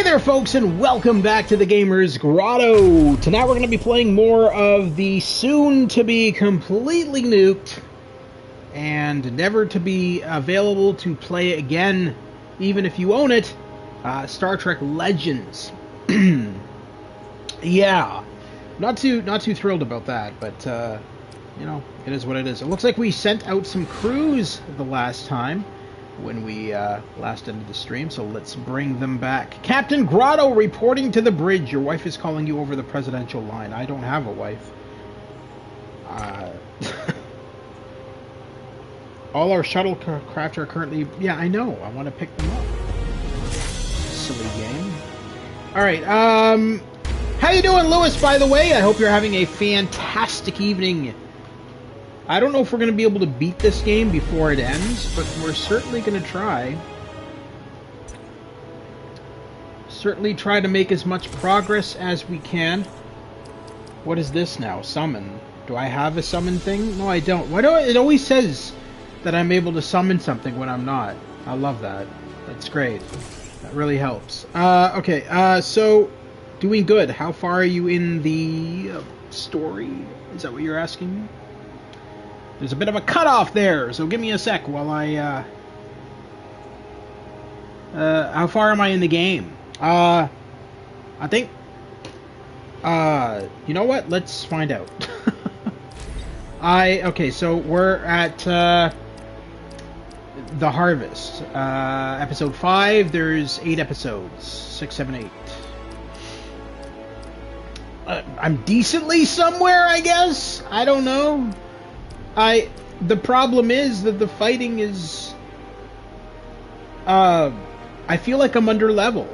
there, folks, and welcome back to the Gamer's Grotto. Tonight we're going to be playing more of the soon-to-be completely nuked and never to be available to play again, even if you own it, Star Trek Legends. Yeah, not too thrilled about that, but you know, it is what it is. It looks like we sent out some crews the last time when we last ended the stream, so let's bring them back. Captain Grotto reporting to the bridge. Your wife is calling you over the presidential line. I don't have a wife. All our shuttlecraft are currently... Yeah, I know. I want to pick them up. Silly game. Alright, how you doing, Lewis, by the way? I hope you're having a fantastic evening. I don't know if we're going to be able to beat this game before it ends, but we're certainly going to try. Certainly try to make as much progress as we can. What is this now? Summon. Do I have a summon thing? No, I don't. Why do it always says that I'm able to summon something when I'm not? I love that. That's great. That really helps. Okay, so doing good. How far are you in the story? Is that what you're asking me? There's a bit of a cutoff there, so give me a sec while I, how far am I in the game? I think, you know what? Let's find out. Okay, so we're at, The Harvest. Episode 5, there's 8 episodes. 6, 7, 8. I'm decently somewhere, I guess? I don't know. The problem is that the fighting is, I feel like I'm under level,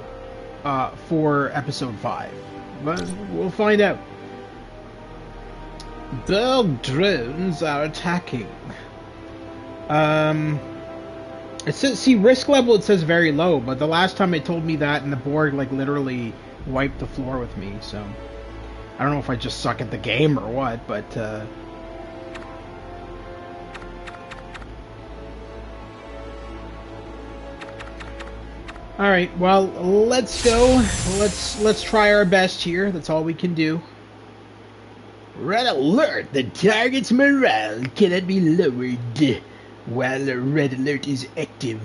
for episode 5, but we'll find out. Borg drones are attacking. It says, see, risk level, it says very low, but the last time it told me that, and the Borg, like, literally wiped the floor with me, so I don't know if I just suck at the game or what, but, alright, well, let's go. Let's try our best here. That's all we can do. Red alert! The target's morale cannot be lowered while the red alert is active.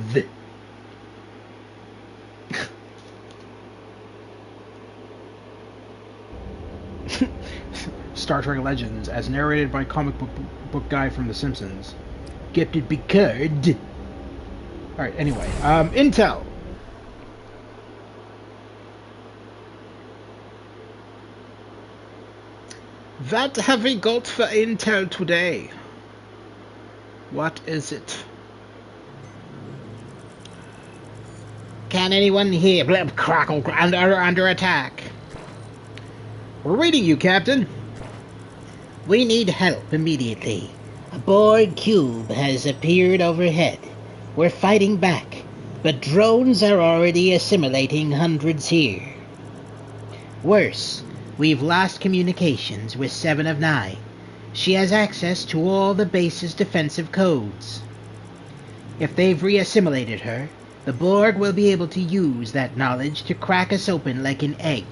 Star Trek Legends, as narrated by comic book guy from The Simpsons. Captain Picard. Alright, anyway. Intel. What have we got for intel today? What is it? Can anyone hear? Blip, crackle, under attack. We're reading you, Captain. We need help immediately. A Borg cube has appeared overhead. We're fighting back, but drones are already assimilating hundreds here. Worse, we've lost communications with 7 of 9. She has access to all the base's defensive codes. If they've re-assimilated her, the Borg will be able to use that knowledge to crack us open like an egg.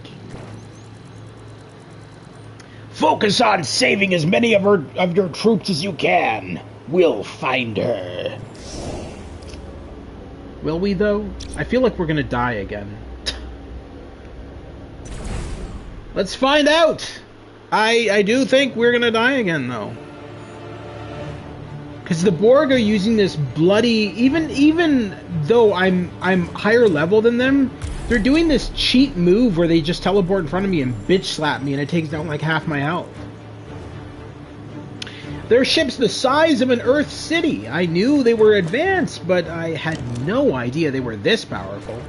Focus on saving as many of your troops as you can. We'll find her. Will we, though? I feel like we're gonna die again. Let's find out! I do think we're gonna die again, though. Because the Borg are using this bloody... Even though I'm higher level than them, they're doing this cheat move where they just teleport in front of me and bitch slap me and it takes down like half my health. Their ship's the size of an Earth city. I knew they were advanced, but I had no idea they were this powerful.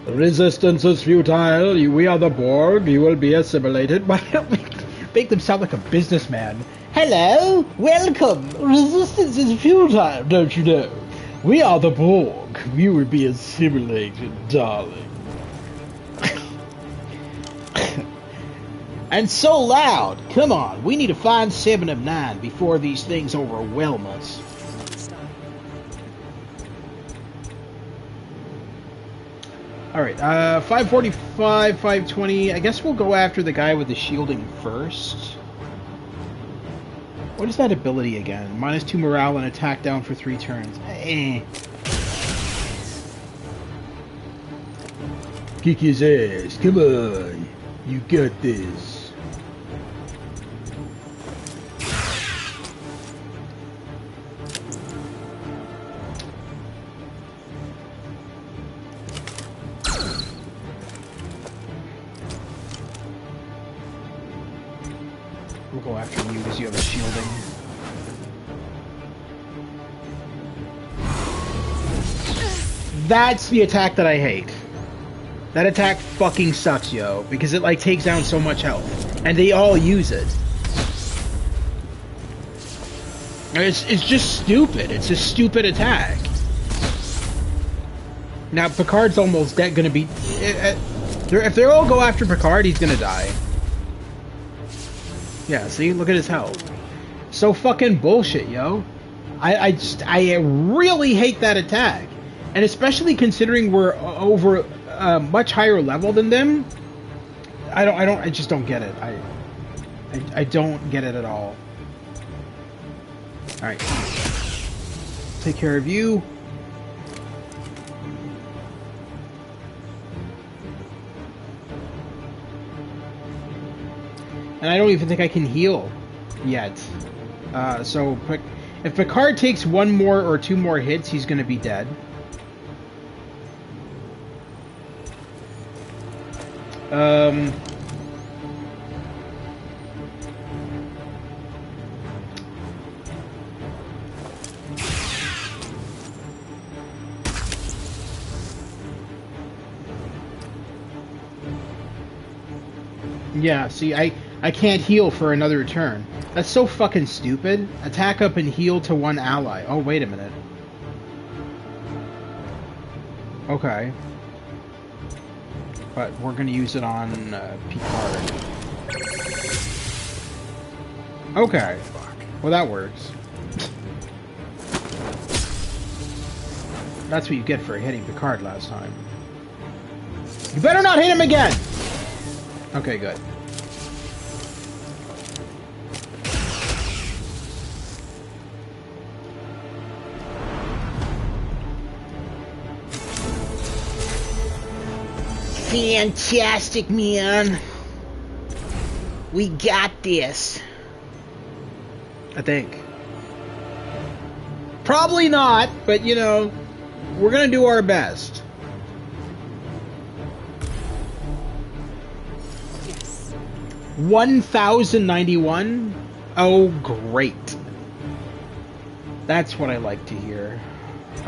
Resistance is futile. We are the Borg. You will be assimilated. Why don't we make them sound like a businessman? Hello, welcome. Resistance is futile, don't you know? We are the Borg. We will be assimilated, darling. And so loud. Come on, we need to find 7 of 9 before these things overwhelm us. Alright, 545, 520. I guess we'll go after the guy with the shielding first. What is that ability again? -2 morale and attack down for 3 turns. Eh. Kick his ass. Come on. You got this. We'll go after you because you have a shielding. That's the attack that I hate. That attack fucking sucks, yo, because it like takes down so much health, and they all use it. It's just stupid. It's a stupid attack. Now Picard's almost dead. Gonna be if they all go after Picard, he's gonna die. Yeah, see, look at his health. So fucking bullshit, yo. I really hate that attack, and especially considering we're over much higher level than them. I just don't get it. I don't get it at all. All right, take care of you. And I don't even think I can heal yet. So if Picard takes 1 more or 2 more hits, he's gonna be dead. Yeah, see, I can't heal for another turn. That's so fucking stupid. Attack up and heal to 1 ally. Oh, wait a minute. Okay. But we're gonna use it on Picard. Okay. Well, that works. That's what you get for hitting Picard last time. You better not hit him again! Okay, good. Fantastic, man. We got this. I think. Probably not, but you know, we're gonna do our best. Yes. 1091? Oh, great. That's what I like to hear.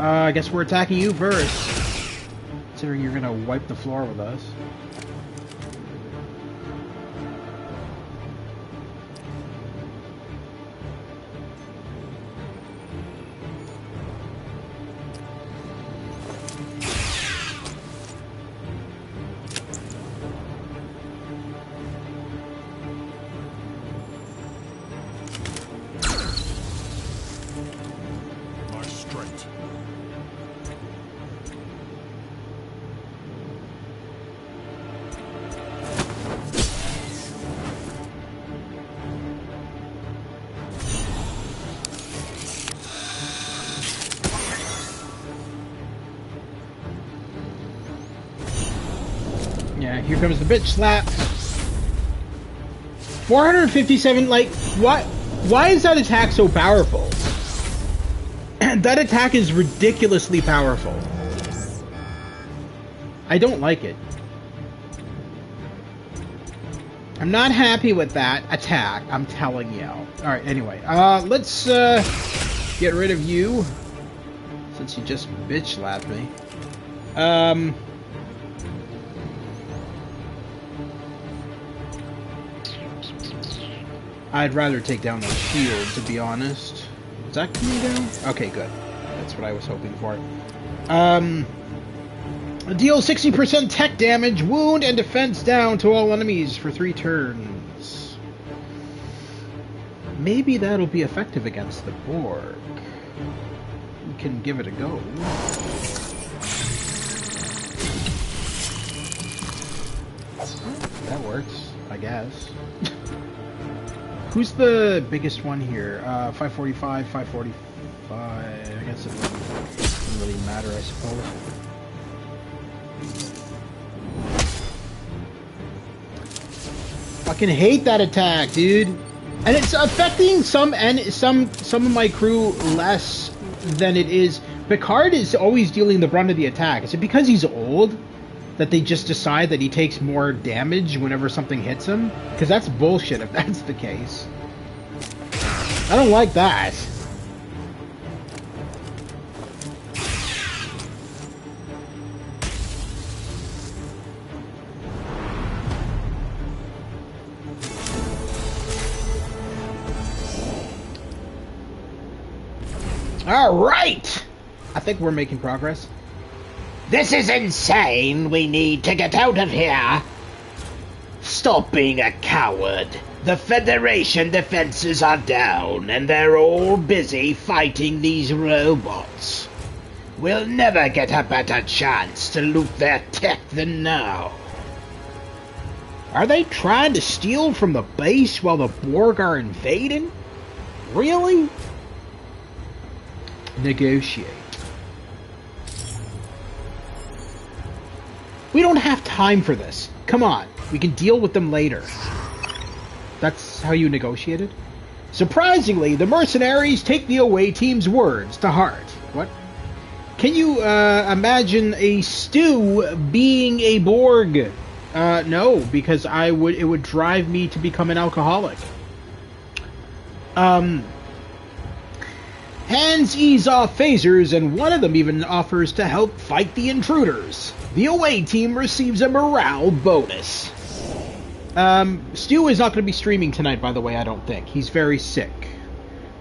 I guess we're attacking you first. Considering you're gonna wipe the floor with us. Yeah, here comes the bitch slap. 457, like, why is that attack so powerful? That attack is ridiculously powerful. I don't like it. I'm not happy with that attack, I'm telling you. Alright, anyway, let's get rid of you, since you just bitch slapped me. I'd rather take down those shields, to be honest. Is that coming down? Okay, good. That's what I was hoping for. Deal 60% tech damage, wound, and defense down to all enemies for 3 turns. Maybe that'll be effective against the Borg. We can give it a go. That works, I guess. Who's the biggest one here? 545, 545. I guess it doesn't really matter, I suppose. Fucking hate that attack, dude. And it's affecting some of my crew less than it is. Picard is always dealing the brunt of the attack. Is it because he's old that they just decide that he takes more damage whenever something hits him? Because that's bullshit if that's the case. I don't like that. All right! I think we're making progress. This is insane. We need to get out of here. Stop being a coward. The Federation defenses are down, and they're all busy fighting these robots. We'll never get a better chance to loot their tech than now. Are they trying to steal from the base while the Borg are invading? Really? Negotiate. We don't have time for this. Come on, we can deal with them later. That's how you negotiated? Surprisingly, the mercenaries take the away team's words to heart. What? Can you imagine a stew being a Borg? No, because it would drive me to become an alcoholic. Hands ease off phasers, and one of them even offers to help fight the intruders. The away team receives a morale bonus. Stu is not going to be streaming tonight, by the way, I don't think. He's very sick.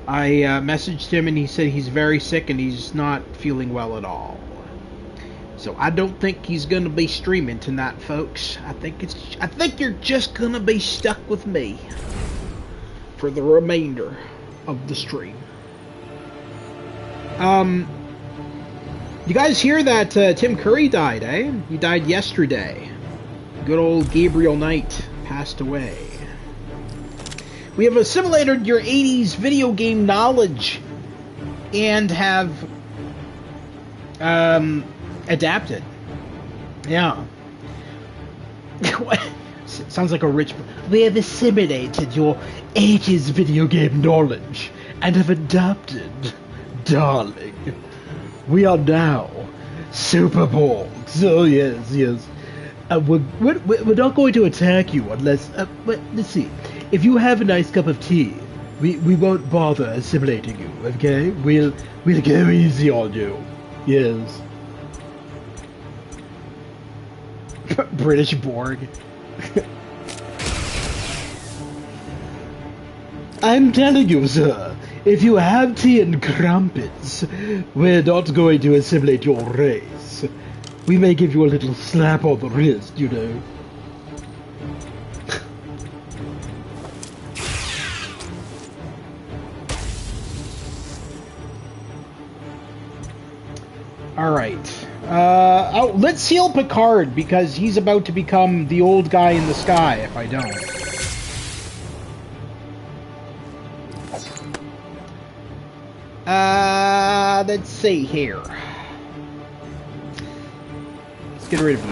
I messaged him and he said he's very sick and he's not feeling well at all. So I don't think he's going to be streaming tonight, folks. I think you're just going to be stuck with me for the remainder of the stream. You guys hear that Tim Curry died, eh? He died yesterday. Good old Gabriel Knight passed away. We have assimilated your 80s video game knowledge and have adapted. Yeah. Sounds like a rich... We have assimilated your 80s video game knowledge and have adapted. Darling, we are now Super Borgs. Oh, yes, yes. We're not going to attack you unless... but let's see. If you have a nice cup of tea, we won't bother assimilating you, okay? We'll go easy on you. Yes. British Borg. I'm telling you, sir, if you have tea and crumpets, we're not going to assimilate your race. We may give you a little slap on the wrist, you know. Alright. Let's heal Picard, because he's about to become the old guy in the sky if I don't. Let's see here. Let's get rid of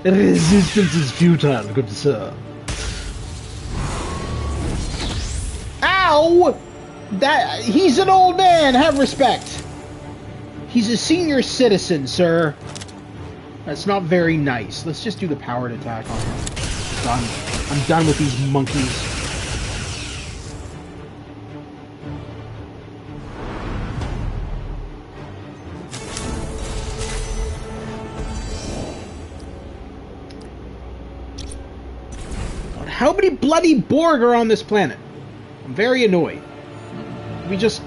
you. Resistance is futile, good sir. Ow! He's an old man, have respect. He's a senior citizen, sir. That's not very nice. Let's just do the powered attack on him. Done. I'm done with these monkeys. How many bloody Borg are on this planet? I'm very annoyed. We just...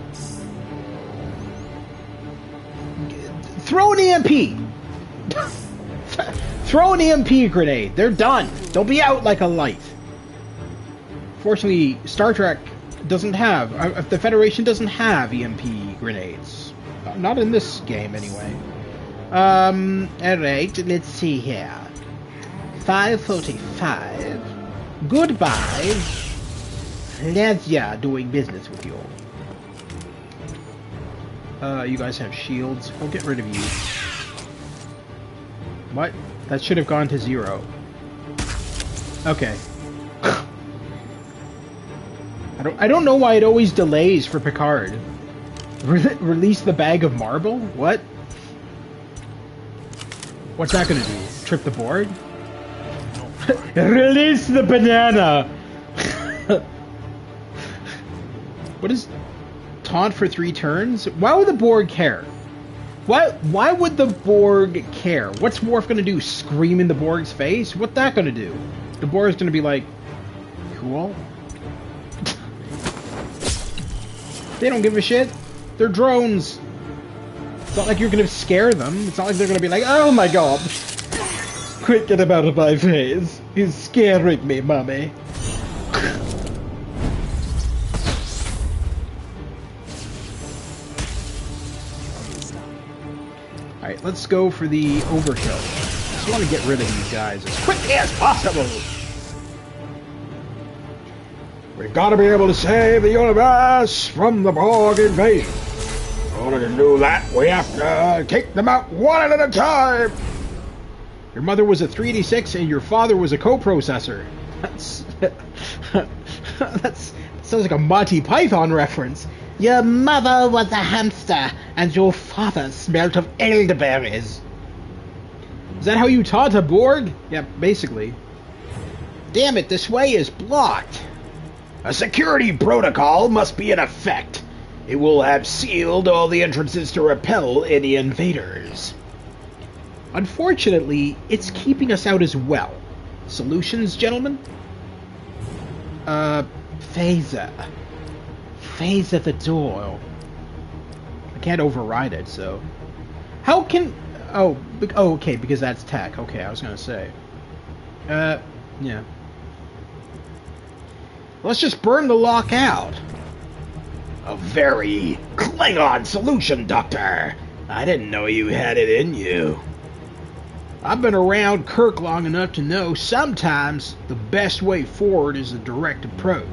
Throw an EMP! Throw an EMP grenade. They're done. They'll be out like a light. Fortunately, Star Trek doesn't have... the Federation doesn't have EMP grenades. Not in this game, anyway. Alright, let's see here. 5:45. Goodbye. Pleasure doing business with you. You guys have shields. We'll get rid of you. What? That should have gone to 0. Okay. I don't know why it always delays for Picard. Release the bag of marble? What? What's that gonna do? Trip the board? Release the banana! What is... Taunt for 3 turns? Why would the Borg care? Why would the Borg care? What's Worf gonna do? Scream in the Borg's face? What's that gonna do? The Borg's gonna be like... Cool? They don't give a shit. They're drones. It's not like you're gonna scare them. It's not like they're gonna be like, oh my god. Quick, get him out of my face. He's scaring me, mummy. Alright, let's go for the overkill. Just want to get rid of these guys as quickly as possible. We've got to be able to save the universe from the Borg invasion. In order to do that, we have to take them out one at a time. Your mother was a 386 and your father was a coprocessor. That sounds like a Monty Python reference. Your mother was a hamster and your father smelt of elderberries. Is that how you taught a Borg? Yeah, basically. Damn it, this way is blocked. A security protocol must be in effect. It will have sealed all the entrances to repel any invaders. Unfortunately, it's keeping us out as well. Solutions, gentlemen? Phaser. Phaser the door. I can't override it, so... How can... Oh, okay, because that's tech. Okay, I was gonna say. Yeah. Let's just burn the lock out. A very Klingon solution, Doctor. I didn't know you had it in you. I've been around Kirk long enough to know sometimes the best way forward is a direct approach.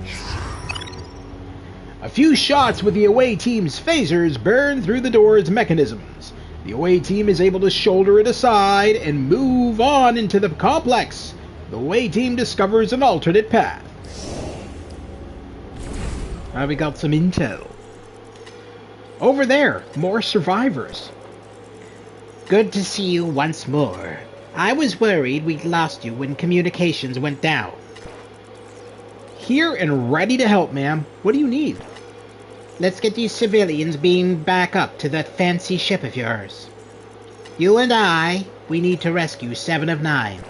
A few shots with the away team's phasers burn through the door's mechanisms. The away team is able to shoulder it aside and move on into the complex. The away team discovers an alternate path. We got some intel. Over there, more survivors. Good to see you once more. I was worried we'd lost you when communications went down. Here and ready to help, ma'am. What do you need? Let's get these civilians beamed back up to that fancy ship of yours. You and I, we need to rescue 7 of 9.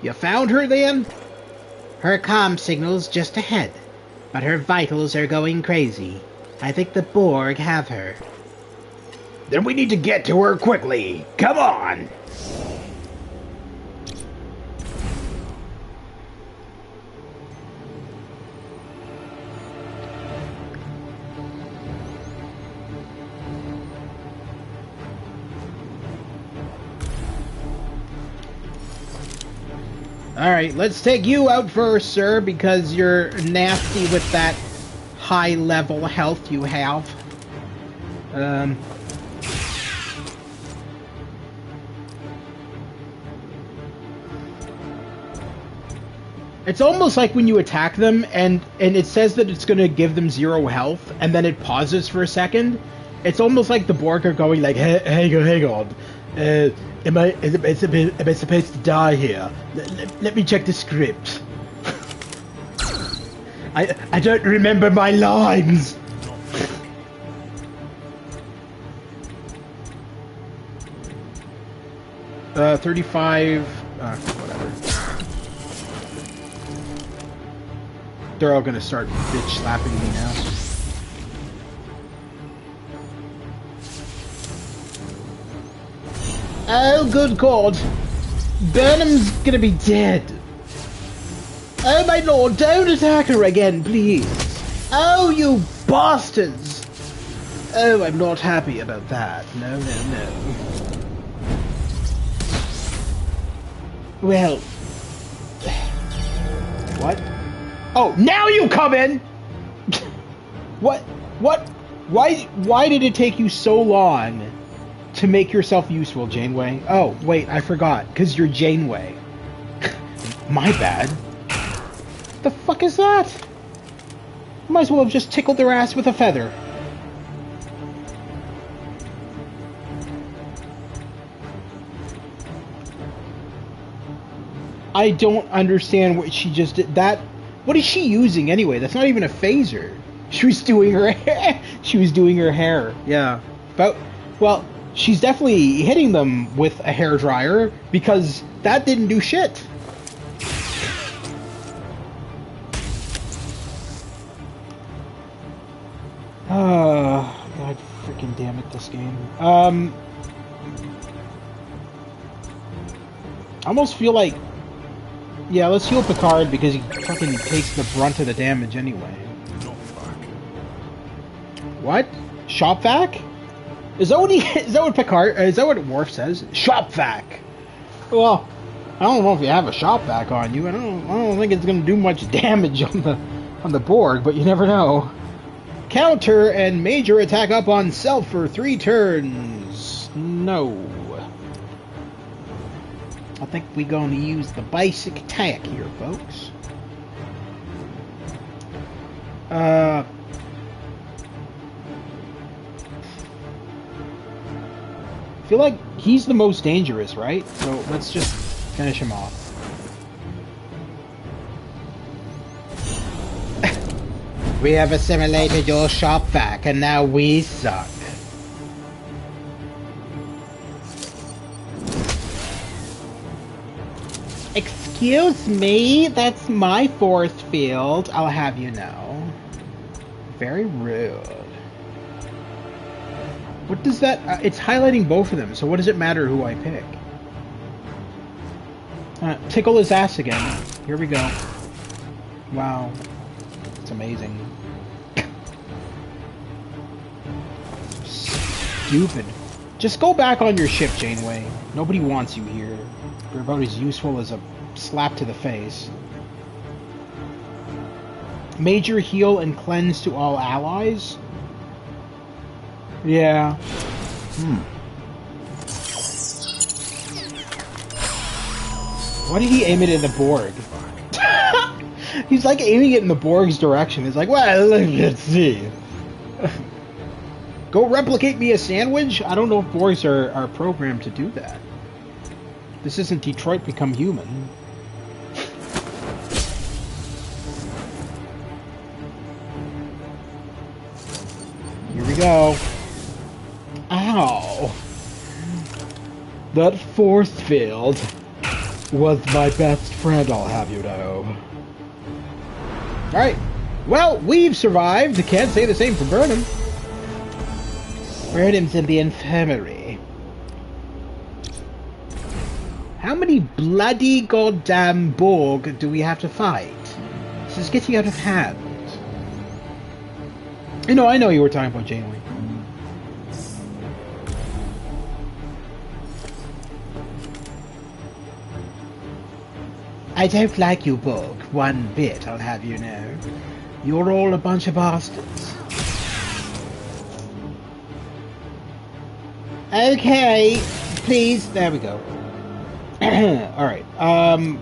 You found her then? Her comm signal's just ahead, but her vitals are going crazy. I think the Borg have her. Then we need to get to her quickly. Come on! Alright, let's take you out first, sir, because you're nasty with that high-level health you have. It's almost like when you attack them, and it says that it's going to give them 0 health, and then it pauses for a second. It's almost like the Borg are going like, hang on. Am I supposed to die here? Let me check the script. I don't remember my lines. Uh, 35. Whatever. They're all gonna start bitch slapping me now. Oh, good God. Burnham's gonna be dead. Oh, my lord, don't attack her again, please. Oh, you bastards. Oh, I'm not happy about that. No, no, no. Well... What? Oh, now you come in! What? What? Why did it take you so long to make yourself useful, Janeway? Oh, wait, I forgot. Because you're Janeway. My bad. The fuck is that? Might as well have just tickled their ass with a feather. I don't understand what she just did. What is she using anyway? That's not even a phaser. She was doing her hair. She was doing her hair. Yeah. But, well, she's definitely hitting them with a hairdryer because that didn't do shit. God freaking damn it, this game. I almost feel like... Yeah, let's heal Picard because he fucking takes the brunt of the damage anyway. What? Shop vac? Is that what is that what Picard, is that what Worf says? Shop vac. Well, I don't know if you have a shop vac on you. I don't think it's gonna do much damage on the Borg, but you never know. Counter and major attack up on self for 3 turns. No. I think we're going to use the basic attack here, folks. I feel like he's the most dangerous, right? So let's just finish him off. We have assimilated your shop vac, and now we suck. Excuse me, that's my force field, I'll have you know. Very rude. What does that... it's highlighting both of them, so what does it matter who I pick? Tickle his ass again. Here we go. Wow. It's amazing. Stupid. Just go back on your ship, Janeway. Nobody wants you here. You're about as useful as a slap to the face. Major heal and cleanse to all allies? Yeah. Why did he aim it at the Borg? He's like aiming it in the Borg's direction. It's like, well, let's see. Go replicate me a sandwich? I don't know if Borgs are programmed to do that. This isn't Detroit Become Human. Here we go. Ow. That force field was my best friend, I'll have you know. Alright. Well, we've survived. Can't say the same for Burnham. Burnham's in the infirmary. How many bloody goddamn Borg do we have to fight? This is getting out of hand. You know, I know you were talking about Janeway. I don't like you, Borg, one bit, I'll have you know. You're all a bunch of bastards. Okay, please, there we go. Alright,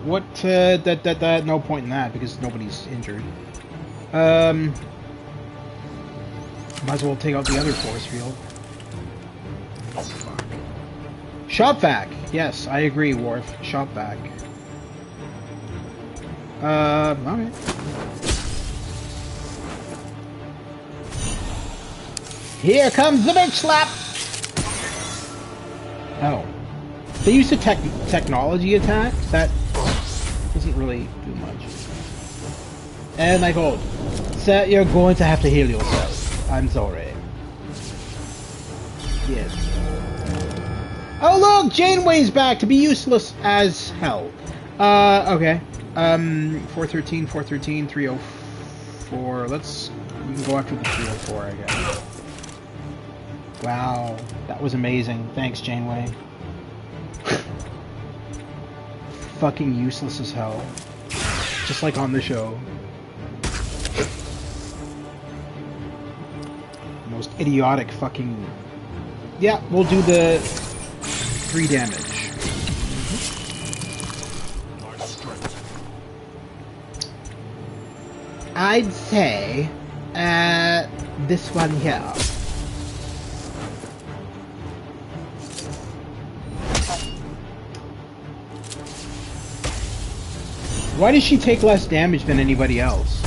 what, no point in that, because nobody's injured. Might as well take out the other force field. Oh, fuck. Shop vac! Yes, I agree, Worf. Shop vac. Alright. Here comes the big slap! Oh. They used a technology attack? That doesn't really do much. And I gold. So you're going to have to heal yourself. I'm sorry. Yes. Oh look! Janeway's back to be useless as hell. Okay. 413, 413, 304. We can go after the 304, I guess. Wow, that was amazing. Thanks, Janeway. Fucking useless as hell. Just like on the show. Most idiotic fucking... Yeah, we'll do the 3 damage. I'd say this one here. Why does she take less damage than anybody else?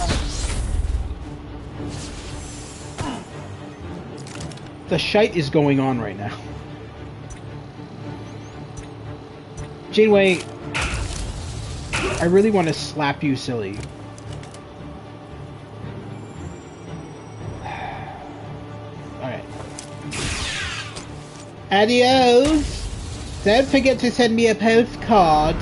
The shite is going on right now. Janeway, I really want to slap you silly. Alright. Adios! Don't forget to send me a postcard.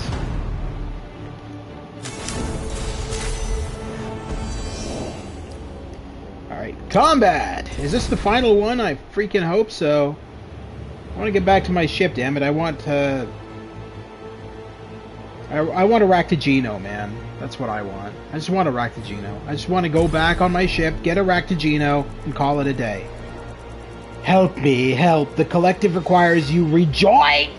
Combat! Is this the final one? I freaking hope so. I want to get back to my ship, damn it. I want to... I want to rack to Geno, man. That's what I want. I just want to rack to Geno. I just want to go back on my ship, get a rack to Geno, and call it a day. Help me, help. The collective requires you rejoin!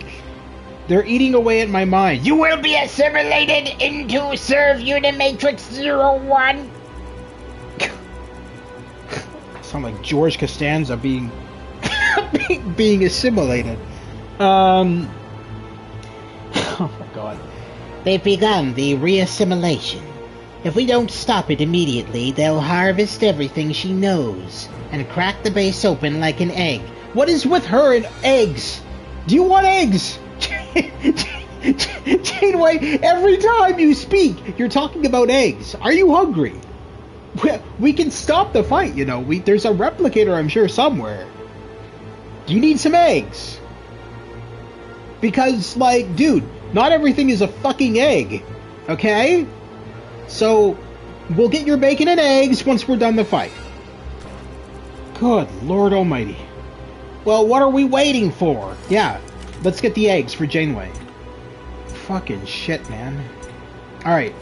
They're eating away at my mind. You will be assimilated into Serve Unimatrix 01. Sound like George Costanza being being assimilated. Oh my god. They've begun the reassimilation. If we don't stop it immediately, they'll harvest everything she knows and crack the base open like an egg. What is with her and eggs? Do you want eggs? Janeway, every time you speak, you're talking about eggs. Are you hungry? We can stop the fight, you know. There's a replicator, I'm sure, somewhere. Do you need some eggs? Because, like, dude, not everything is a fucking egg. Okay? So, we'll get your bacon and eggs once we're done the fight. Good Lord Almighty. Well, what are we waiting for? Yeah, let's get the eggs for Janeway. Fucking shit, man. Alright.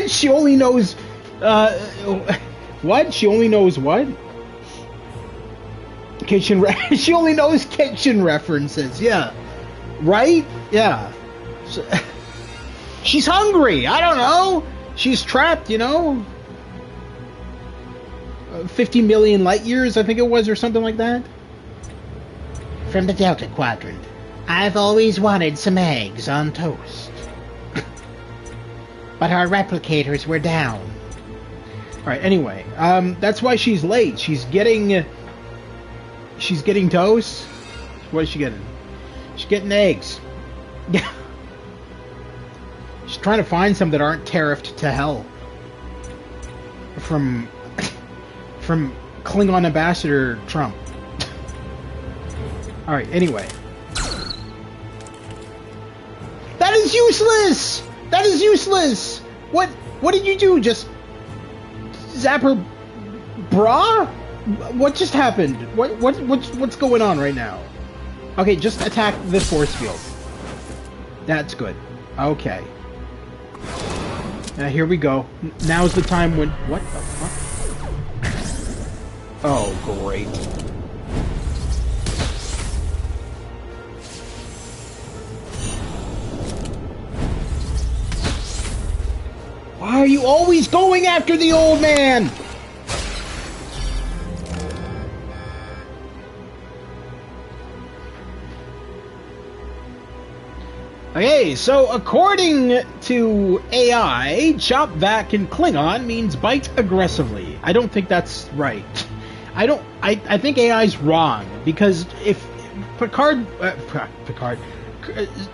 She only knows, what? She only knows what? She only knows kitchen references, yeah. Right? Yeah. So, she's hungry, I don't know. She's trapped, you know? 50 million light years, I think it was, or something like that. From the Delta Quadrant. I've always wanted some eggs on toast. But our replicators were down. Alright, anyway, that's why she's late. She's getting toast. What is she getting? She's getting eggs. Yeah. She's trying to find some that aren't tariffed to hell. From Klingon Ambassador Trump. Alright, anyway. That is useless! That is useless! What did you do? Just zap her bra? What just happened? What's going on right now? Okay, just attack the force field. That's good. Okay. Now here we go. Now's the time when... What the fuck? Oh, great. Why are you always going after the old man? Okay, so according to AI, chop back in Klingon means bite aggressively. I don't think that's right. I think AI's wrong, because if Picard,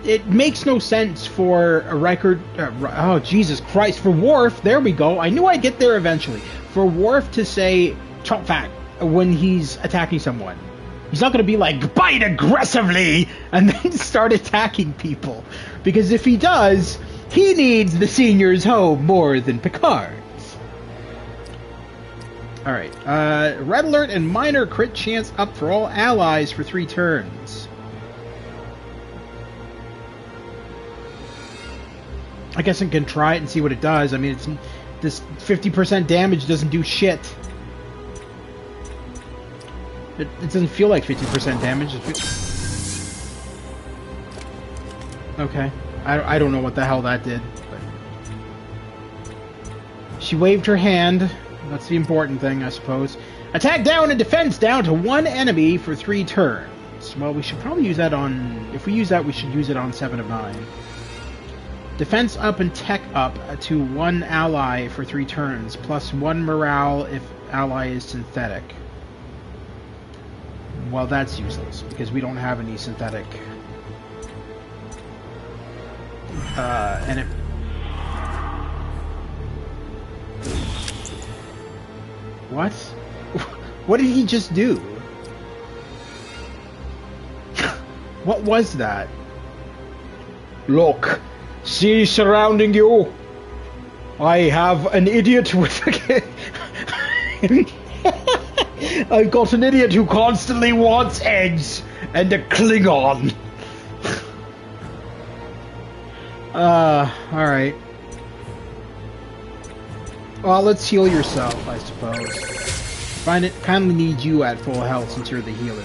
it makes no sense for a record, oh Jesus Christ, for Worf, there we go, I knew I'd get there eventually, for Worf to say chop back when he's attacking someone. He's not going to be like, bite aggressively, and then start attacking people. Because if he does, he needs the senior's home more than Picard's. Alright. Red alert and minor crit chance up for all allies for 3 turns. I guess I can try it and see what it does. I mean, it's this 50% damage doesn't do shit. It doesn't feel like 50% damage. Okay. I don't know what the hell that did. But... She waved her hand. That's the important thing, I suppose. Attack down and defense down to 1 enemy for 3 turns. Well, we should probably use that on... If we use that, we should use it on 7 of 9. Defense up and tech up to 1 ally for 3 turns, plus 1 morale if ally is synthetic. Well, that's useless, because we don't have any synthetic. And it... What? What did he just do? What was that? Look, see surrounding you. I have an idiot with I've got an idiot who constantly wants eggs and a Klingon. Alright. Well, let's heal yourself, I suppose. Kindly need you at full health since you're the healer.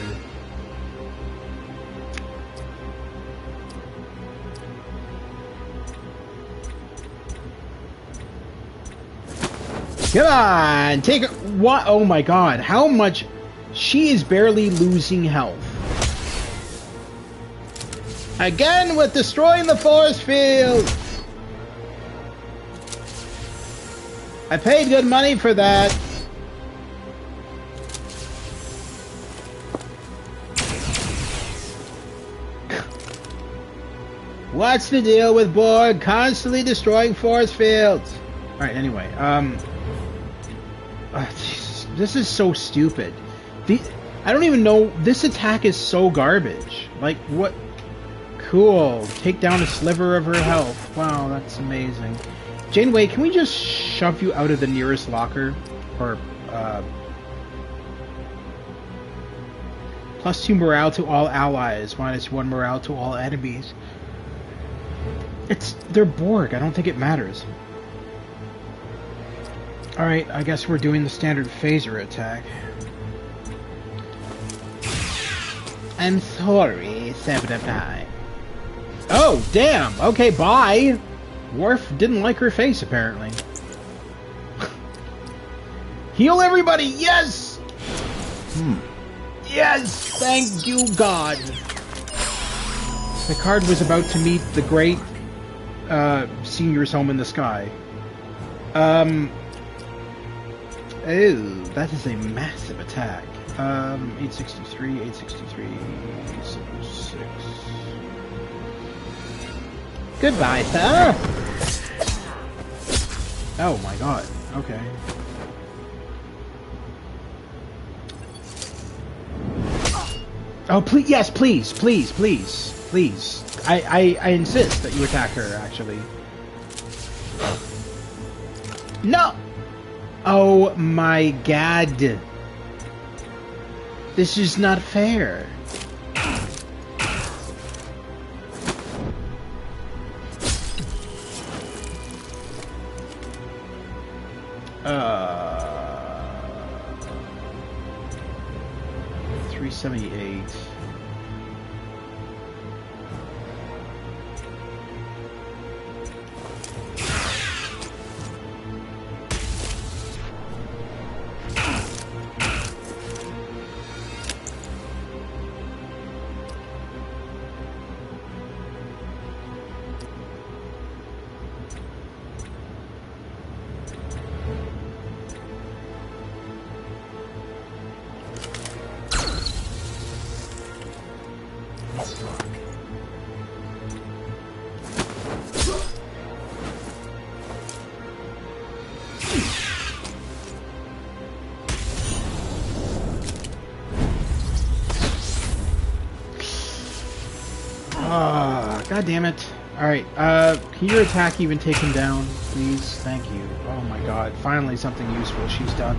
Come on, take her. What? Oh my god, how much? She is barely losing health. Again with destroying the force field. I paid good money for that. What's the deal with Borg constantly destroying force fields? Alright, anyway, Jesus, this is so stupid. I don't even know, this attack is so garbage. Like, what? Cool, take down a sliver of her health. Wow, that's amazing. Janeway, can we just shove you out of the nearest locker? Or, plus 2 morale to all allies, minus 1 morale to all enemies. They're Borg, I don't think it matters. Alright, I guess we're doing the standard phaser attack. I'm sorry, 7 of 9. Oh, damn! Okay, bye! Worf didn't like her face, apparently. Heal everybody! Yes! Yes! Thank you, God! Picard was about to meet the great senior's home in the sky. Oh, that is a massive attack. 863, 863, 76. Goodbye, sir! Oh my god, okay. Oh, please, yes, please, please, please, please. I insist that you attack her, actually. No! Oh my god. This is not fair. $378. God damn it. Alright, can your attack even take him down, please? Thank you. Oh my god, finally something useful she's done.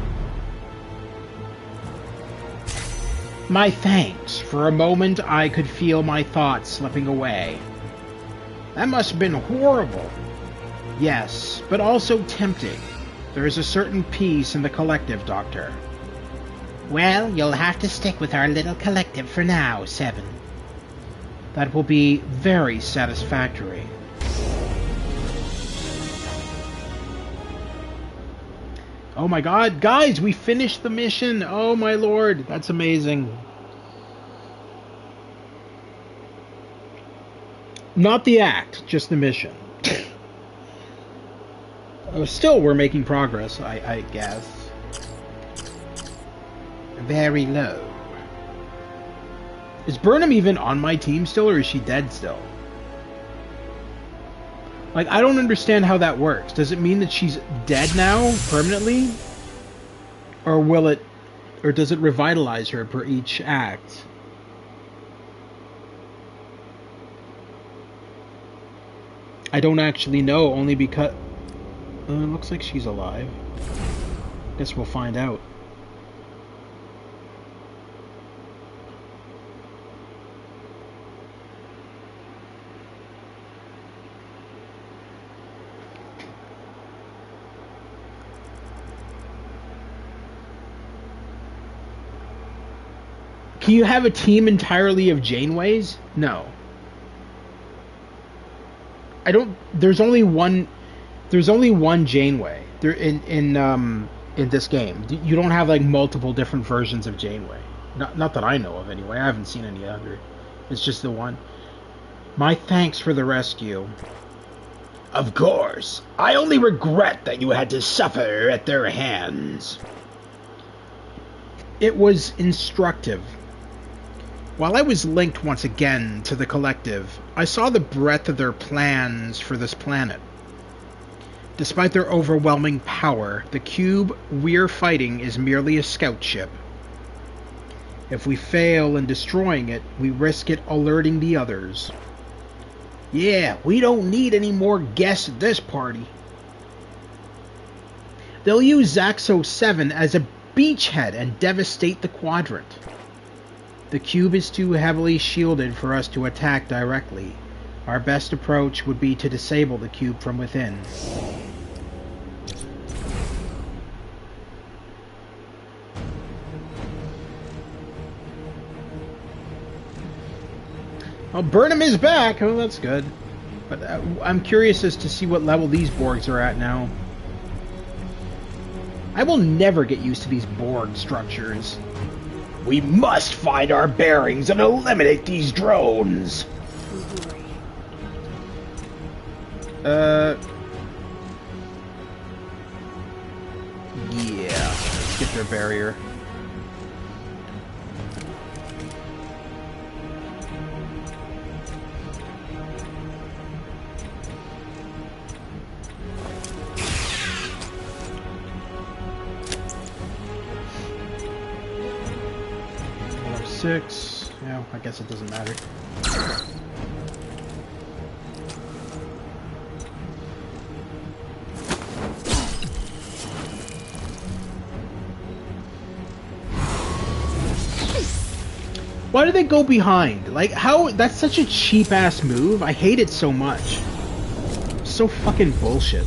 My thanks. For a moment, I could feel my thoughts slipping away. That must have been horrible. Yes, but also tempting. There is a certain peace in the collective, Doctor. Well, you'll have to stick with our little collective for now, Seven. That will be very satisfactory. Oh my god, guys, we finished the mission! Oh my lord, that's amazing. Not the act, just the mission. Still, we're making progress, I guess. Very low. Is Burnham even on my team still, or is she dead still? Like, I don't understand how that works. Does it mean that she's dead now, permanently? Or does it revitalize her per each act? I don't actually know, only because... it looks like she's alive. Guess we'll find out. Can you have a team entirely of Janeways? No. I don't. There's only one Janeway. There in this game. You don't have like multiple different versions of Janeway. Not that I know of anyway. I haven't seen any other. It's just the one. My thanks for the rescue. Of course. I only regret that you had to suffer at their hands. It was instructive. While I was linked once again to the collective, I saw the breadth of their plans for this planet. Despite their overwhelming power, the cube we're fighting is merely a scout ship. If we fail in destroying it, we risk it alerting the others. Yeah, we don't need any more guests at this party. They'll use Zaxo 7 as a beachhead and devastate the quadrant. The cube is too heavily shielded for us to attack directly. Our best approach would be to disable the cube from within. Well, Burnham is back! Oh, that's good. But I'm curious as to see what level these Borgs are at now. I will never get used to these Borg structures. We must find our bearings and eliminate these drones. Yeah. Let's get their barrier. Six. Yeah, I guess it doesn't matter. Why do they go behind? Like, how? That's such a cheap-ass move. I hate it so much. So fucking bullshit.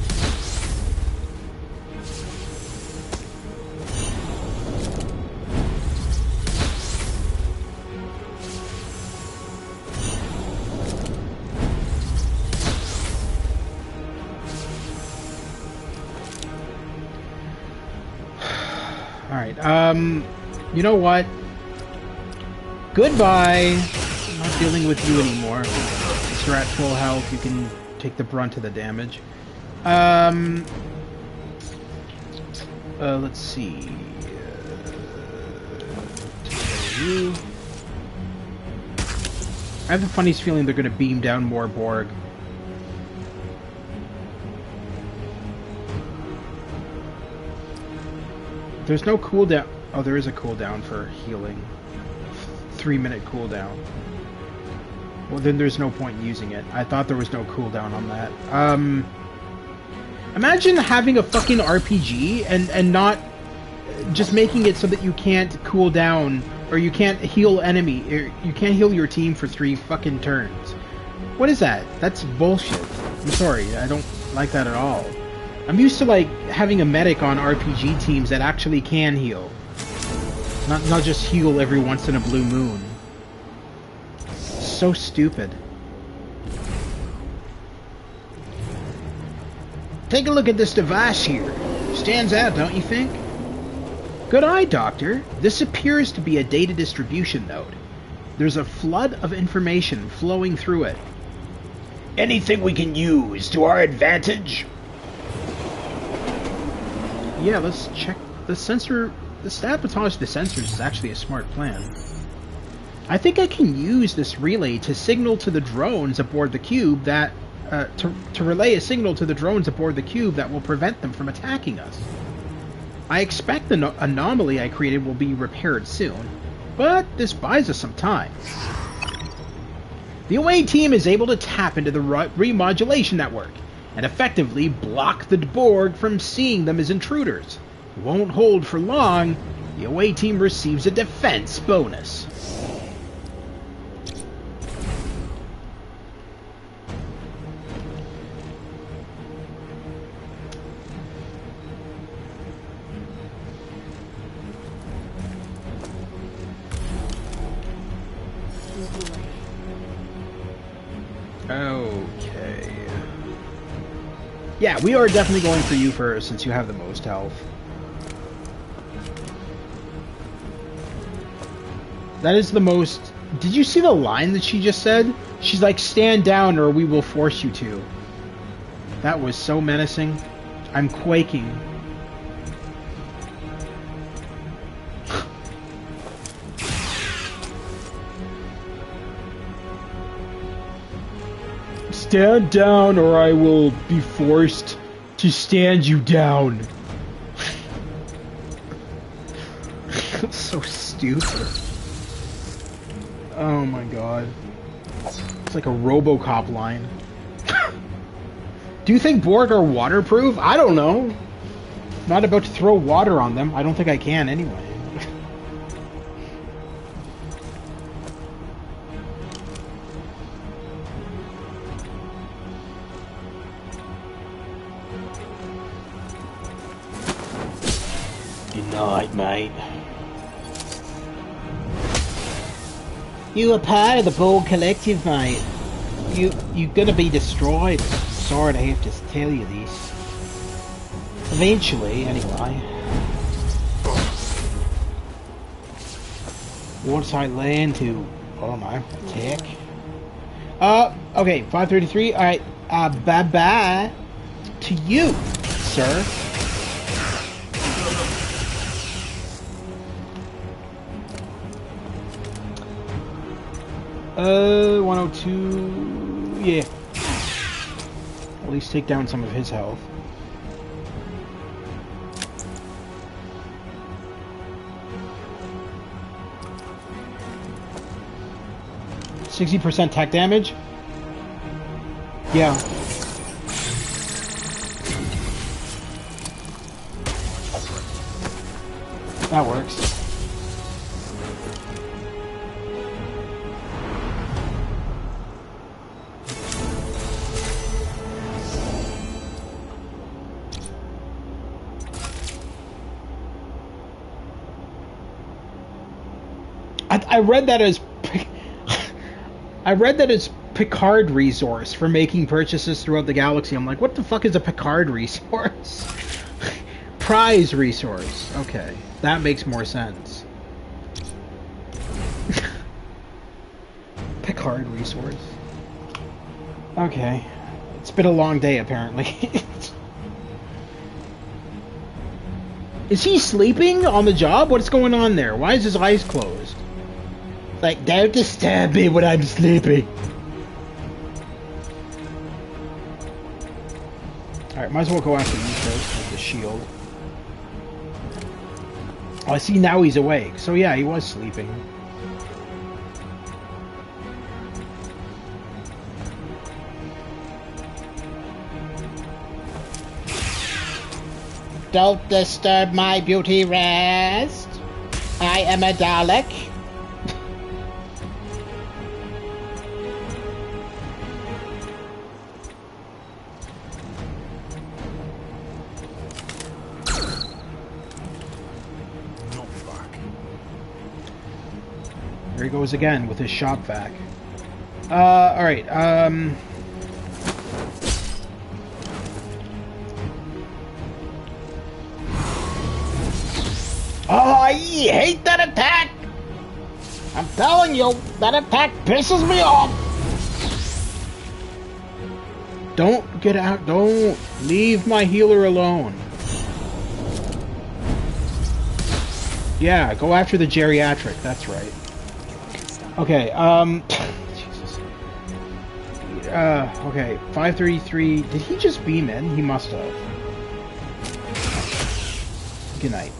You know what? Goodbye. I'm not dealing with you anymore. Since you're at full health, you can take the brunt of the damage. Let's see. You. I have the funniest feeling they're going to beam down more Borg. There's no cooldown. Oh, there is a cooldown for healing. 3-minute cooldown. Well, then there's no point in using it. I thought there was no cooldown on that. Imagine having a fucking RPG and not just making it so that you can't cool down or you can't heal enemy, or you can't heal your team for 3 fucking turns. What is that? That's bullshit. I'm sorry, I don't like that at all. I'm used to like having a medic on RPG teams that actually can heal. Not just heal every once in a blue moon. So stupid. Take a look at this device here. Stands out, don't you think? Good eye, Doctor. This appears to be a data distribution node. There's a flood of information flowing through it. Anything we can use to our advantage? Yeah, let's check the sensor. The sabotage the sensors is actually a smart plan. I think I can use this relay to signal to the drones aboard the cube that to relay a signal to the drones aboard the cube that will prevent them from attacking us. I expect the anomaly I created will be repaired soon, but this buys us some time. The away team is able to tap into the remodulation network and effectively block the Borg from seeing them as intruders. It won't hold for long. The away team receives a defense bonus. Okay. Yeah, we are definitely going for you first since you have the most health. That is the most... Did you see the line that she just said? She's like, stand down or we will force you to. That was so menacing. I'm quaking. Stand down or I will be forced to stand you down. So stupid. Oh my god. It's like a RoboCop line. Do you think Borg are waterproof? I don't know. Not about to throw water on them. I don't think I can anyway. Good night, mate. You are part of the Borg Collective, mate. You're gonna be destroyed. Sorry to have to tell you this. Eventually, anyway. Once I land to, I don't know, attack. Okay, 533. Alright, bye-bye to you, sir. 102, yeah. At least take down some of his health. %60 tech damage? Yeah. That works. I read that as Picard resource for making purchases throughout the galaxy. I'm like, what the fuck is a Picard resource? Prize resource. Okay, that makes more sense. Picard resource. Okay, it's been a long day apparently. Is he sleeping on the job? What's going on there? Why is his eyes closed? Like, don't disturb me when I'm sleeping. Alright, might as well go after you first with the shield. Oh, I see now he's awake. So yeah, he was sleeping. Don't disturb my beauty rest. I am a Dalek. Here he goes again with his shop vac. Alright, Oh, I hate that attack! I'm telling you, that attack pisses me off! don't get out. Don't leave my healer alone. Yeah, go after the geriatric. That's right. Okay, Jesus. Okay, 533. Did he just beam in? He must have. Good night.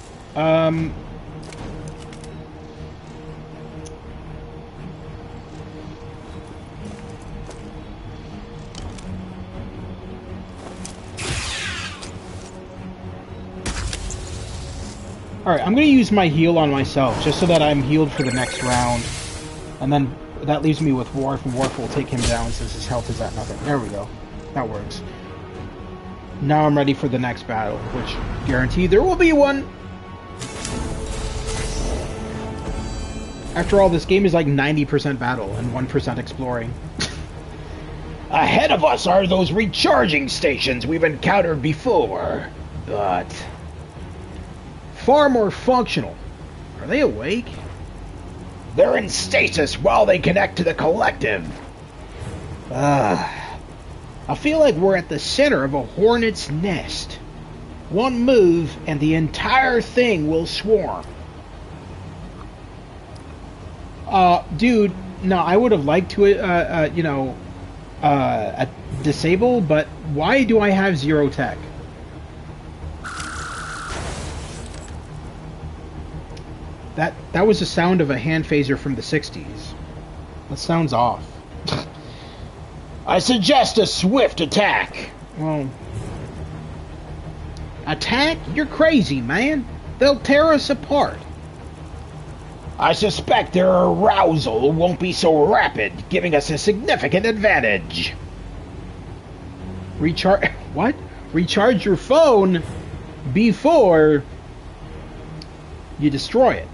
Alright, I'm going to use my heal on myself, just so that I'm healed for the next round. And then that leaves me with Worf, and Worf will take him down since his health is at nothing. There we go. That works. Now I'm ready for the next battle, which guaranteed there will be one! After all, this game is like 90% battle and 1% exploring. Ahead of us are those recharging stations we've encountered before, but... far more functional. Are they awake? they're in stasis while they connect to the collective. I feel like we're at the center of a hornet's nest. One move and the entire thing will swarm. Dude, no, I would have liked to, disable, but why do I have 0 tech? That was the sound of a hand phaser from the 60s. That sounds off. I suggest a swift attack. Well, Attack? You're crazy, man. They'll tear us apart. I suspect their arousal won't be so rapid, giving us a significant advantage. what? Recharge your phone before you destroy it.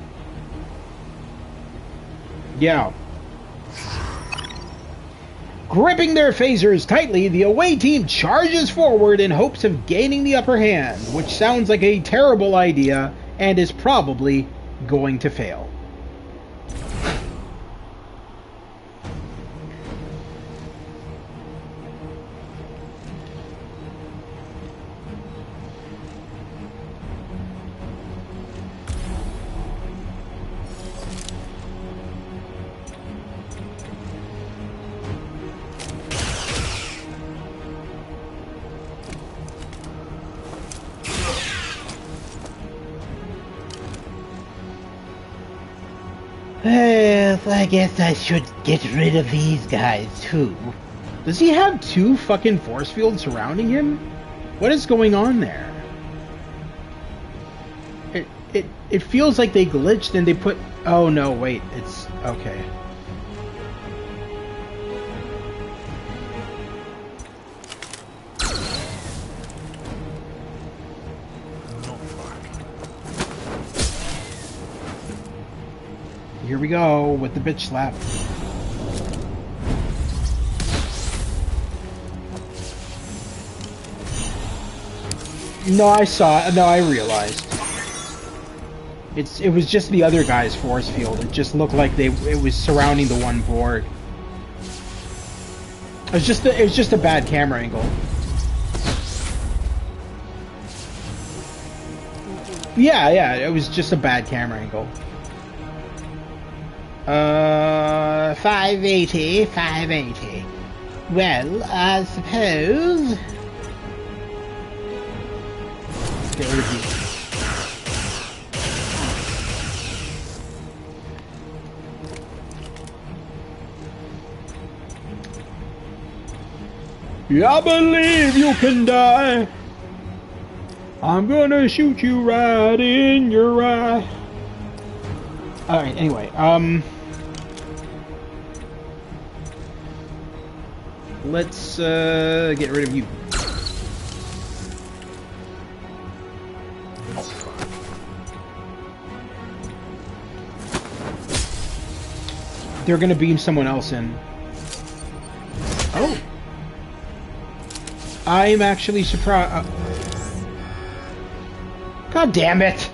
Yeah. Gripping their phasers tightly, the away team charges forward in hopes of gaining the upper hand, which sounds like a terrible idea and is probably going to fail. I guess I should get rid of these guys, too. Does he have 2 fucking force fields surrounding him? What is going on there? It feels like they glitched and they put... Oh no, wait, it's... okay. Here we go with the bitch slap. No, I saw it. No, I realized. It was just the other guy's force field. It just looked like it was surrounding the one board. It was just a bad camera angle. Yeah, it was just a bad camera angle. 580. Well, I suppose... Let's get rid of you. I believe you can die. I'm gonna shoot you right in your eye. Alright, anyway, let's get rid of you. they're gonna beam someone else in. Oh. I'm actually surprised. God damn it!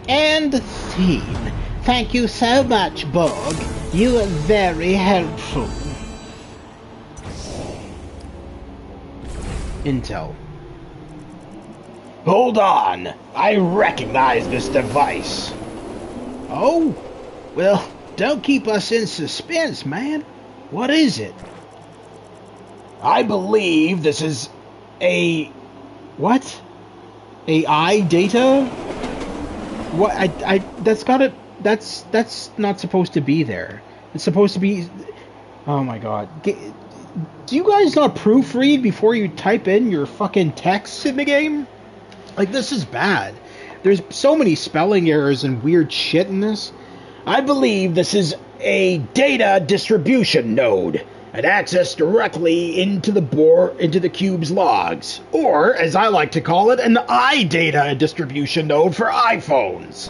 And scene. Thank you so much, Borg. You are very helpful. Intel. Hold on! I recognize this device. Oh? Well, don't keep us in suspense, man. What is it? I believe this is a... What? AI data? What? That's gotta... That's not supposed to be there. It's supposed to be... Oh my god. Do you guys not proofread before you type in your fucking text in the game? Like, this is bad. There's so many spelling errors and weird shit in this. I believe this is a data distribution node, and access directly into the cube's logs, or as I like to call it, an iData distribution node for iPhones.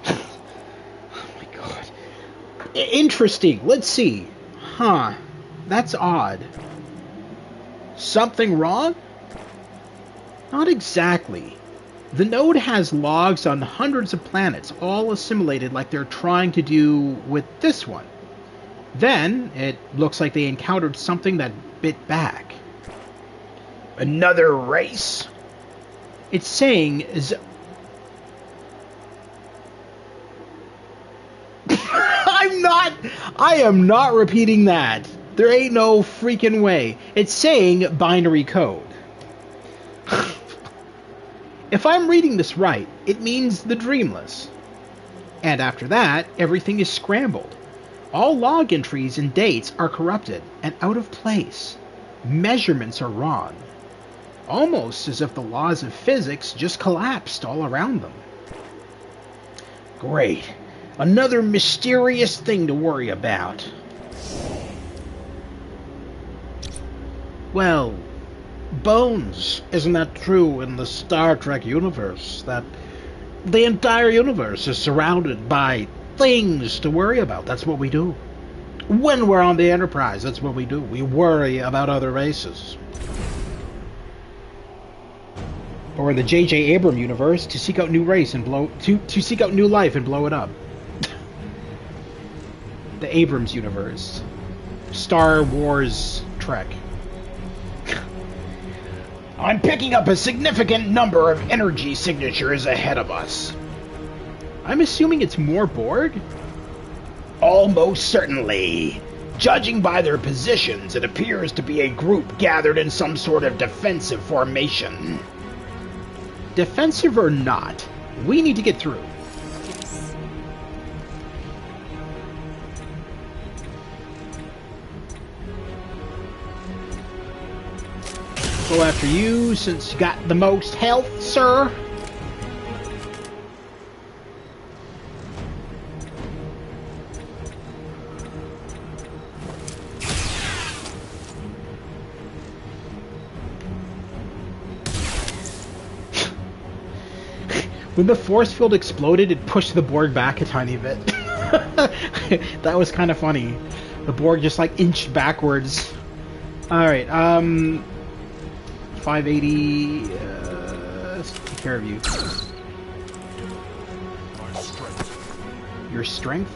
Oh my god. Interesting. Let's see. Huh. That's odd. Something wrong? Not exactly. The node has logs on hundreds of planets, all assimilated like they're trying to do with this one. Then, it looks like they encountered something that bit back. Another race? It's saying... I am not repeating that. There ain't no freaking way. It's saying binary code. If I'm reading this right, it means the Dreamless. And after that, everything is scrambled. All log entries and dates are corrupted and out of place. Measurements are wrong. Almost as if the laws of physics just collapsed all around them. Great. Another mysterious thing to worry about. Well, Bones, isn't that true in the Star Trek universe? That the entire universe is surrounded by things to worry about. That's what we do. When we're on the Enterprise, that's what we do. We worry about other races. Or the J.J. Abrams universe, to seek out new race and to seek out new life and blow it up. The Abrams universe. Star Wars Trek. I'm picking up a significant number of energy signatures ahead of us. I'm assuming it's more Borg? Almost certainly. Judging by their positions, it appears to be a group gathered in some sort of defensive formation. Defensive or not, we need to get through. Go after you since you got the most health, sir. When the force field exploded, it pushed the Borg back a tiny bit. That was kind of funny. The Borg just like inched backwards. Alright, 580, let's take care of you. Your strength?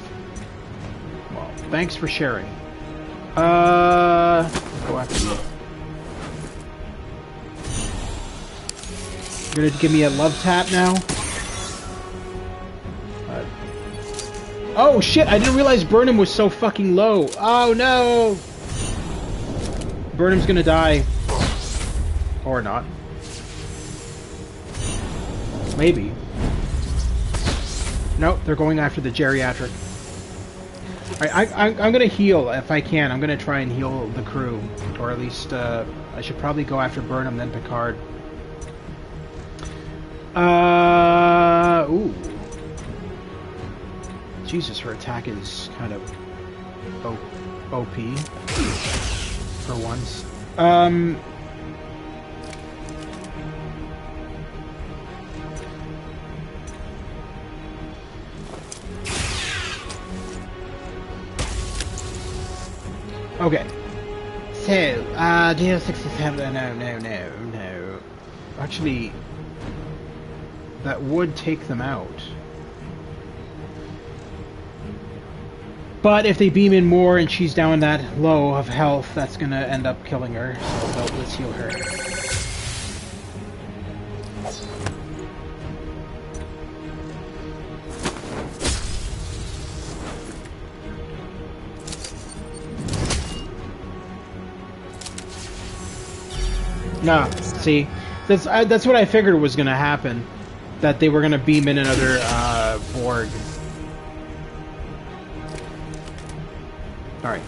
Well, thanks for sharing. Go after you. You're gonna give me a love tap now? Oh shit, I didn't realize Burnham was so fucking low. Oh no! Burnham's gonna die. Or not. Maybe. Nope, they're going after the geriatric. Alright, I'm gonna heal if I can. I'm gonna try and heal the crew. Or at least, I should probably go after Burnham, then Picard. Ooh. Jesus, her attack is kind of OP for once. Okay. So, DL67, no. Actually, that would take them out. But if they beam in more and she's down that low of health, that's gonna end up killing her. So let's heal her. Nah, see, that's what I figured was gonna happen. That they were gonna beam in another Borg. All right.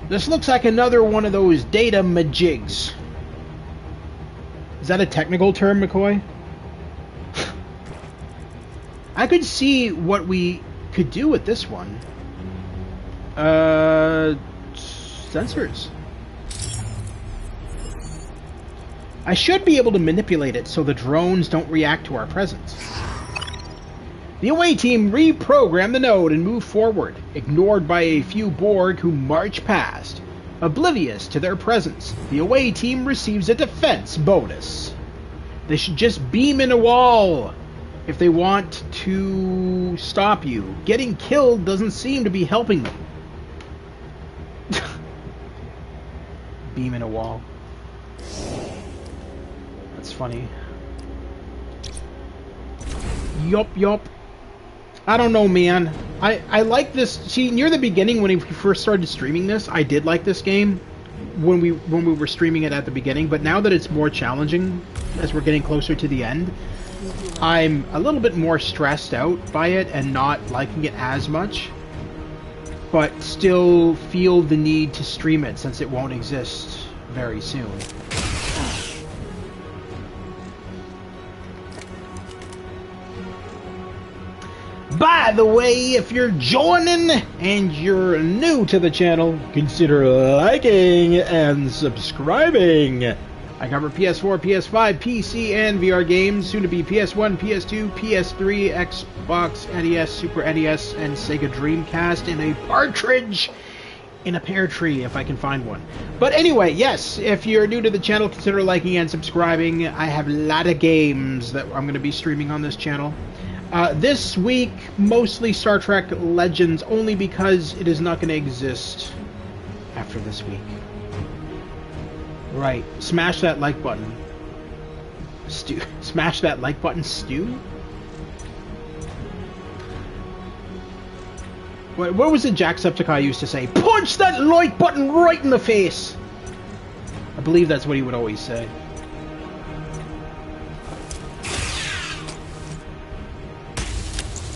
This looks like another one of those data majigs. Is that a technical term, McCoy? I could see what we could do with this one. Sensors. I should be able to manipulate it so the drones don't react to our presence. The away team reprogrammed the node and moved forward, ignored by a few Borg who march past. Oblivious to their presence, the away team receives a defense bonus. They should just beam in a wall if they want to stop you. Getting killed doesn't seem to be helping them. Beam in a wall. That's funny. Yup. I don't know, man. I like this. See, near the beginning when we first started streaming this, I did like this game when we were streaming it at the beginning. But now that it's more challenging as we're getting closer to the end, I'm a little bit more stressed out by it and not liking it as much. But still feel the need to stream it since it won't exist very soon. By the way, if you're joining and you're new to the channel, consider liking and subscribing. I cover PS4, PS5, PC, and VR games, soon to be PS1, PS2, PS3, Xbox, NES, Super NES, and Sega Dreamcast in a partridge in a pear tree, if I can find one. But anyway, yes, if you're new to the channel, consider liking and subscribing. I have a lot of games that I'm going to be streaming on this channel. This week, mostly Star Trek Legends, only because it is not going to exist after this week. Right. Smash that like button. Smash that like button, Stu? What was it Jacksepticeye used to say? Punch that like button right in the face! I believe that's what he would always say.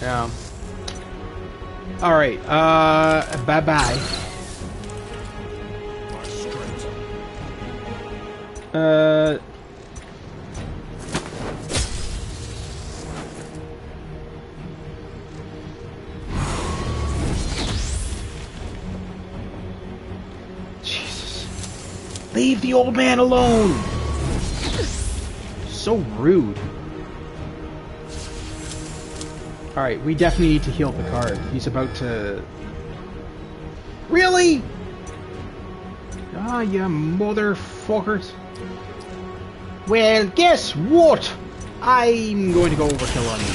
Yeah. Alright, bye-bye. Jesus. Leave the old man alone! So rude. Alright, we definitely need to heal Picard. He's about to... Really? Ah, you motherfuckers. Well, guess what? I'm going to go overkill on you.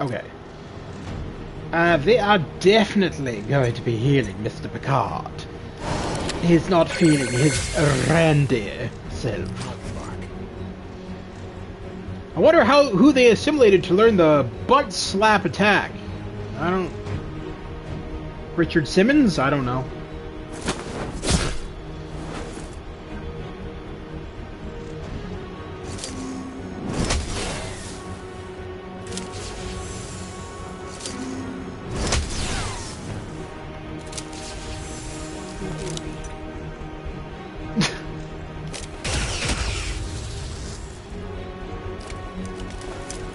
Okay. They are definitely going to be healing Mr. Picard. He's not feeling his randy self. I wonder who they assimilated to learn the butt slap attack. I don't Richard Simmons? I don't know.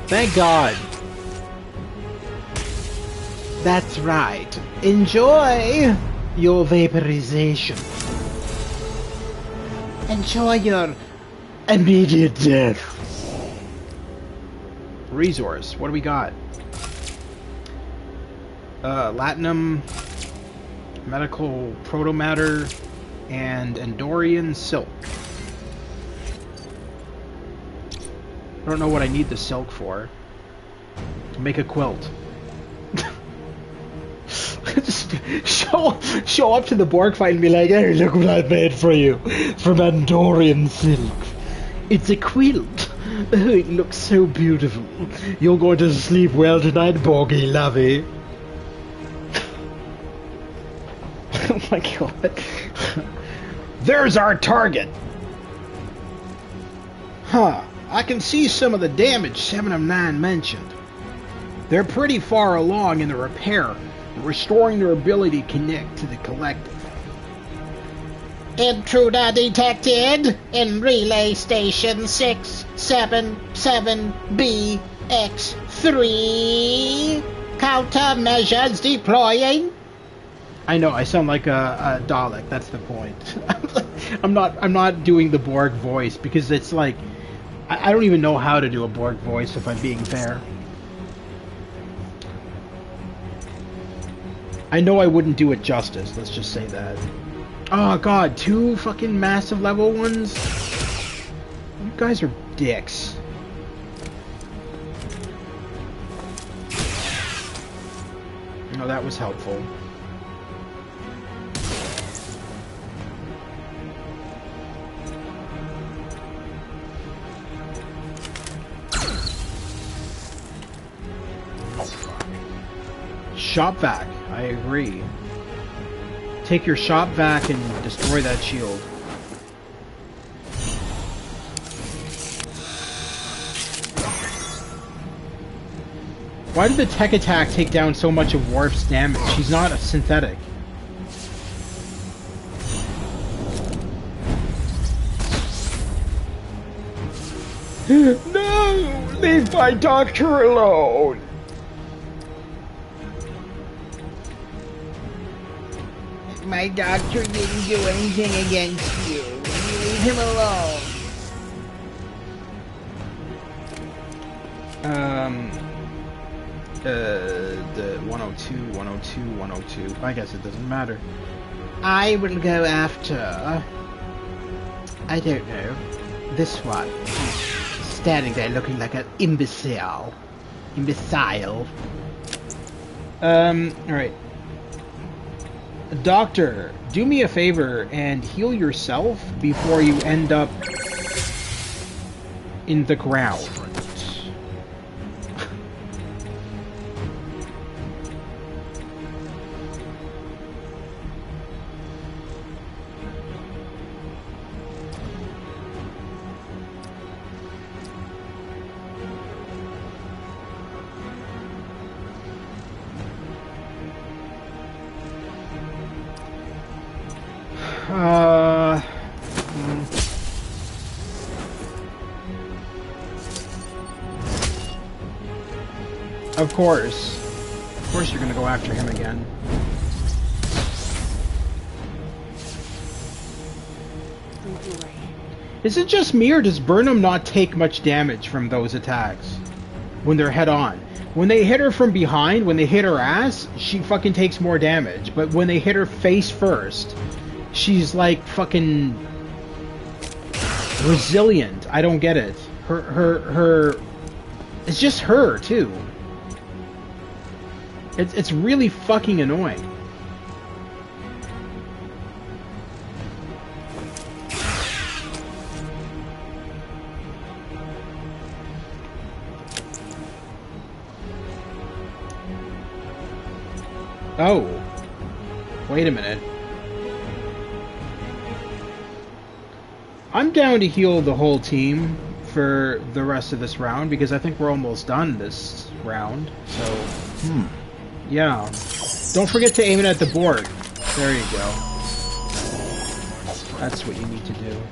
Thank God. That's right. Enjoy your vaporization. Enjoy your immediate death. Resource. What do we got? Latinum, medical protomatter, and Endorian silk. I don't know what I need the silk for. To make a quilt. Just show up to the Borg fight and be like, hey, look what I made for you. It's from Andorian silk. It's a quilt. Oh, it looks so beautiful. You're going to sleep well tonight, Borgy lovey. Oh my god. There's our target! Huh. I can see some of the damage 7 of 9 mentioned. They're pretty far along in the repair, restoring their ability to connect to the collective. Intruder detected in Relay Station 677BX3. Countermeasures deploying. I know, I sound like a Dalek, that's the point. I'm not doing the Borg voice, because it's like... I don't even know how to do a Borg voice, if I'm being fair. I know I wouldn't do it justice, let's just say that. Oh god, 2 fucking massive level ones? You guys are dicks. No, that was helpful. Shop vac, I agree. Take your shop vac and destroy that shield. Why did the tech attack take down so much of Worf's damage? She's not a synthetic. No! Leave my doctor alone! My doctor didn't do anything against you. Leave him alone. The 102, 102, 102. I guess it doesn't matter. I will go after... I don't know. This one. Standing there looking like an imbecile. Alright. Doctor, do me a favor and heal yourself before you end up in the ground. Of course you're gonna go after him again. Is it just me, or does Burnham not take much damage from those attacks when they're head on? When they hit her from behind, when they hit her ass, she fucking takes more damage. But when they hit her face first, she's like fucking resilient. I don't get it. Her it's just her too. It's really fucking annoying. Oh. Wait a minute. I'm down to heal the whole team for the rest of this round because I think we're almost done this round. So, yeah. Don't forget to aim it at the board. There you go. That's what you need to do.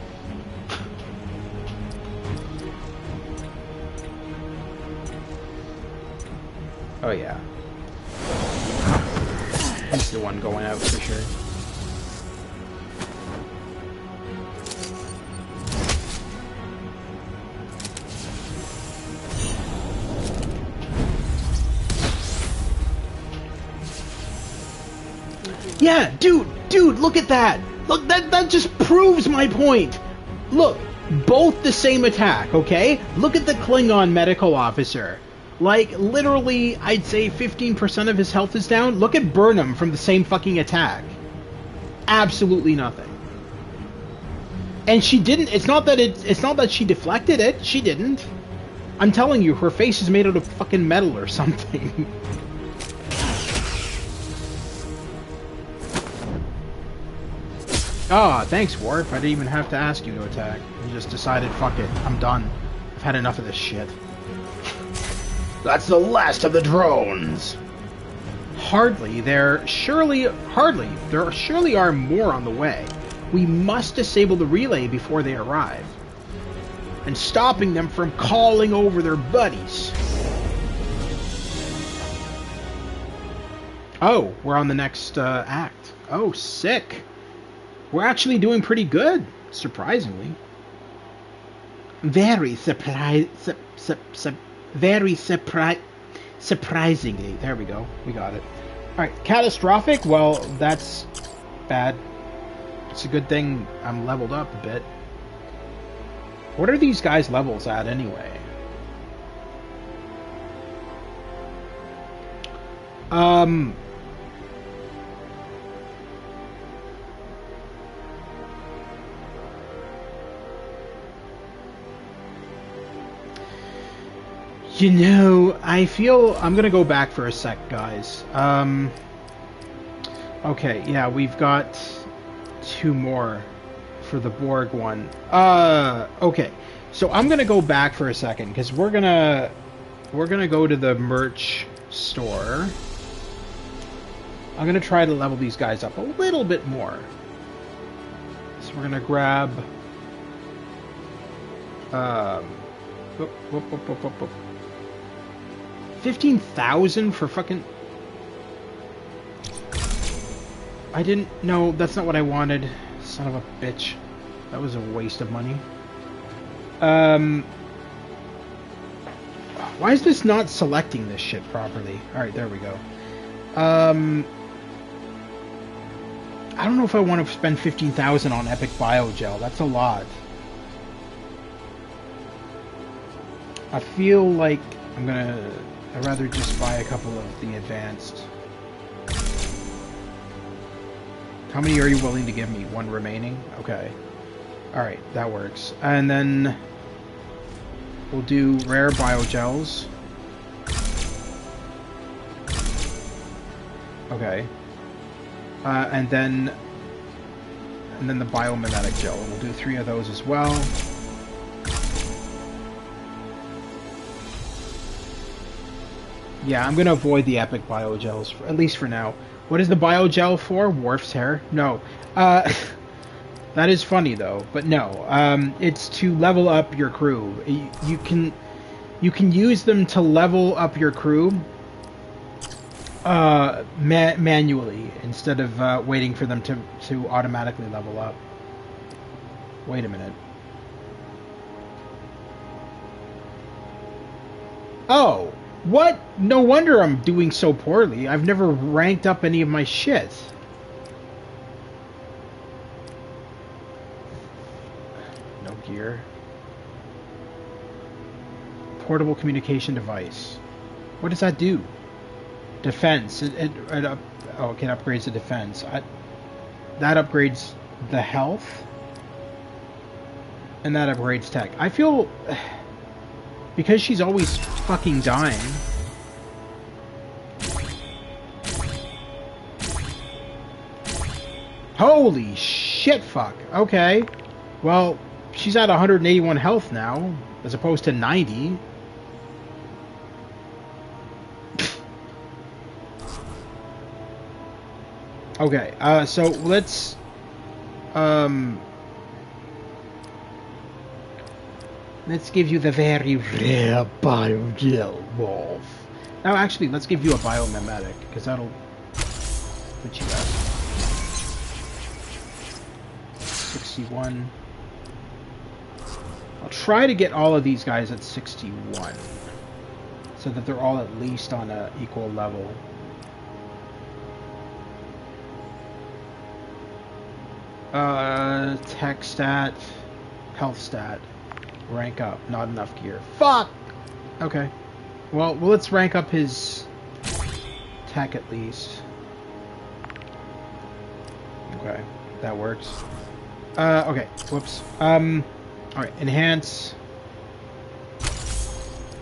Oh yeah. He's the one going out for sure. Yeah, dude, look at that. Look, that just proves my point. Look, both the same attack, okay? Look at the Klingon medical officer. Like, literally, I'd say 15% of his health is down. Look at Burnham from the same fucking attack. Absolutely nothing. And she didn't, it's not that she deflected it. She didn't. I'm telling you, her face is made out of fucking metal or something. Oh, thanks, Warp. I didn't even have to ask you to attack. You just decided, fuck it, I'm done. I've had enough of this shit. That's the last of the drones. Hardly. There surely are more on the way. We must disable the relay before they arrive. And stopping them from calling over their buddies. Oh, we're on the next act. Oh, sick. We're actually doing pretty good, surprisingly. Very surprisingly. There we go. We got it. Alright, catastrophic? Well, that's bad. It's a good thing I'm leveled up a bit. What are these guys' levels at anyway? You know, I feel I'm gonna go back for a sec, guys. Okay, yeah, we've got 2 more for the Borg one. Okay, so I'm gonna go back for a second because we're gonna go to the merch store. I'm gonna try to level these guys up a little bit more. So we're gonna grab. Whoop, whoop, whoop, whoop, whoop, whoop. 15,000 for fucking... I didn't... No, that's not what I wanted. Son of a bitch. That was a waste of money. Why is this not selecting this shit properly? Alright, there we go. I don't know if I want to spend 15,000 on Epic Biogel. That's a lot. I feel like I'd rather just buy a couple of the advanced. How many are you willing to give me? 1 remaining? Okay. Alright, that works. And then we'll do rare biogels. Okay. And then the biomimetic gel. We'll do 3 of those as well. Yeah, I'm gonna avoid the epic biogels, at least for now. What is the biogel for? Worf's hair? No. That is funny though, but no. It's to level up your crew. You can use them to level up your crew manually instead of waiting for them to automatically level up. Wait a minute. Oh. What? No wonder I'm doing so poorly. I've never ranked up any of my shit. No gear. Portable communication device. What does that do? Defense. It upgrades the defense. That upgrades the health. And that upgrades tech. I feel... Because she's always fucking dying. Holy shit, fuck. Okay. Well, she's at 181 health now, as opposed to 90. Okay, so let's... let's give you the very rare bio wolf. Now, actually, let's give you a biomimetic, because that'll put you at 61. I'll try to get all of these guys at 61, so that they're all at least on an equal level. Tech stat, health stat, rank up, not enough gear. Fuck! Okay. Well, let's rank up his tech at least. Okay, that works. Okay, whoops. Alright, enhance.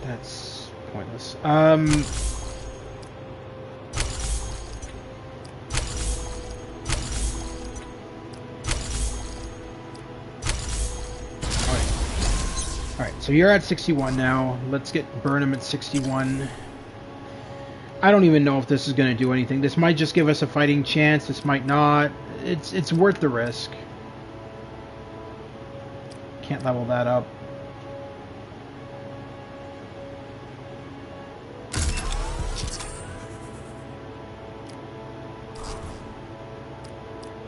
That's pointless. Alright, so you're at 61 now. Let's get Burnham at 61. I don't even know if this is going to do anything. This might just give us a fighting chance. This might not. It's worth the risk. Can't level that up.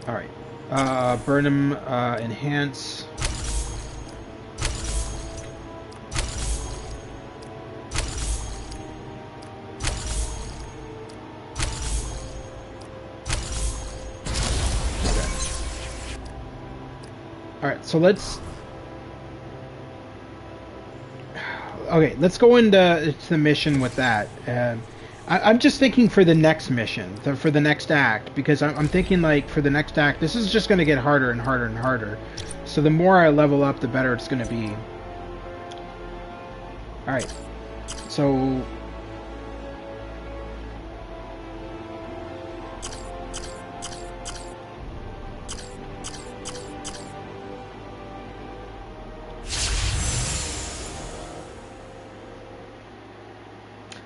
Alright. Burnham, enhance. Alright, so let's... Okay, let's go into the mission with that. I'm just thinking for the next mission, for the next act, because I'm thinking, like, for the next act, this is just going to get harder and harder and harder. So the more I level up, the better it's going to be. Alright, so...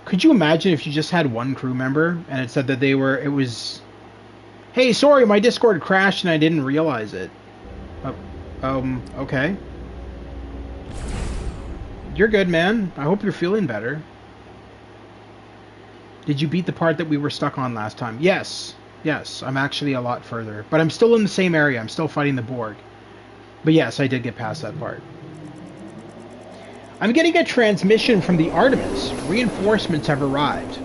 Could you imagine if you just had one crew member and it said that they were, it was, hey, sorry, my Discord crashed and I didn't realize it. Okay. You're good, man. I hope you're feeling better. Did you beat the part that we were stuck on last time? Yes. Yes, I'm actually a lot further. But I'm still in the same area. I'm still fighting the Borg. But yes, I did get past that part. I'm getting a transmission from the Artemis. Reinforcements have arrived.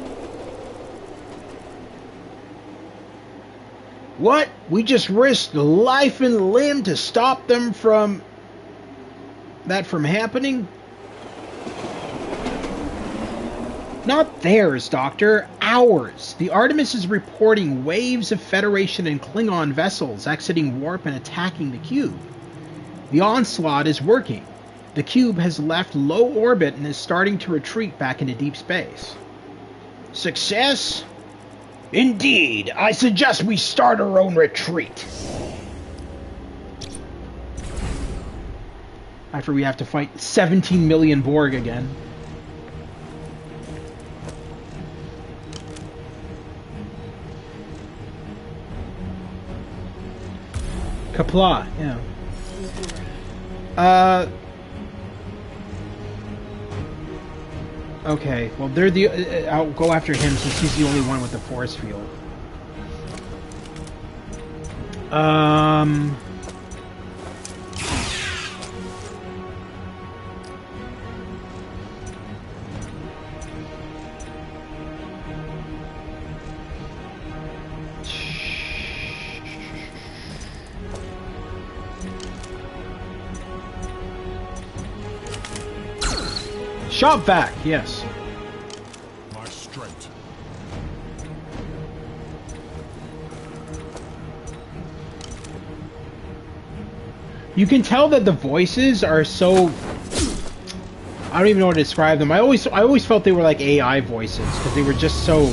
What? We just risked life and limb to stop them from... that from happening? Not theirs, Doctor. Ours. The Artemis is reporting waves of Federation and Klingon vessels exiting warp and attacking the cube. The onslaught is working. The cube has left low orbit and is starting to retreat back into deep space. Success? Indeed. I suggest we start our own retreat. After we have to fight 17 million Borg again. Kapla, yeah. Okay, well, they're the... I'll go after him since he's the only one with the force field. Shot back, yes. My strength. You can tell that the voices are so... I don't even know how to describe them. I always felt they were like AI voices because they were just so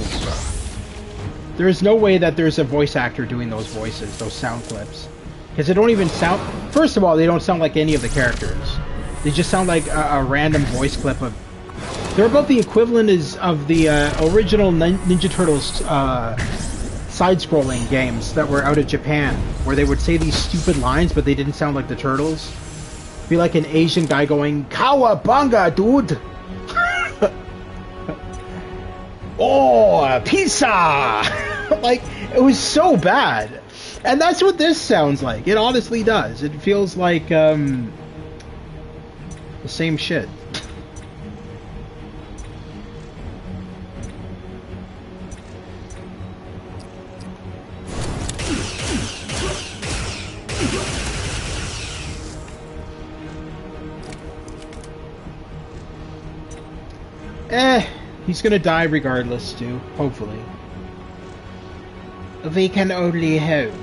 There is no way that there's a voice actor doing those voices, those sound clips. Because they don't even sound... First of all, they don't sound like any of the characters. They just sound like a random voice clip of... They're about the equivalent of the original Ninja Turtles side-scrolling games that were out of Japan, where they would say these stupid lines, but they didn't sound like the Turtles. Be like an Asian guy going, "Cowabunga, dude!" "Oh, pizza!" Like, it was so bad. And that's what this sounds like. It honestly does. It feels like, the same shit. He's gonna die regardless, too. Hopefully. We can only hope.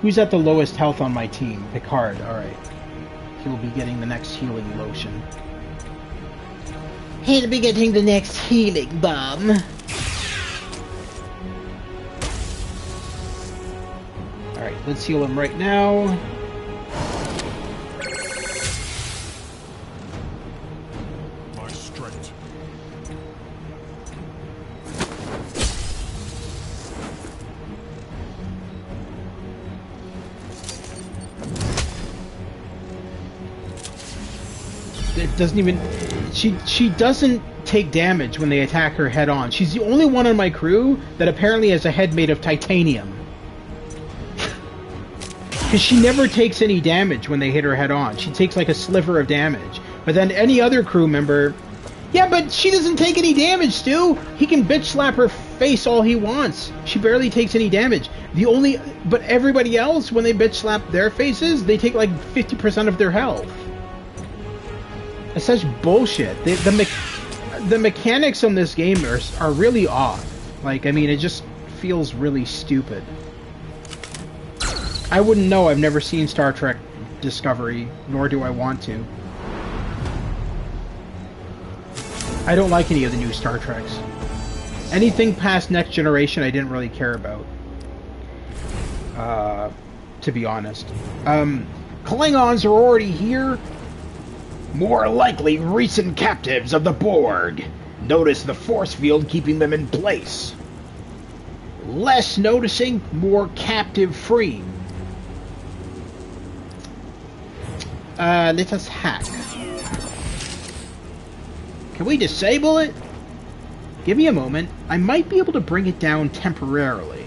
Who's at the lowest health on my team? Picard, alright. He'll be getting the next healing lotion. He'll be getting the next healing bomb. Alright, let's heal him right now. My strength. It doesn't even... She doesn't take damage when they attack her head on. She's the only one on my crew that apparently has a head made of titanium. Because she never takes any damage when they hit her head on. She takes like a sliver of damage. But then any other crew member... Yeah, but she doesn't take any damage, Stu! He can bitch slap her face all he wants. She barely takes any damage. But everybody else, when they bitch slap their faces, they take like 50% of their health. It's such bullshit. The mechanics on this game are really off. Like, I mean, it just feels really stupid. I wouldn't know. I've never seen Star Trek Discovery, nor do I want to. I don't like any of the new Star Treks. Anything past Next Generation I didn't really care about. To be honest. Klingons are already here? More likely recent captives of the Borg. Notice the force field keeping them in place. Less noticing, more captive-free. Let us hack. Can we disable it? Give me a moment. I might be able to bring it down temporarily.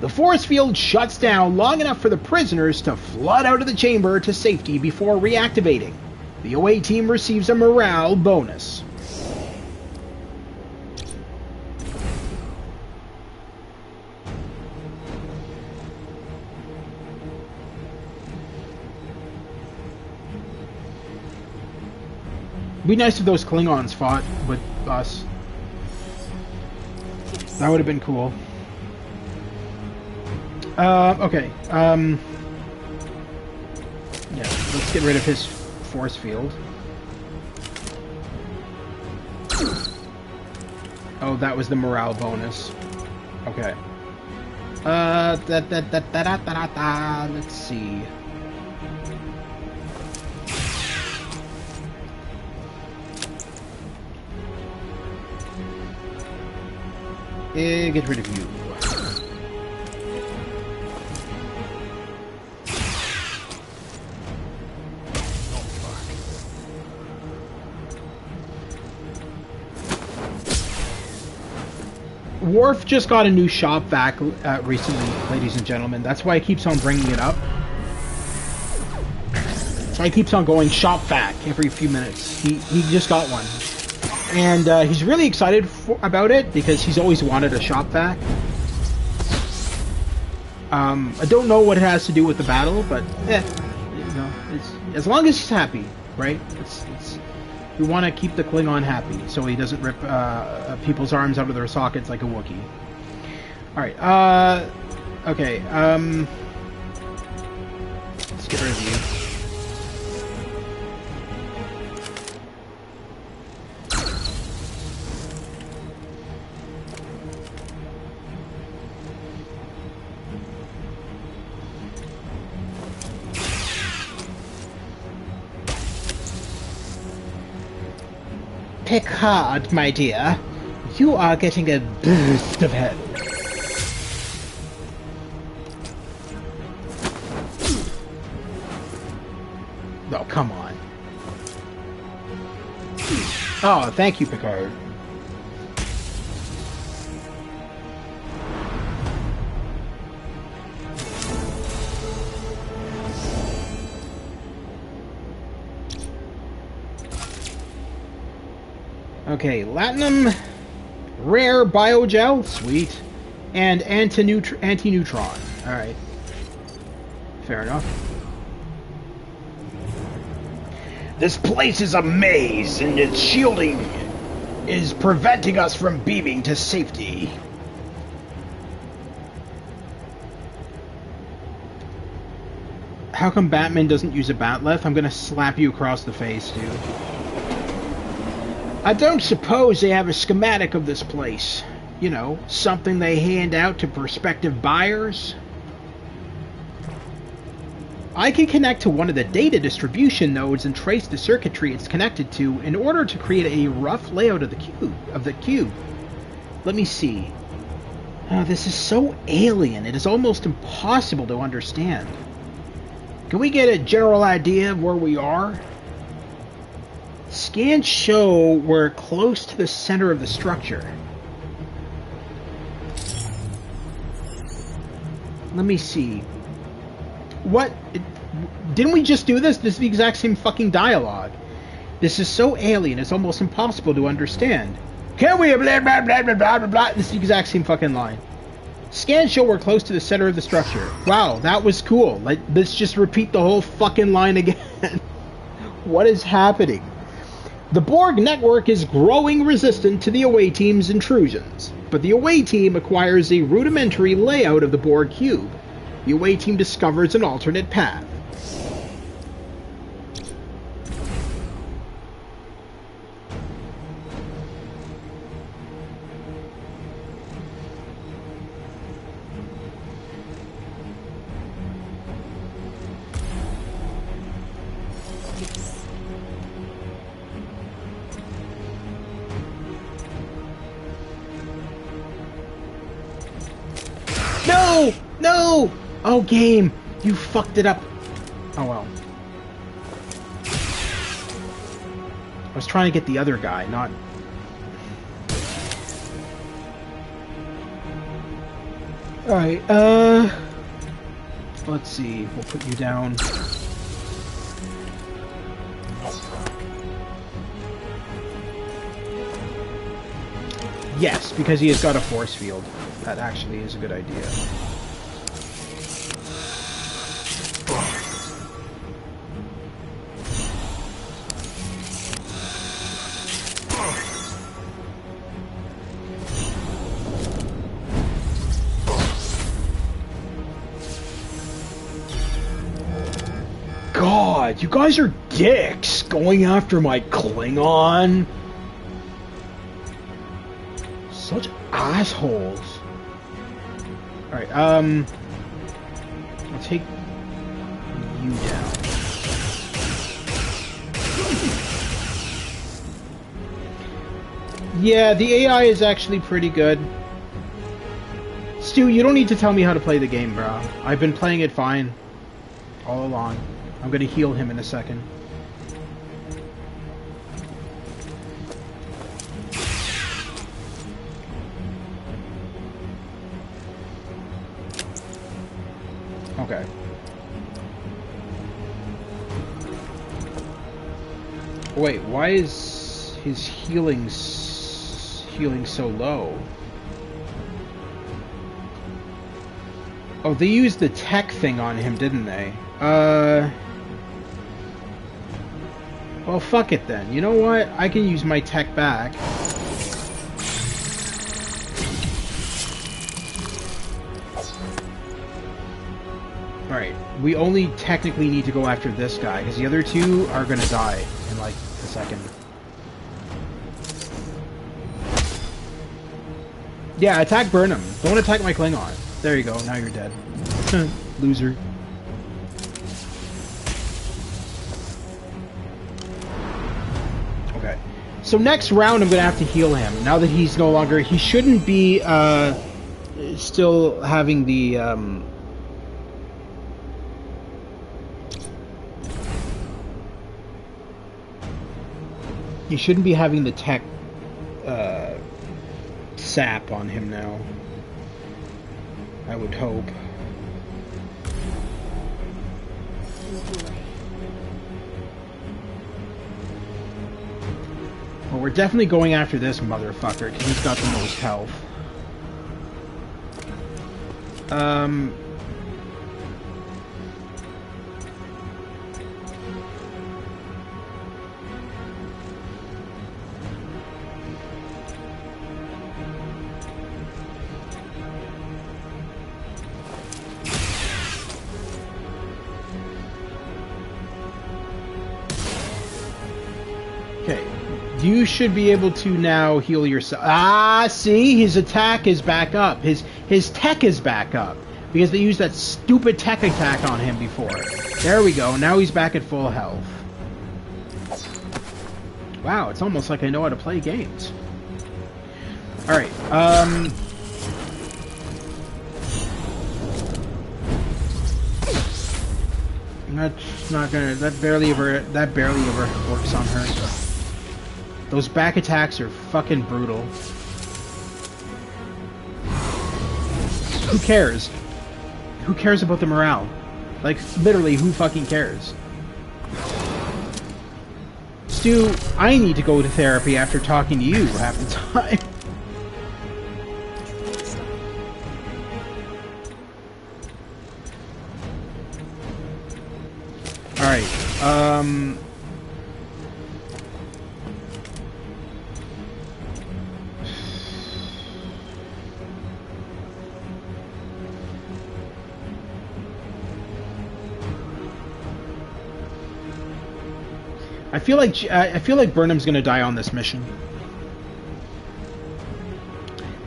The force field shuts down long enough for the prisoners to flood out of the chamber to safety before reactivating. The away team receives a morale bonus. It'd be nice if those Klingons fought with us. That would have been cool. Okay. Yeah, let's get rid of his force field. Oh, that was the morale bonus. Okay. Let's see. Get rid of you. Worf just got a new shop vac recently, ladies and gentlemen. That's why he keeps on bringing it up. So he keeps on going shop vac every few minutes. He just got one. And he's really excited about it because he's always wanted a shop vac. I don't know what it has to do with the battle, but you know, it's, as long as he's happy, right? We want to keep the Klingon happy, so he doesn't rip people's arms out of their sockets like a Wookiee. All right. Okay. Let's get rid of you. Picard, my dear, you are getting a burst of health. Oh, come on. Oh, thank you, Picard. Okay, Latinum, rare biogel, sweet, and anti-neutron. All right, fair enough. This place is a maze, and its shielding is preventing us from beaming to safety. How come Batman doesn't use a batleth? I'm gonna slap you across the face, dude. I don't suppose they have a schematic of this place. You know, something they hand out to prospective buyers? I can connect to one of the data distribution nodes and trace the circuitry it's connected to in order to create a rough layout of the cube. Let me see. Oh, this is so alien, it is almost impossible to understand. Can we get a general idea of where we are? Scans show we're close to the center of the structure. Let me see. What? Didn't we just do this? This is the exact same fucking dialogue. This is so alien, it's almost impossible to understand. Can we blah blah blah blah blah blah blah? This is the exact same fucking line. Scans show we're close to the center of the structure. Wow, that was cool. Let's just repeat the whole fucking line again. What is happening? The Borg network is growing resistant to the away team's intrusions, but the away team acquires a rudimentary layout of the Borg cube. The away team discovers an alternate path. No! No! Oh, game! You fucked it up. Oh, well. I was trying to get the other guy, not... Alright, let's see. We'll put you down. Yes, because he has got a force field. That actually is a good idea. God, you guys are dicks going after my Klingon. Such assholes. Alright, I'll take you down. Yeah, the AI is actually pretty good. Stu, you don't need to tell me how to play the game, bro. I've been playing it fine. All along. I'm gonna heal him in a second. Okay. Wait, why is his healing so low? Oh, they used the tech thing on him, didn't they? Well, fuck it then. You know what? I can use my tech back. Alright, we only technically need to go after this guy, because the other two are gonna die in, like, a second. Yeah, attack Burnham. Don't attack my Klingon. There you go, now you're dead. Loser. Okay. So next round I'm going to have to heal him. Now that he's no longer... He shouldn't be still having the... He shouldn't be having the tech sap on him now. I would hope. Well, we're definitely going after this motherfucker, because he's got the most health. You should be able to now heal yourself. Ah, see? His attack is back up. His tech is back up. Because they used that stupid tech attack on him before. There we go. Now he's back at full health. Wow, it's almost like I know how to play games. Alright, that's not gonna... That barely ever works on her. Those back attacks are fucking brutal. Who cares? Who cares about the morale? Like, literally, who fucking cares? Stu, I need to go to therapy after talking to you half the time. Alright, I feel like Burnham's gonna die on this mission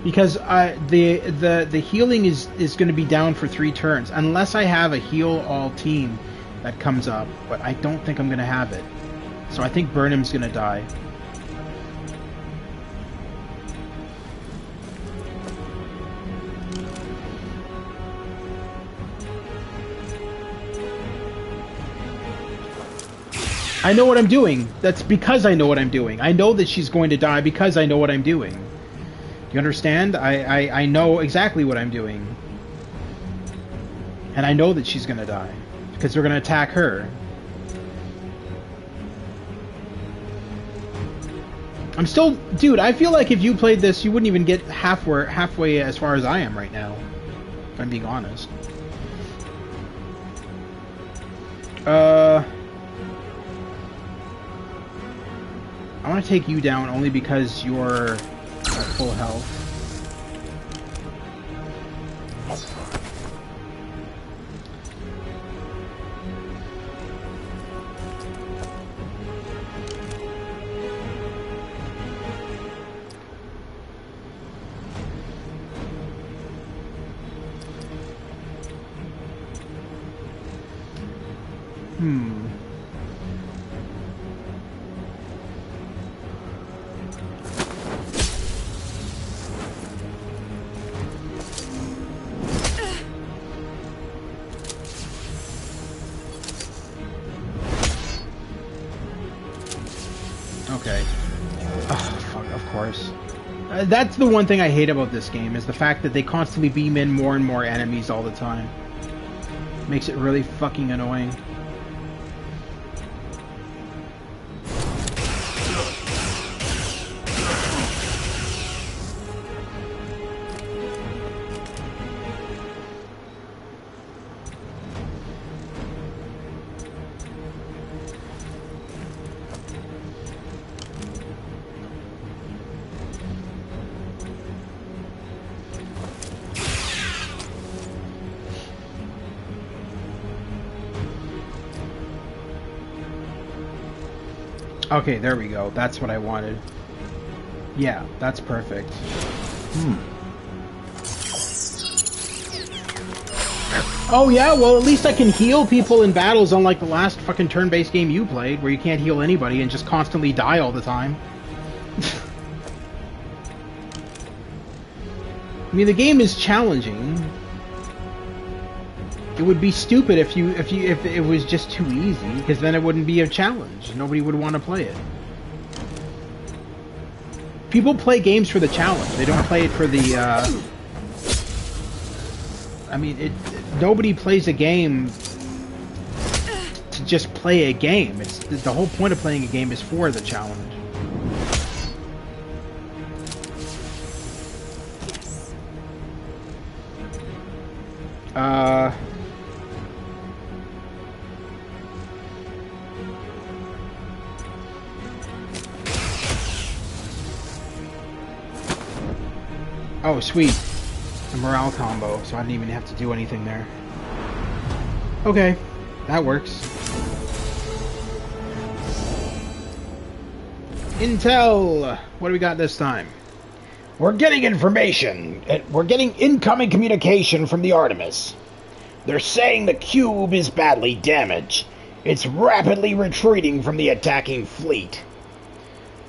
because the healing is gonna be down for 3 turns unless I have a heal all team that comes up, but I don't think I'm gonna have it. So I think Burnham's gonna die. I know what I'm doing. That's because I know what I'm doing. I know that she's going to die because I know what I'm doing. Do you understand? I know exactly what I'm doing. And I know that she's going to die. Because they're going to attack her. I'm still... Dude, I feel like if you played this, you wouldn't even get halfway as far as I am right now. If I'm being honest. I want to take you down only because you're at full health. Okay. Oh, fuck, of course. That's the one thing I hate about this game, is the fact that they constantly beam in more and more enemies all the time. Makes it really fucking annoying. Okay, there we go. That's what I wanted. Yeah, that's perfect. Oh yeah, well at least I can heal people in battles, unlike the last fucking turn-based game you played, where you can't heal anybody and just constantly die all the time. I mean, the game is challenging. It would be stupid if it was just too easy, because then it wouldn't be a challenge. Nobody would want to play it. People play games for the challenge. They don't play it for the. I mean, nobody plays a game to just play a game. It's the whole point of playing a game is for the challenge. Oh, sweet. A morale combo, so I didn't even have to do anything there. Okay, that works. Intel! What do we got this time? We're getting information. We're getting incoming communication from the Artemis. They're saying the cube is badly damaged. It's rapidly retreating from the attacking fleet.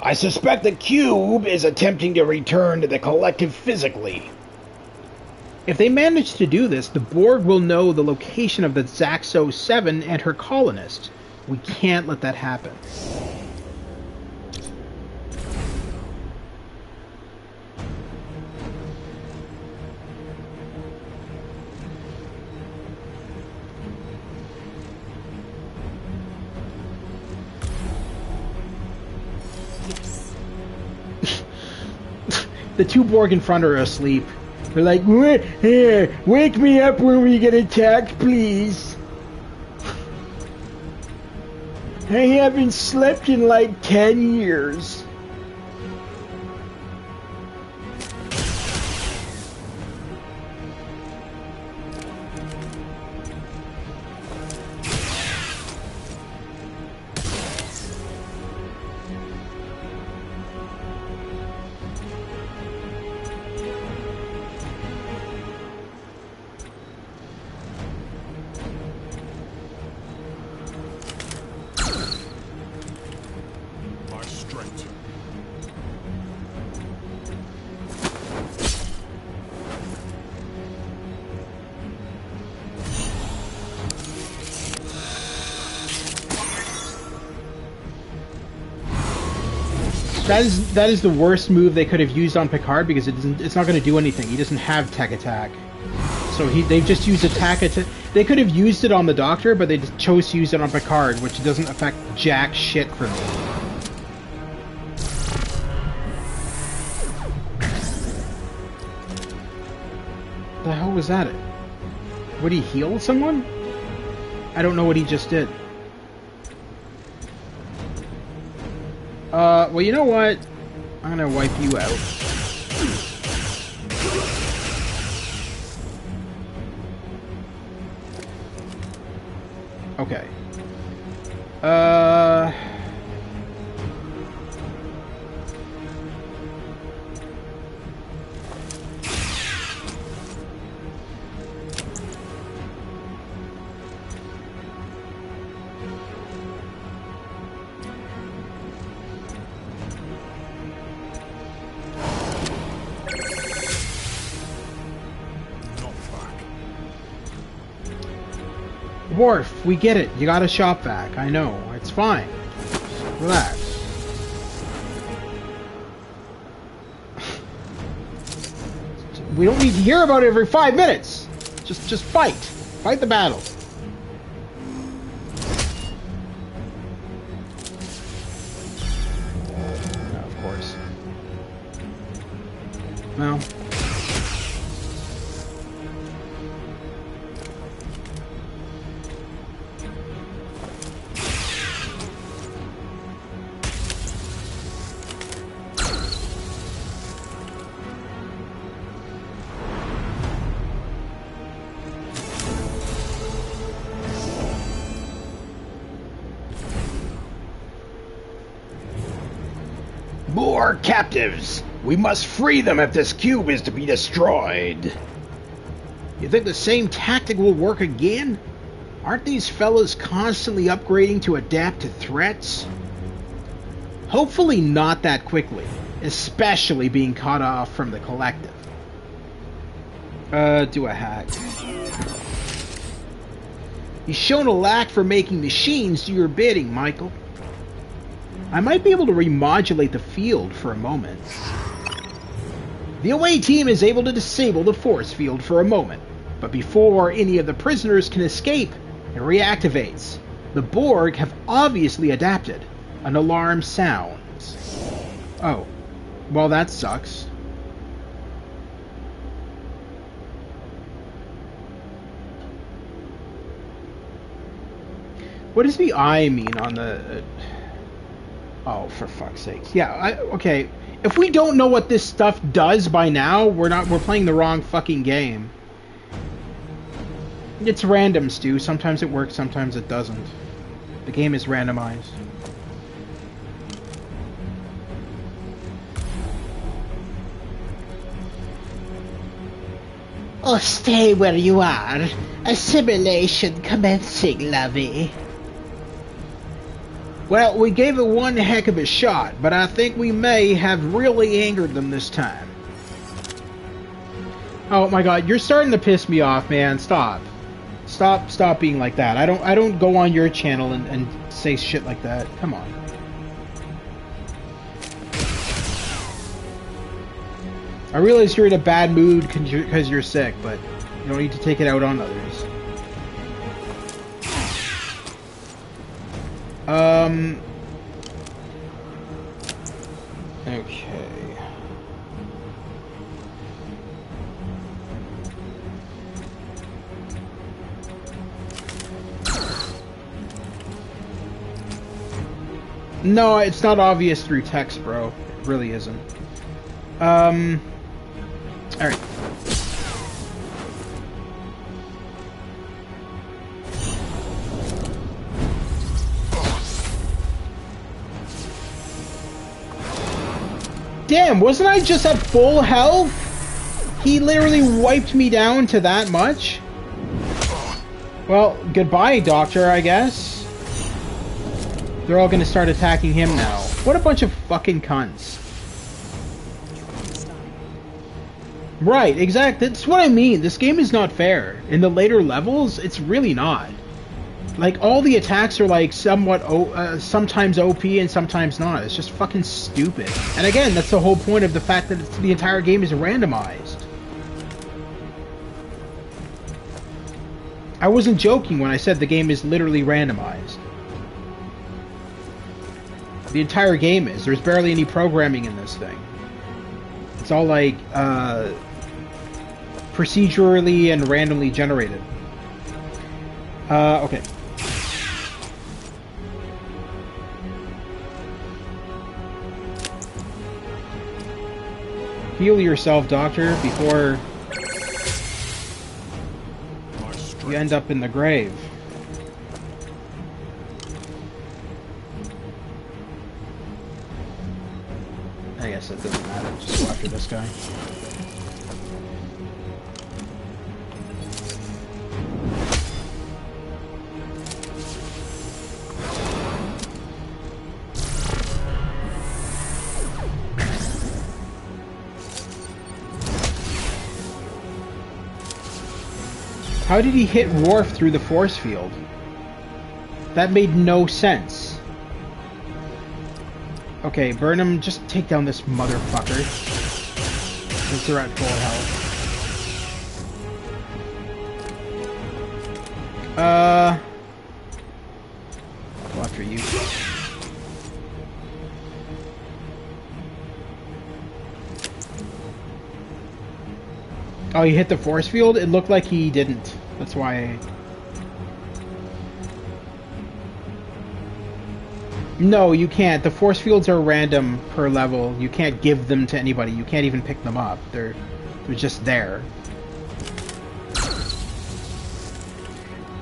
I suspect the cube is attempting to return to the collective physically. If they manage to do this, the Borg will know the location of the Zaxo-7 and her colonists. We can't let that happen. The two Borg in front are asleep. They're like, here, wake me up when we get attacked, please. I haven't slept in like 10 years. That is the worst move they could have used on Picard because it's not going to do anything. He doesn't have tech attack, so they've just used attack. They could have used it on the Doctor, but they just chose to use it on Picard, which doesn't affect jack shit for me. The hell was that? Would he heal someone? I don't know what he just did. Well, you know what? I'm gonna wipe you out. Okay. Worf, we get it. You got a shop vac. I know. It's fine. Just relax. We don't need to hear about it every 5 minutes. Just fight. Fight the battle. No, of course. No. More captives! We must free them if this cube is to be destroyed. You think the same tactic will work again? Aren't these fellas constantly upgrading to adapt to threats? Hopefully not that quickly, especially being cut off from the collective. Do a hack. You've shown a lack for making machines do your bidding, Michael. I might be able to remodulate the field for a moment. The away team is able to disable the force field for a moment, but before any of the prisoners can escape, it reactivates. The Borg have obviously adapted. An alarm sounds. Oh. Well, that sucks. What does the eye mean on the... Oh, for fuck's sakes. Yeah, okay. If we don't know what this stuff does by now, we're playing the wrong fucking game. It's random, Stu. Sometimes it works, sometimes it doesn't. The game is randomized. Oh, stay where you are. Assimilation commencing, lovey. Well, we gave it one heck of a shot, but I think we may have really angered them this time. Oh my god, you're starting to piss me off, man. Stop. Stop being like that. I don't go on your channel and say shit like that. Come on. I realize you're in a bad mood because you're sick, but you don't need to take it out on others. Okay. No, it's not obvious through text, bro. It really isn't. Alright. Damn, wasn't I just at full health? He literally wiped me down to that much? Well, goodbye, Doctor, I guess. They're all gonna start attacking him now. What a bunch of fucking cunts. Right, exactly. That's what I mean. This game is not fair. In the later levels, it's really not. Like, all the attacks are, like, somewhat, sometimes OP and sometimes not. It's just fucking stupid. And again, that's the whole point of the fact that the entire game is randomized. I wasn't joking when I said the game is literally randomized. The entire game is. There's barely any programming in this thing. It's all, like, procedurally and randomly generated. Okay. Heal yourself, Doctor, before you end up in the grave. I guess that doesn't matter. Just go after this guy. How did he hit Worf through the force field? That made no sense. Okay, Burnham, just take down this motherfucker. Since they're at full health. Go after you. Oh, he hit the force field? It looked like he didn't. That's why... No, you can't. The force fields are random per level. You can't give them to anybody. You can't even pick them up. They're just there.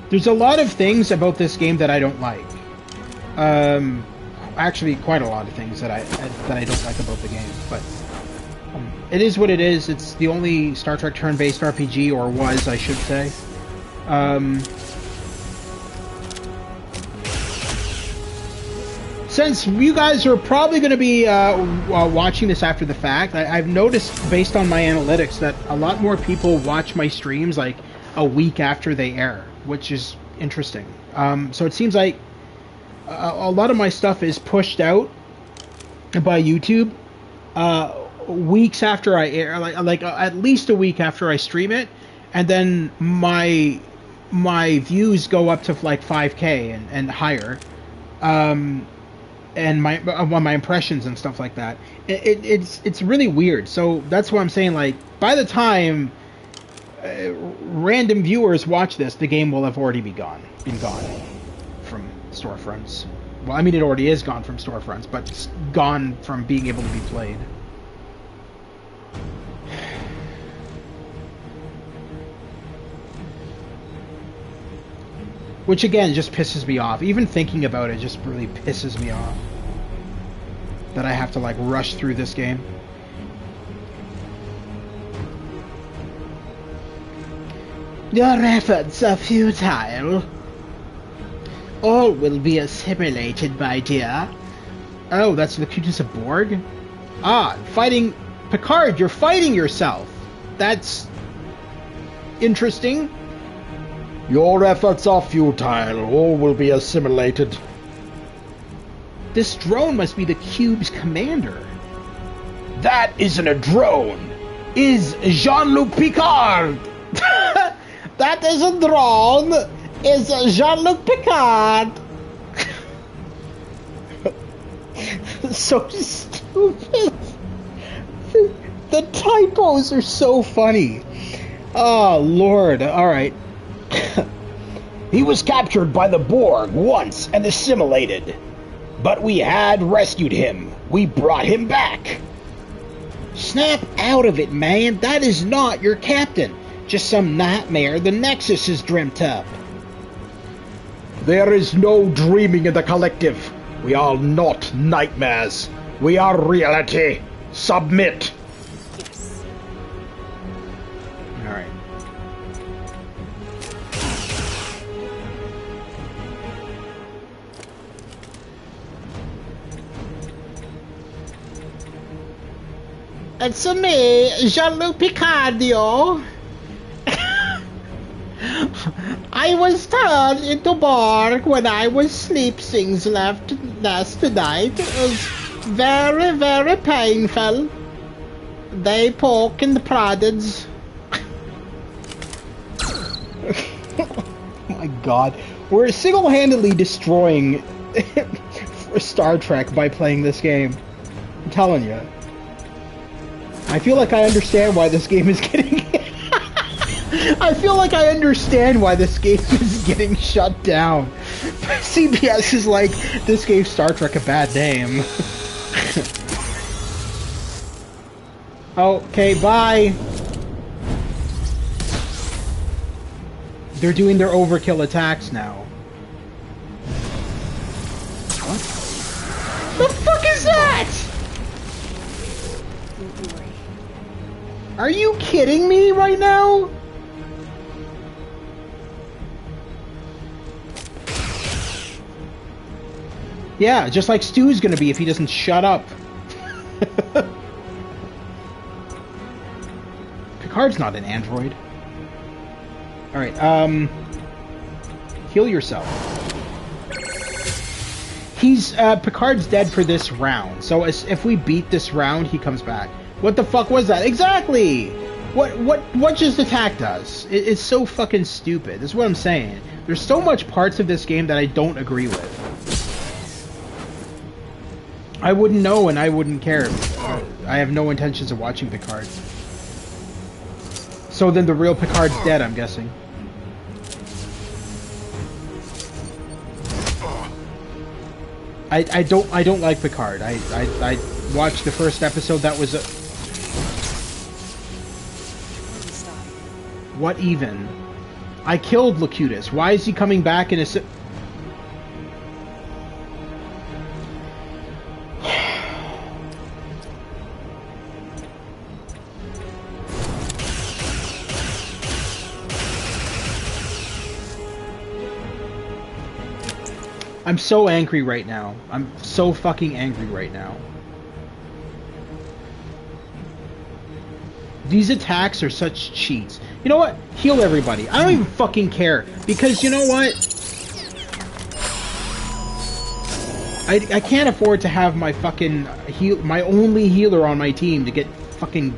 There's a lot of things about this game that I don't like. Actually, quite a lot of things that I don't like about the game, but... it is what it is. It's the only Star Trek turn-based RPG, or was, I should say. since you guys are probably going to be watching this after the fact, I've noticed based on my analytics that a lot more people watch my streams like a week after they air, which is interesting. So it seems like a lot of my stuff is pushed out by YouTube weeks after I air, like at least a week after I stream it, and then my views go up to like 5K and higher. And my impressions and stuff like that. It's really weird. So that's why I'm saying, like, by the time random viewers watch this, the game will have already been gone from storefronts. Well, I mean, it already is gone from storefronts, but it's gone from being able to be played. Which again just pisses me off. Even thinking about it just really pisses me off. That I have to like rush through this game. Your efforts are futile. All will be assimilated, my dear. Oh, that's Locutus of Borg? Ah, fighting... Picard, you're fighting yourself. That's... interesting. Your efforts are futile. All will be assimilated. This drone must be the cube's commander. That isn't a drone. Is Jean-Luc Picard. That is a drone. Is Jean-Luc Picard. So stupid. The typos are so funny. Oh, Lord. All right. He was captured by the Borg once and assimilated. But we had rescued him. We brought him back. Snap out of it, man. That is not your captain. Just some nightmare the Nexus has dreamt up. There is no dreaming in the collective. We are not nightmares. We are reality. Submit. Yes. All right. It's me, Jean-Luc Picardio. I was turned into Borg when I was sleepsings last night. It was very, very painful. They poked and prodded. Oh my God. We're single-handedly destroying Star Trek by playing this game. I'm telling you. I feel like I understand why this game is getting... I feel like I understand why this game is getting shut down. CBS is like, this gave Star Trek a bad name. Okay, bye. They're doing their overkill attacks now. What? The fuck is that? Are you kidding me right now? Yeah, just like Stu's gonna be if he doesn't shut up. Picard's not an android. Alright, heal yourself. Picard's dead for this round, so if we beat this round, he comes back. What the fuck was that? Exactly! What just attacked us? It's so fucking stupid. That's what I'm saying. There's so much parts of this game that I don't agree with. I wouldn't know and I wouldn't care. I have no intentions of watching Picard. So then the real Picard's dead, I'm guessing. I don't like Picard. I watched the first episode. That was what even? I killed Locutus. Why is he coming back in a I'm so angry right now. I'm so fucking angry right now. These attacks are such cheats. You know what? Heal everybody. I don't even fucking care. Because you know what? I can't afford to have my fucking my only healer on my team to get fucking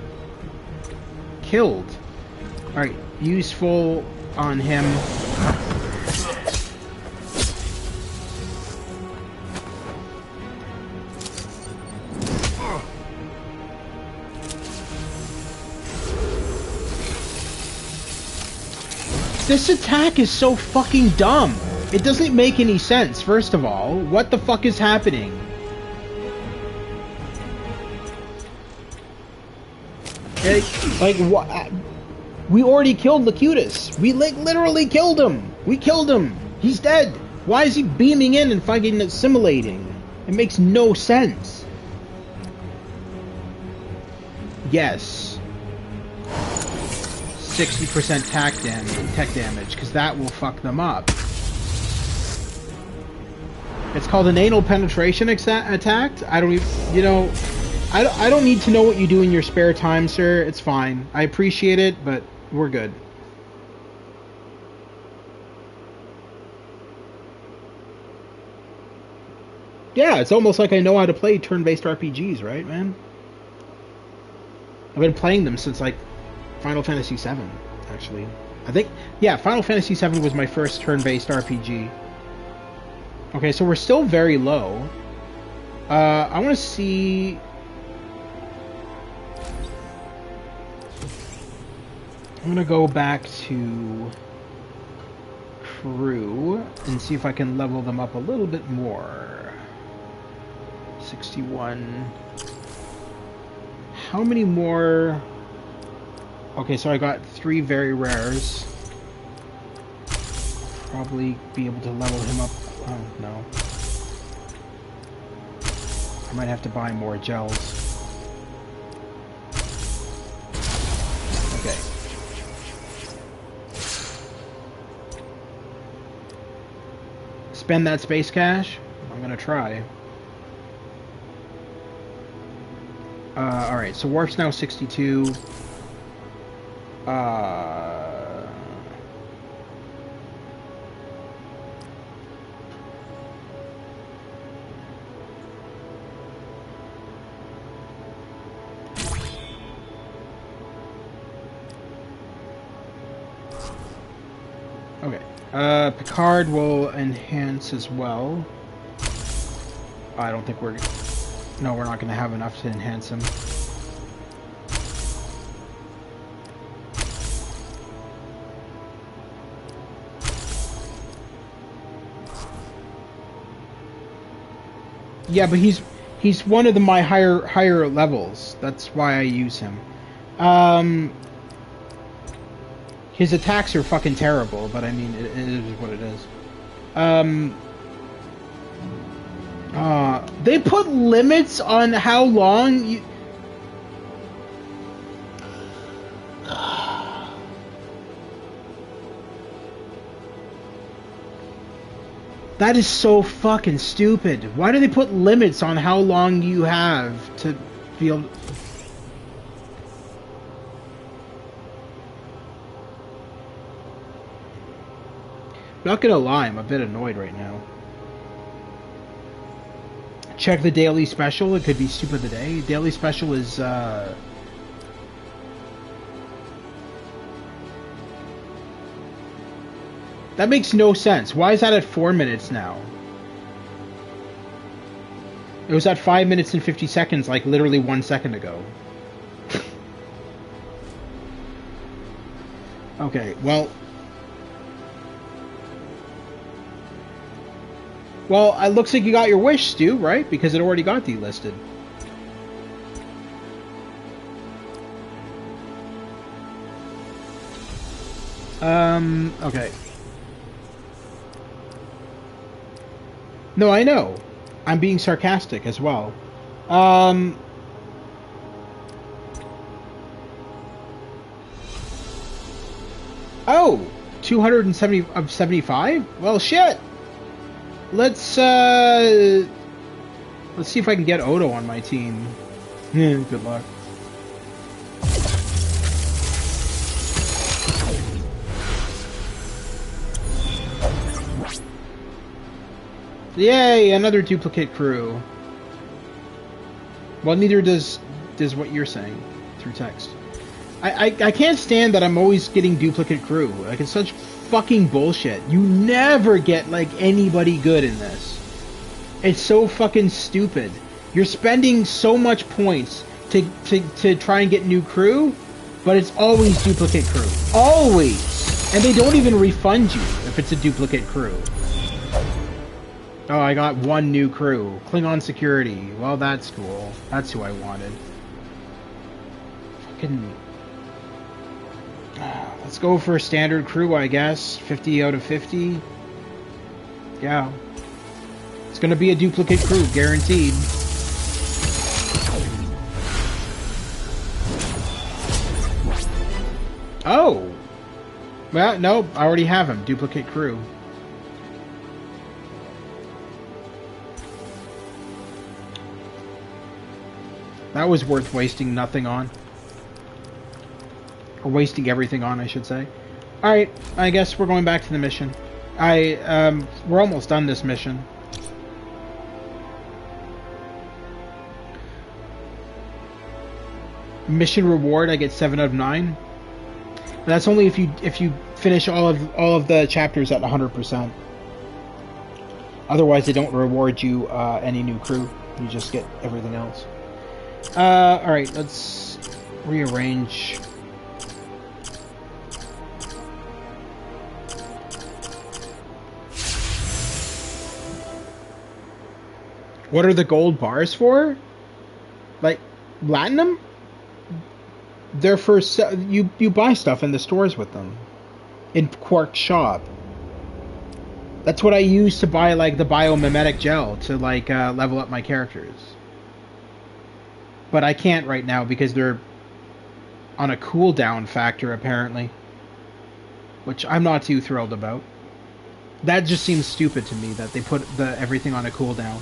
killed. Alright, useful on him. This attack is so fucking dumb. It doesn't make any sense, first of all. What the fuck is happening? Like what? We already killed Locutus. We literally killed him. We killed him. He's dead. Why is he beaming in and fucking assimilating? It makes no sense. Yes. 60% tech damage, because that will fuck them up. It's called an anal penetration attack. I don't even, you know, I don't need to know what you do in your spare time, sir. It's fine. I appreciate it, but we're good. Yeah, it's almost like I know how to play turn-based RPGs, right, man? I've been playing them since, like, Final Fantasy VII, actually. I think, yeah, Final Fantasy VII was my first turn-based RPG. Okay, so we're still very low. I want to see... I'm going to go back to crew and see if I can level them up a little bit more. 61. How many more... Okay, so I got 3 very rares. Probably be able to level him up. Oh, no. I might have to buy more gels. Okay. Spend that space cash? I'm gonna try. Alright, so warp's now 62. Okay. Picard will enhance as well. I don't think we're... No, we're not going to have enough to enhance him. Yeah, but he's one of my higher levels. That's why I use him. His attacks are fucking terrible, but I mean, it is what it is. They put limits on how long you... That is so fucking stupid. Why do they put limits on how long you have to feel... Not gonna lie, I'm a bit annoyed right now. Check the daily special, it could be soup of the day. Daily special is, That makes no sense. Why is that at 4 minutes now? It was at 5 minutes and 50 seconds, like literally 1 second ago. Okay, well... Well, it looks like you got your wish, Stu, right? Because it already got delisted. Okay. No, I know. I'm being sarcastic as well. Oh! 270 of 75? Well, shit! Let's see if I can get Odo on my team. Good luck. Yay, another duplicate crew. Well, neither does what you're saying through text. I can't stand that I'm always getting duplicate crew. Like, it's such fucking bullshit. You never get, like, anybody good in this. It's so fucking stupid. You're spending so much points to try and get new crew, but it's always duplicate crew. Always! And they don't even refund you if it's a duplicate crew. Oh, I got one new crew. Klingon security. Well, that's cool. That's who I wanted. Fucking... Let's go for a standard crew, I guess. 50 out of 50. Yeah. It's gonna be a duplicate crew, guaranteed. Oh! Well, no, I already have him. Duplicate crew. That was worth wasting nothing on. Or wasting everything on, I should say. Alright, I guess we're going back to the mission. We're almost done this mission. Mission reward, I get 7 out of 9. But that's only if you finish all of the chapters at 100%. Otherwise, they don't reward you any new crew. You just get everything else. Alright, let's rearrange. What are the gold bars for? Like, platinum? They're for... You buy stuff in the stores with them. In Quark's shop. That's what I use to buy, like, the biomimetic gel to, like, level up my characters. But I can't right now because they're on a cooldown factor, apparently. Which I'm not too thrilled about. That just seems stupid to me, that they put everything on a cooldown.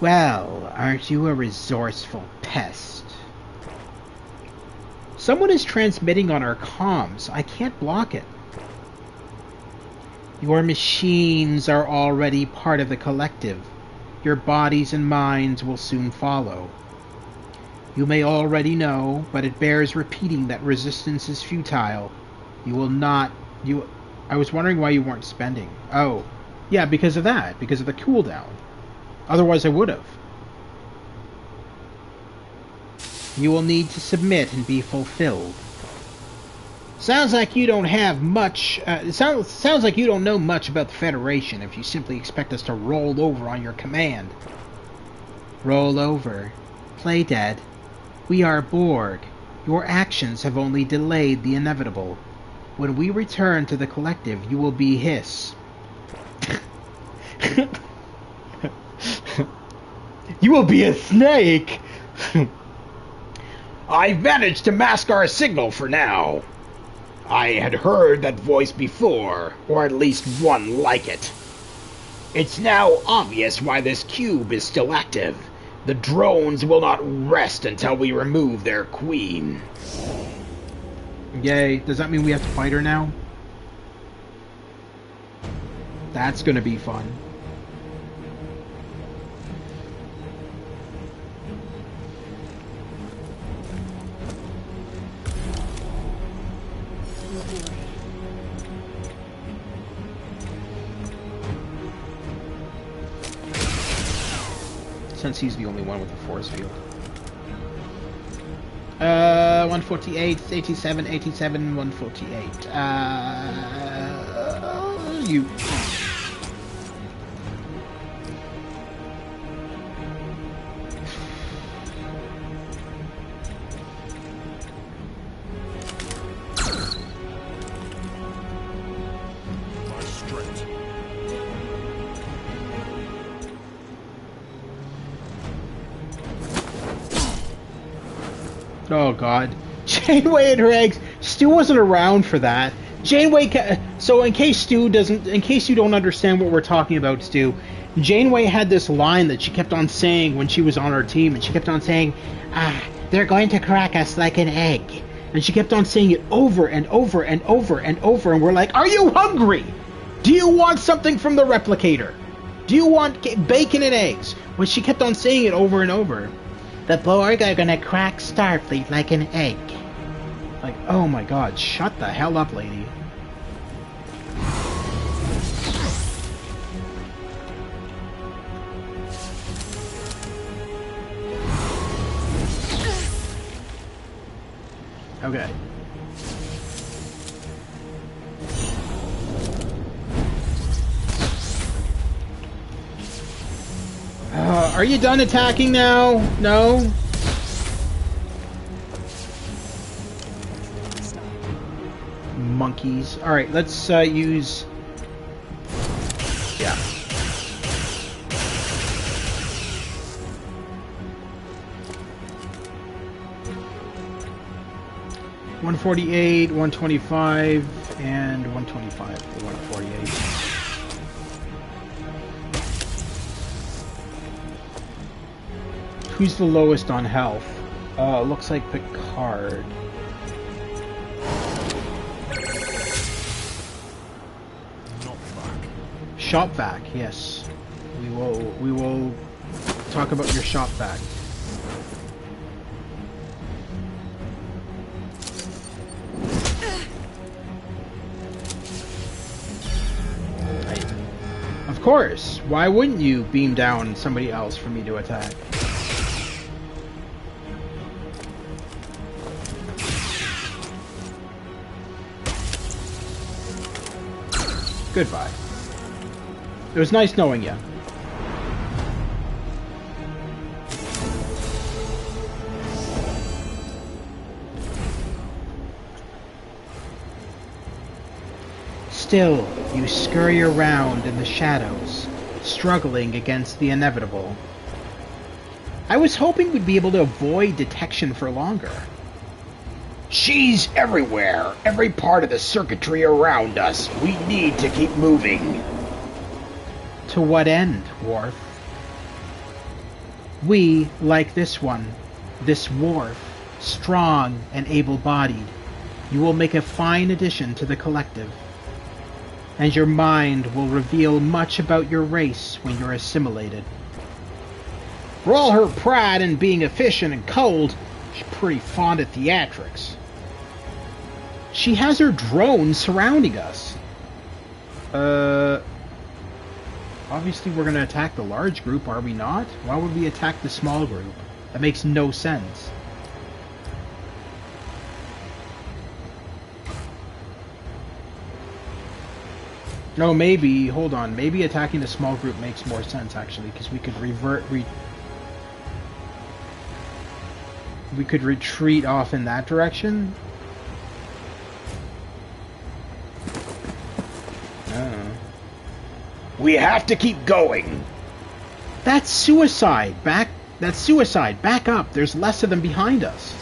Well, aren't you a resourceful pest? Someone is transmitting on our comms. I can't block it. Your machines are already part of the collective. Your bodies and minds will soon follow. You may already know, but it bears repeating that resistance is futile. You will not... I was wondering why you weren't spending. Oh, yeah, because of that. Because of the cooldown. Otherwise I would have. You will need to submit and be fulfilled. Sounds like you don't have much... sounds like you don't know much about the Federation if you simply expect us to roll over on your command. Roll over. Play dead. We are Borg. Your actions have only delayed the inevitable. When we return to the collective, you will be Hiss. You will be a snake! I've managed to mask our signal for now. I had heard that voice before, or at least one like it. It's now obvious why this cube is still active. The drones will not rest until we remove their queen. Yay. Does that mean we have to fight her now? That's gonna be fun. Since he's the only one with a force field. 148, 87, 87, 148. You... Oh god. Janeway and her eggs. Stu wasn't around for that. Janeway. So in case you don't understand what we're talking about, Stu, Janeway had this line that she kept on saying when she was on our team, and she kept on saying, "They're going to crack us like an egg," and she kept on saying it over and over and over and over, and we're like, "Are you hungry? Do you want something from the replicator? Do you want bacon and eggs?" Well, she kept on saying it over and over. The Borg are gonna crack Starfleet like an egg. Like, oh my god, shut the hell up, lady. Okay. Are you done attacking now? No? Monkeys. Alright, let's use... Yeah. $148, $125, and $125 for $148. Who's the lowest on health? Looks like Picard. Shop vac, yes. We will talk about your shop vac. Of course. Why wouldn't you beam down somebody else for me to attack? Goodbye. It was nice knowing you. Still, you scurry around in the shadows, struggling against the inevitable. I was hoping we'd be able to avoid detection for longer. She's everywhere, every part of the circuitry around us. We need to keep moving. To what end, Worf? We, like this one, this Worf, strong and able-bodied, you will make a fine addition to the collective. And your mind will reveal much about your race when you're assimilated. For all her pride in being efficient and cold, she's pretty fond of theatrics. She has her drones surrounding us. Obviously we're going to attack the large group, are we not? Why would we attack the small group? That makes no sense. No, maybe, hold on, maybe attacking the small group makes more sense, actually, because we could we could retreat off in that direction. We have to keep going. That's suicide. That's suicide. Back up. There's less of them behind us.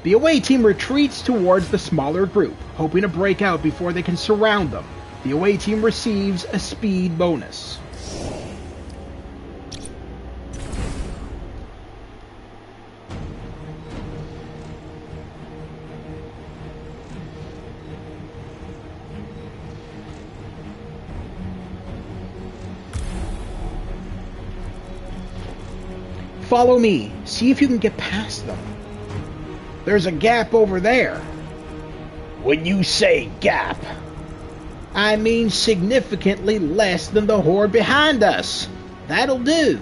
The away team retreats towards the smaller group, hoping to break out before they can surround them. The away team receives a speed bonus. Follow me. See if you can get past them. There's a gap over there. When you say gap, I mean significantly less than the horde behind us. That'll do.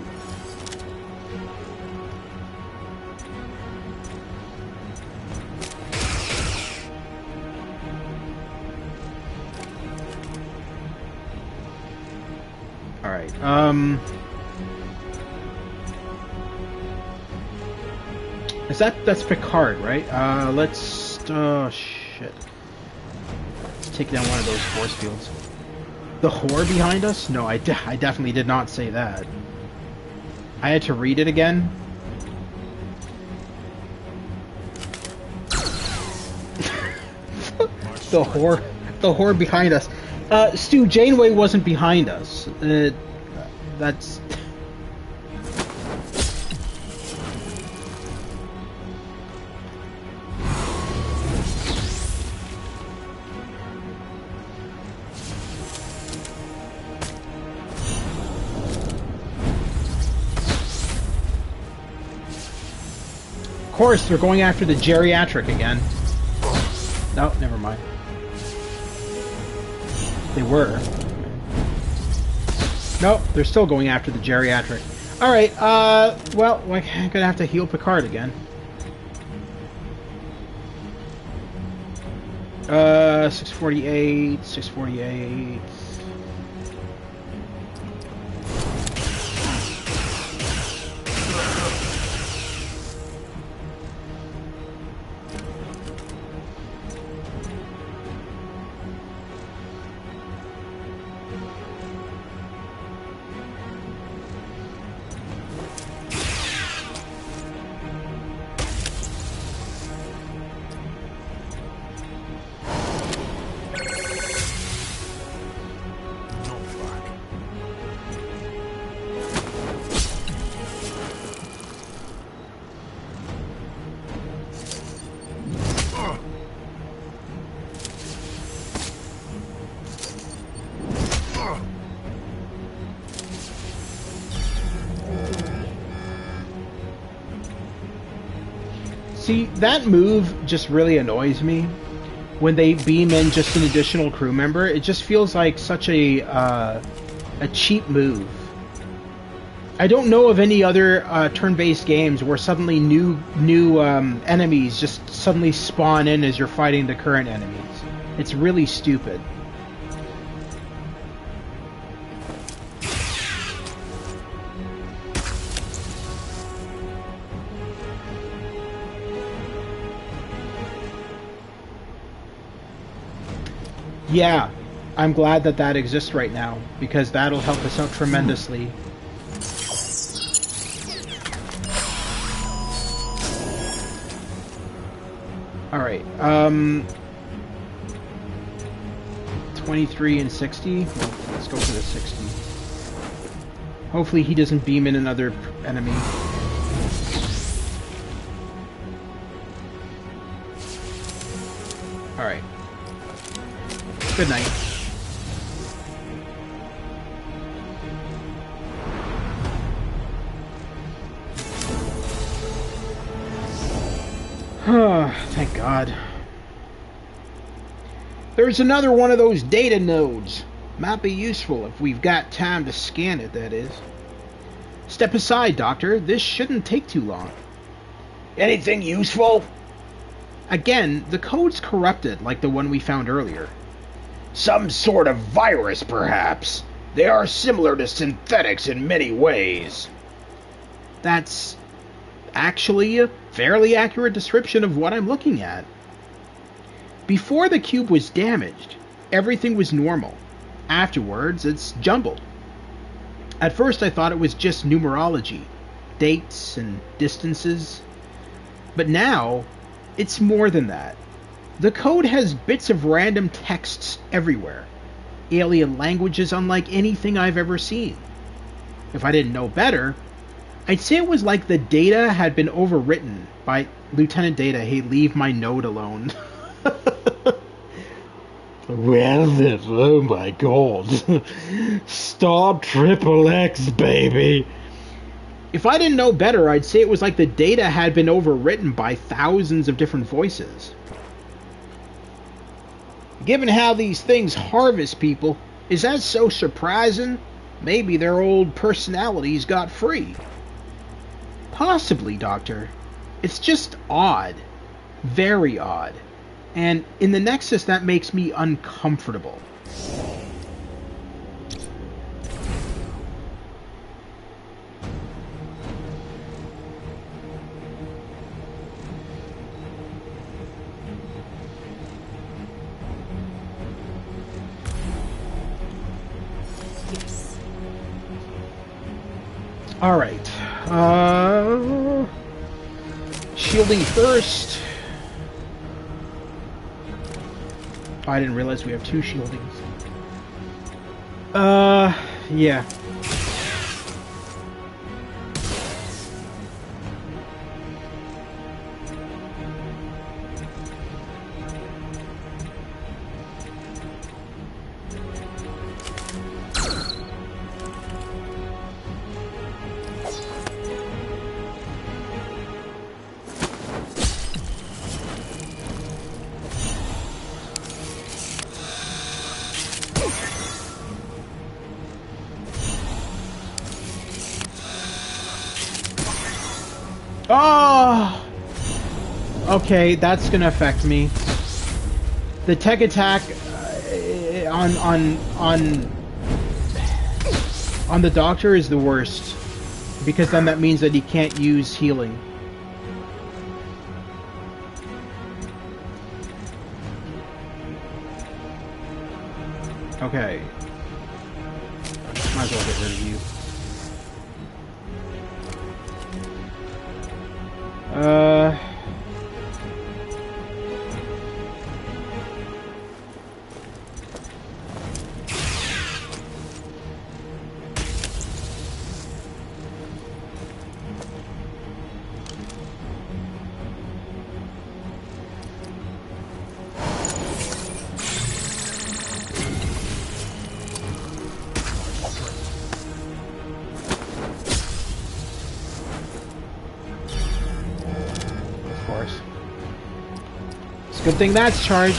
Alright, that's Picard, right? Oh shit. Let's take down one of those force fields. The horde behind us? No, I definitely did not say that. I had to read it again. the horde behind us. Stu, Janeway wasn't behind us. That's... Of course, they're going after the geriatric again. No, never mind. They were. Nope, they're still going after the geriatric. Alright, well, I'm gonna have to heal Picard again. 648, 648... See, that move just really annoys me. When they beam in just an additional crew member, it just feels like such a cheap move. I don't know of any other turn-based games where suddenly new enemies just suddenly spawn in as you're fighting the current enemies. It's really stupid. Yeah, I'm glad that that exists right now, because that'll help us out tremendously. Alright, 23 and 60? Well, let's go for the 60. Hopefully he doesn't beam in another enemy. Alright. Good night. Thank God. There's another one of those data nodes. Might be useful if we've got time to scan it, that is. Step aside, Doctor. This shouldn't take too long. Anything useful? Again, the code's corrupted like the one we found earlier. Some sort of virus, perhaps. They are similar to synthetics in many ways. That's actually a fairly accurate description of what I'm looking at. Before the cube was damaged, everything was normal. Afterwards, it's jumbled. At first I thought it was just numerology, dates and distances. But now, it's more than that. The code has bits of random texts everywhere. Alien languages unlike anything I've ever seen. If I didn't know better, I'd say it was like the data had been overwritten by Lieutenant Data. Hey, leave my node alone. Well then, oh my God. Star Triple X, baby. If I didn't know better, I'd say it was like the data had been overwritten by thousands of different voices. Given how these things harvest people, is that so surprising? Maybe their old personalities got free. Possibly, Doctor. It's just odd. Very odd. And in the Nexus, that makes me uncomfortable. Alright. Shielding first. Oh, I didn't realize we have 2 shieldings. Yeah. Oh! Okay, that's gonna affect me. The tech attack on the doctor is the worst, because then that means that he can't use healing. Okay. Might as well get rid of you. Good thing that's charged.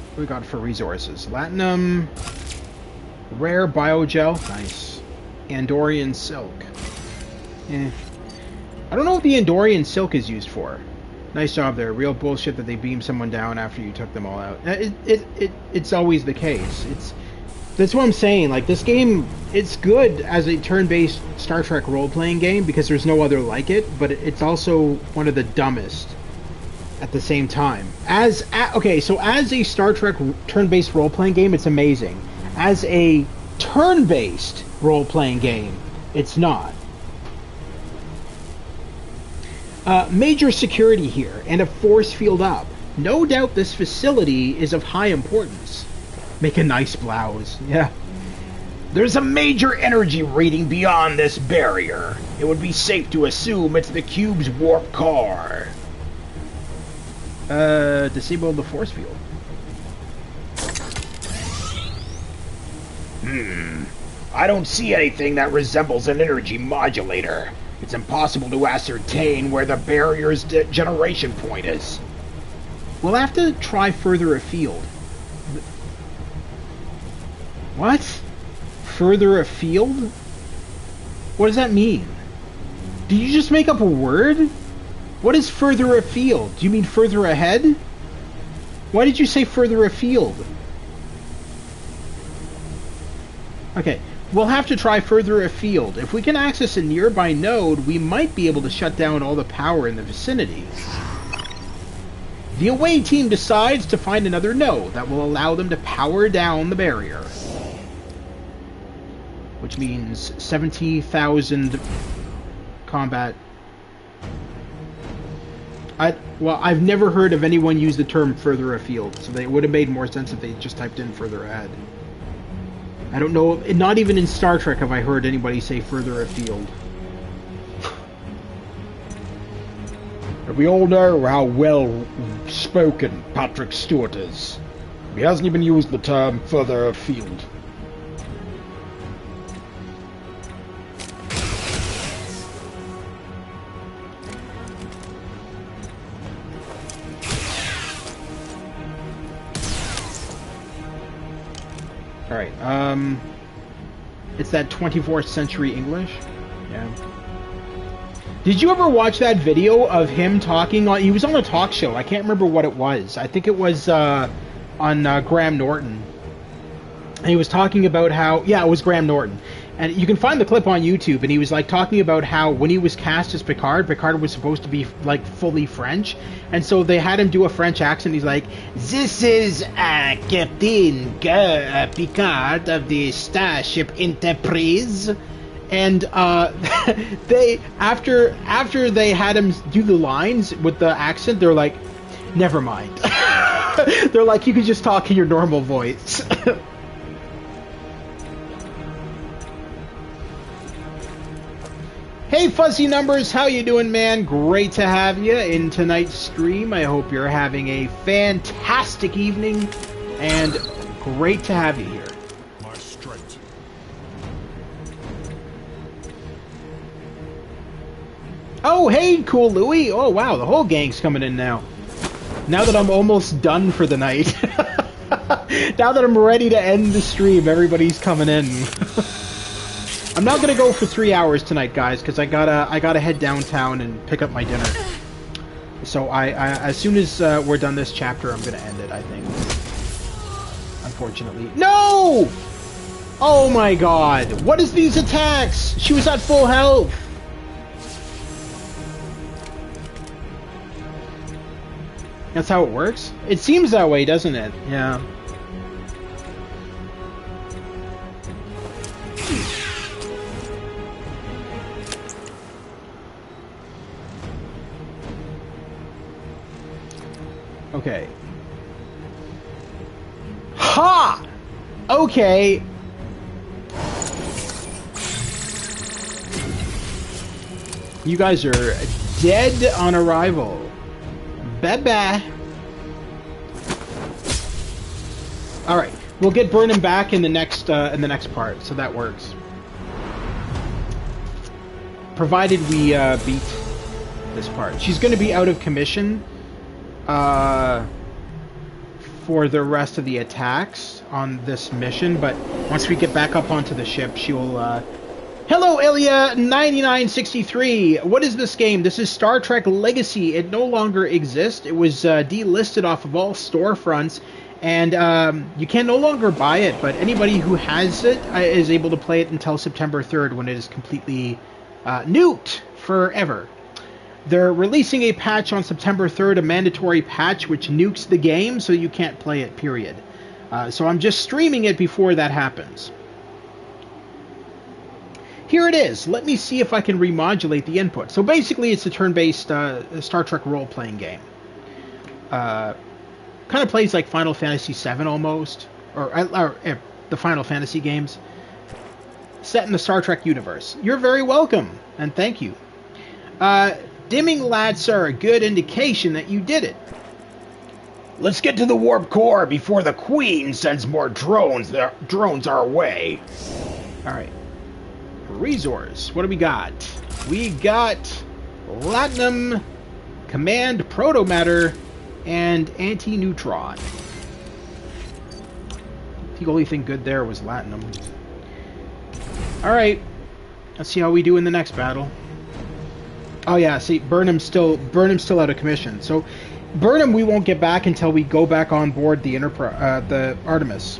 What we got for resources? Latinum, rare biogel, nice. Andorian silk. I don't know what the Andorian silk is used for. Nice job there. Real bullshit that they beamed someone down after you took them all out. It's always the case. That's what I'm saying. Like, this game, it's good as a turn-based Star Trek role-playing game because there's no other like it, but it's also one of the dumbest at the same time. Okay, so as a Star Trek turn-based role-playing game, it's amazing. As a turn-based role-playing game, it's not. Major security here, and a force field up. No doubt this facility is of high importance. Make a nice blouse. Yeah. There's a major energy reading beyond this barrier. It would be safe to assume it's the cube's warp core. Disable the force field. I don't see anything that resembles an energy modulator. It's impossible to ascertain where the barrier's generation point is. We'll have to try further afield. What? Further afield? What does that mean? Did you just make up a word? What is further afield? Do you mean further ahead? Why did you say further afield? Okay. We'll have to try further afield. If we can access a nearby node, we might be able to shut down all the power in the vicinity. The away team decides to find another node that will allow them to power down the barrier. Which means 70,000 combat. I've never heard of anyone use the term further afield, so it would have made more sense if they just typed in further ahead. I don't know, not even in Star Trek have I heard anybody say further afield. We all know how well spoken Patrick Stewart is. He hasn't even used the term further afield. Alright, it's that 24th century English? Yeah. Did you ever watch that video of him talking on... He was on a talk show. I can't remember what it was. I think it was on Graham Norton. And he was talking about how, yeah, it was Graham Norton. And you can find the clip on YouTube, and he was like talking about how when he was cast as Picard, Picard was supposed to be like fully French, and so they had him do a French accent. He's like, "This is Captain Picard of the Starship Enterprise," and they after they had him do the lines with the accent, they're like, "Never mind." They're like, "You can just talk in your normal voice." Hey Fuzzy Numbers, how you doing, man? Great to have you in tonight's stream. I hope you're having a fantastic evening, and great to have you here. My strength. Oh, hey, Cool Louie. Oh, wow, the whole gang's coming in now. Now that I'm almost done for the night. Now that I'm ready to end the stream, everybody's coming in. I'm not gonna go for 3 hours tonight, guys, because I gotta head downtown and pick up my dinner. So I as soon as we're done this chapter, I'm gonna end it, I think. Unfortunately, no! Oh my God! What is these attacks? She was at full health. That's how it works? It seems that way, doesn't it? Yeah. Okay. Ha! Okay. You guys are dead on arrival. Bye-bye. Alright. We'll get Burnham back in the next part, so that works. Provided we beat this part. She's gonna be out of commission for the rest of the attacks on this mission, but once we get back up onto the ship, she'll Hello, Ilya9963. What is this game? This is Star Trek Legacy. It no longer exists. It was delisted off of all storefronts, and you can no longer buy it, but anybody who has it is able to play it until September 3rd, when it is completely nuked forever. They're releasing a patch on September 3rd, a mandatory patch which nukes the game, so you can't play it, period. So I'm just streaming it before that happens. Here it is. Let me see if I can remodulate the input. So basically it's a turn-based Star Trek role-playing game. Kind of plays like Final Fantasy VII almost, or the Final Fantasy games. Set in the Star Trek universe. You're very welcome, and thank you. Dimming lights are a good indication that you did it. Let's get to the warp core before the Queen sends more drones our way. Alright. Resource. What do we got? We got Latinum, Command Protomatter, and Anti-Neutron. The only thing good there was Latinum. Alright. Let's see how we do in the next battle. Oh yeah, see, Burnham's still out of commission. So Burnham we won't get back until we go back on board the the Artemis.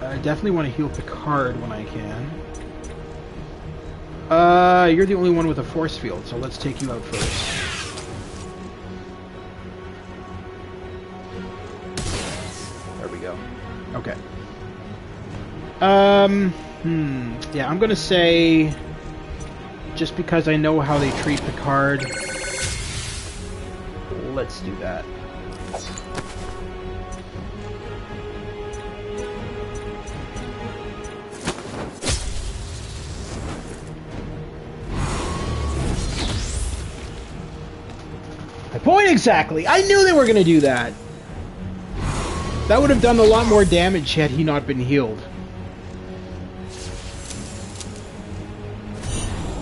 I definitely want to heal Picard when I can. You're the only one with a force field, so let's take you out first. There we go. Okay. Yeah, I'm gonna say, just because I know how they treat Picard, let's do that. My point exactly! I knew they were gonna do that! That would have done a lot more damage had he not been healed.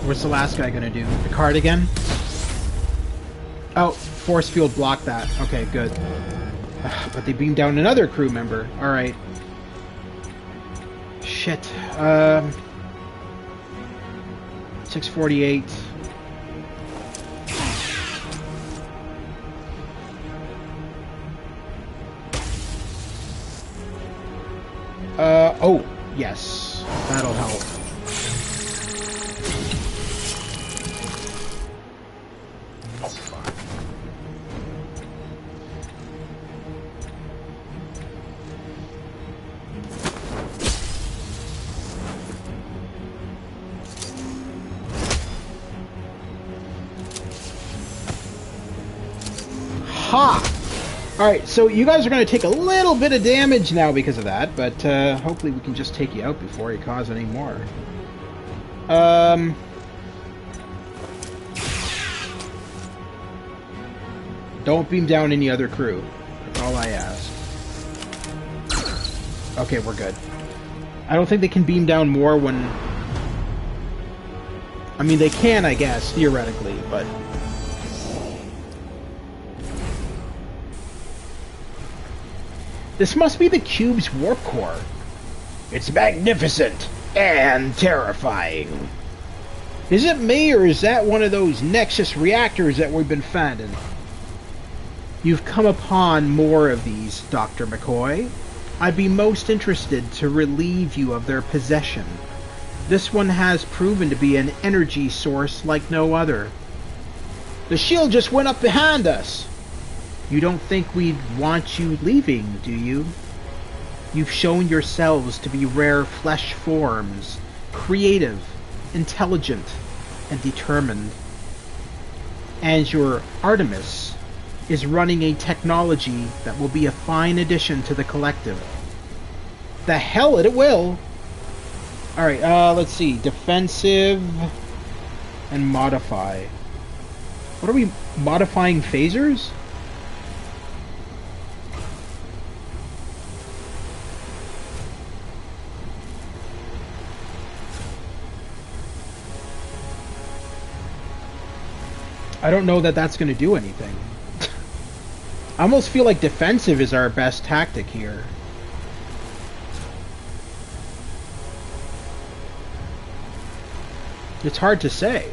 What's the last guy gonna do? Picard again? Oh, force field blocked that. Okay, good. But they beamed down another crew member. Alright. Shit. 648. Oh, yes. That'll help. Oh, fuck. Ha! Alright, so you guys are going to take a little bit of damage now because of that, but hopefully we can just take you out before you cause any more. Don't beam down any other crew. That's all I ask. Okay, we're good. I don't think they can beam down more when... I mean, they can, I guess, theoretically, but... This must be the cube's warp core. It's magnificent and terrifying. Is it me, or is that one of those Nexus reactors that we've been finding? You've come upon more of these, Dr. McCoy. I'd be most interested to relieve you of their possession. This one has proven to be an energy source like no other. The shield just went up behind us. You don't think we'd want you leaving, do you? You've shown yourselves to be rare flesh forms, creative, intelligent, and determined. And your Artemis is running a technology that will be a fine addition to the collective. The hell it will! Alright, let's see. Defensive and modify. What are we modifying? Phasers? I don't know that that's going to do anything. I almost feel like defensive is our best tactic here. It's hard to say.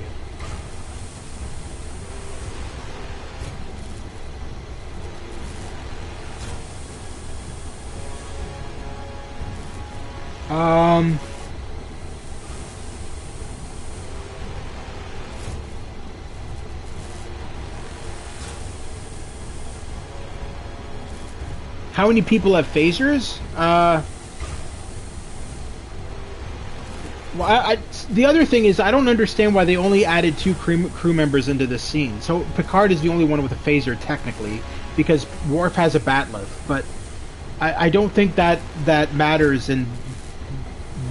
How many people have phasers? Well, the other thing is, I don't understand why they only added 2 crew members into this scene. So Picard is the only one with a phaser, technically, because Worf has a bat'leth. But I don't think that matters in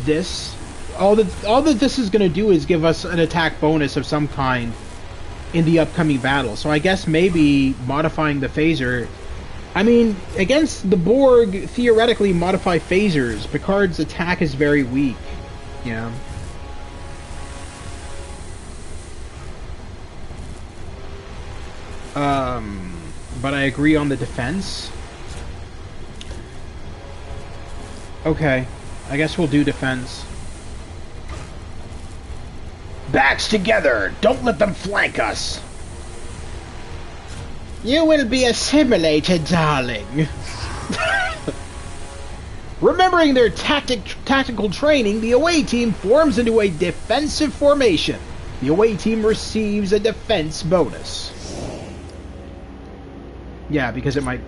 this. All that this is going to do is give us an attack bonus of some kind in the upcoming battle. So I guess maybe modifying the phaser... I mean, against the Borg, theoretically modify phasers. Picard's attack is very weak. Yeah. But I agree on the defense. Okay. I guess we'll do defense. Backs together! Don't let them flank us! You will be assimilated, darling. Remembering their tactical training, the away team forms into a defensive formation. The away team receives a defense bonus. Yeah, because it might...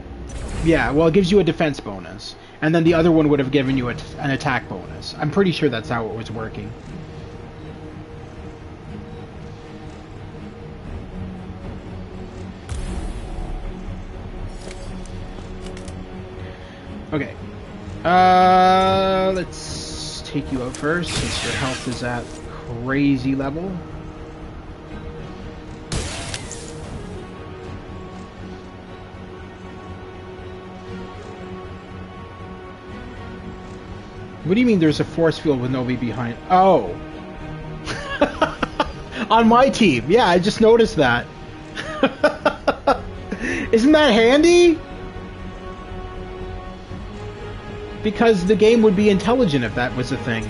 Yeah, well, it gives you a defense bonus. And then the other one would have given you an attack bonus. I'm pretty sure that's how it was working. Okay. Let's take you out first, since your health is at crazy level. What do you mean there's a force field with nobody behind? Oh. On my team. Yeah, I just noticed that. Isn't that handy? Because the game would be intelligent if that was a thing.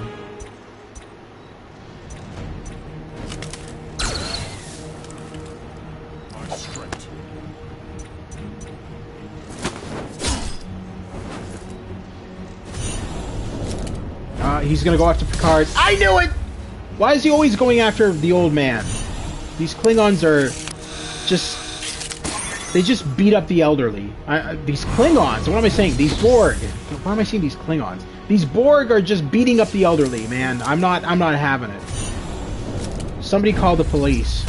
My strength. He's gonna go after Picard. I knew it! Why is he always going after the old man? These Klingons are just... They just beat up the elderly. These Klingons, what am I saying? These Borg. Why am I saying these Klingons? These Borg are just beating up the elderly, man. I'm not having it. Somebody call the police.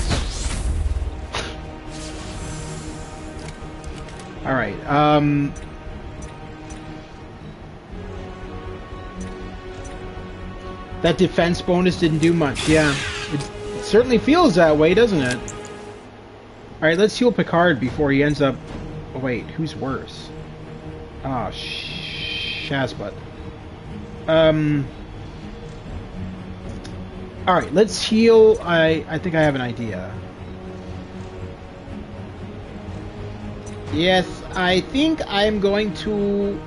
Alright, that defense bonus didn't do much, yeah. It certainly feels that way, doesn't it? Alright, let's heal Picard before he ends up... Oh, wait, who's worse? Ah, Shazbut. Alright, let's heal... I think I have an idea. Yes, I think I'm going to...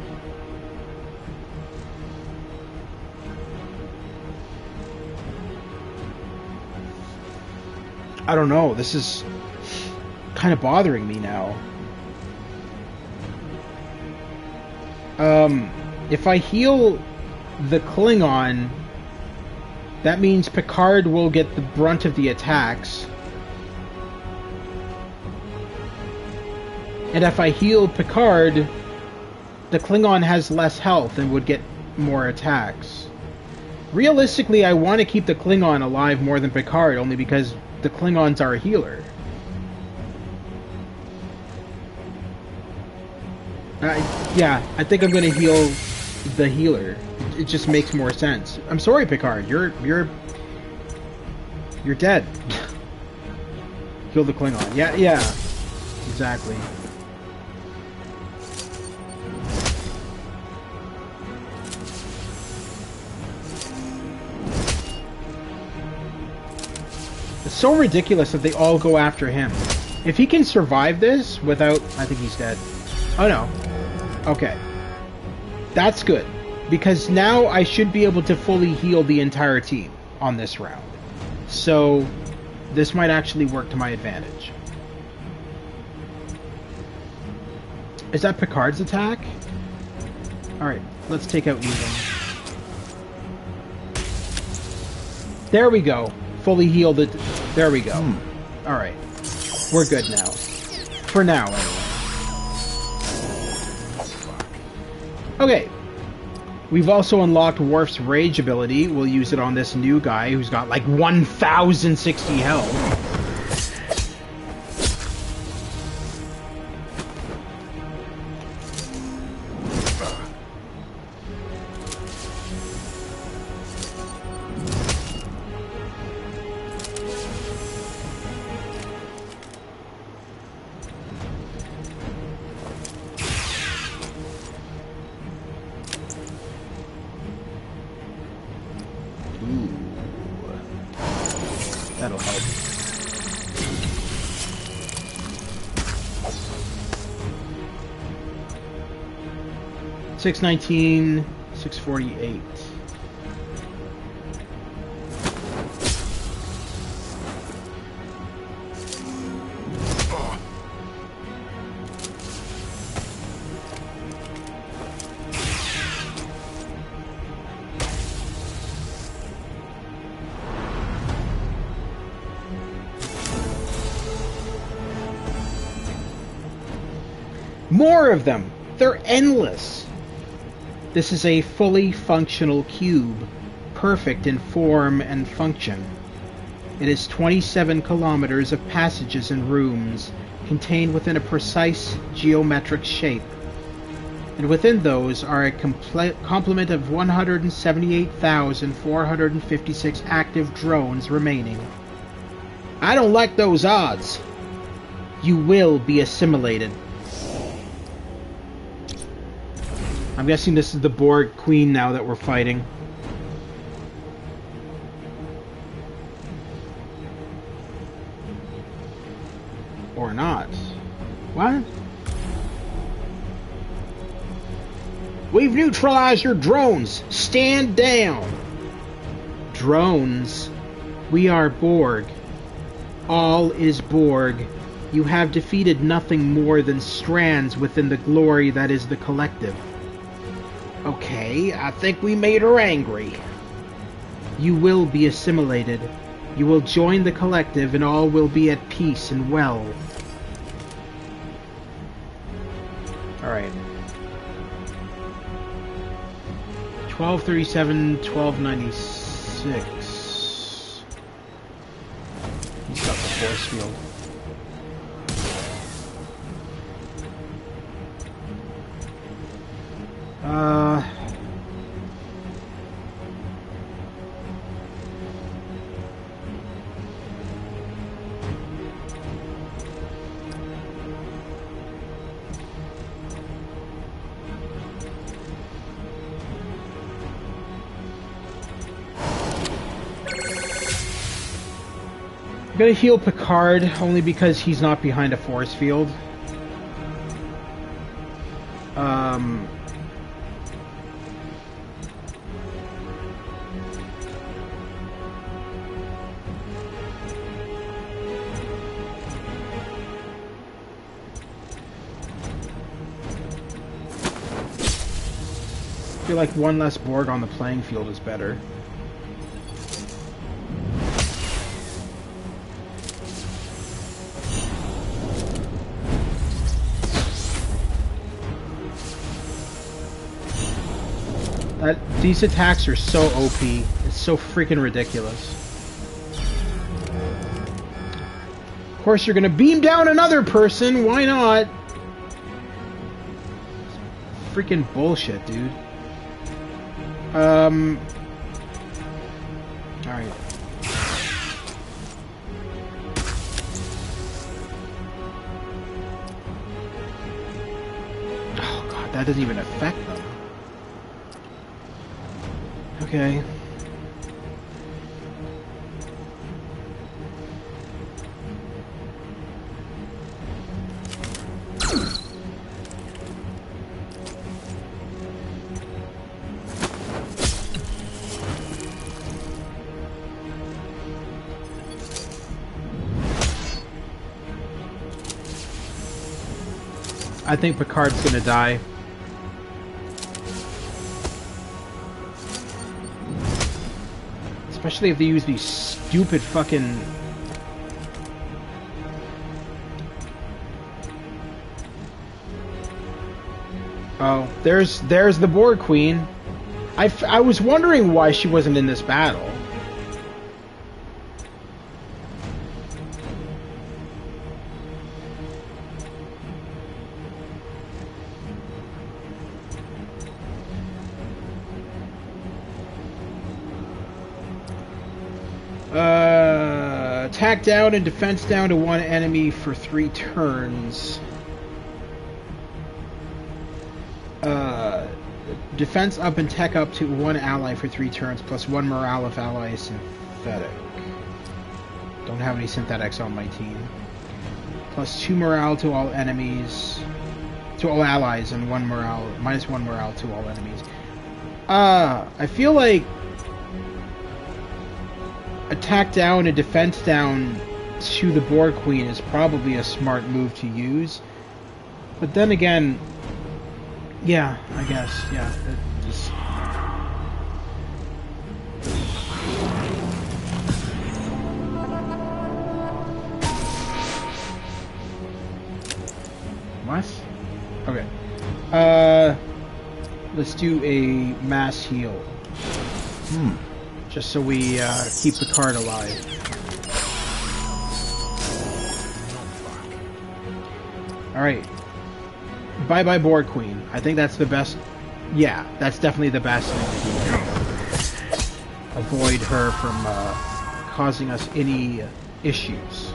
I don't know, this is kind of bothering me now. If I heal the Klingon, that means Picard will get the brunt of the attacks. And if I heal Picard, the Klingon has less health and would get more attacks. Realistically, I want to keep the Klingon alive more than Picard, only because the Klingons are a healer. Yeah, I think I'm gonna heal the healer. It just makes more sense. I'm sorry, Picard. You're dead. Heal the Klingon. Yeah, exactly. It's so ridiculous that they all go after him. If he can survive this without... I think he's dead. Oh no. Okay. That's good. Because now I should be able to fully heal the entire team on this round. So, this might actually work to my advantage. Is that Picard's attack? Alright, let's take out Egan. There we go. Fully healed it. There we go. Alright. We're good now. For now, anyway. Okay. We've also unlocked Worf's Rage ability. We'll use it on this new guy who's got like 1,060 health. That'll help. $619, $648. More of them! They're endless! This is a fully functional cube, perfect in form and function. It is 27 kilometers of passages and rooms, contained within a precise geometric shape. And within those are a complement of 178,456 active drones remaining. I don't like those odds. You will be assimilated. I'm guessing this is the Borg Queen now that we're fighting. Or not. What? We've neutralized your drones! Stand down! Drones? We are Borg. All is Borg. You have defeated nothing more than strands within the glory that is the collective. Okay, I think we made her angry. You will be assimilated. You will join the collective and all will be at peace and well. Alright. 1237, 1296. He's got the force field. I'm gonna heal Picard only because he's not behind a force field. I feel like one less Borg on the playing field is better. These attacks are so OP. It's so freaking ridiculous. Of course, you're gonna beam down another person. Why not? Freaking bullshit, dude. Alright. Oh god, that doesn't even affect them. Okay. I think Picard's gonna die. Especially if they use these stupid fucking... Oh, there's the Borg Queen. I was wondering why she wasn't in this battle. Attack down and defense down to one enemy for 3 turns. Defense up and tech up to one ally for 3 turns, plus 1 morale if ally is synthetic. Don't have any synthetics on my team. Plus 2 morale to all enemies, to all allies, and 1 morale, minus 1 morale to all enemies. I feel like attack down and defense down to the Borg Queen is probably a smart move to use. But then again, yeah, I guess, yeah. Just... What? Okay. Let's do a mass heal. Just so we keep the card alive. Alright. Bye-bye Borg Queen. I think that's the best... Yeah, that's definitely the best thing to do. Avoid her from causing us any issues.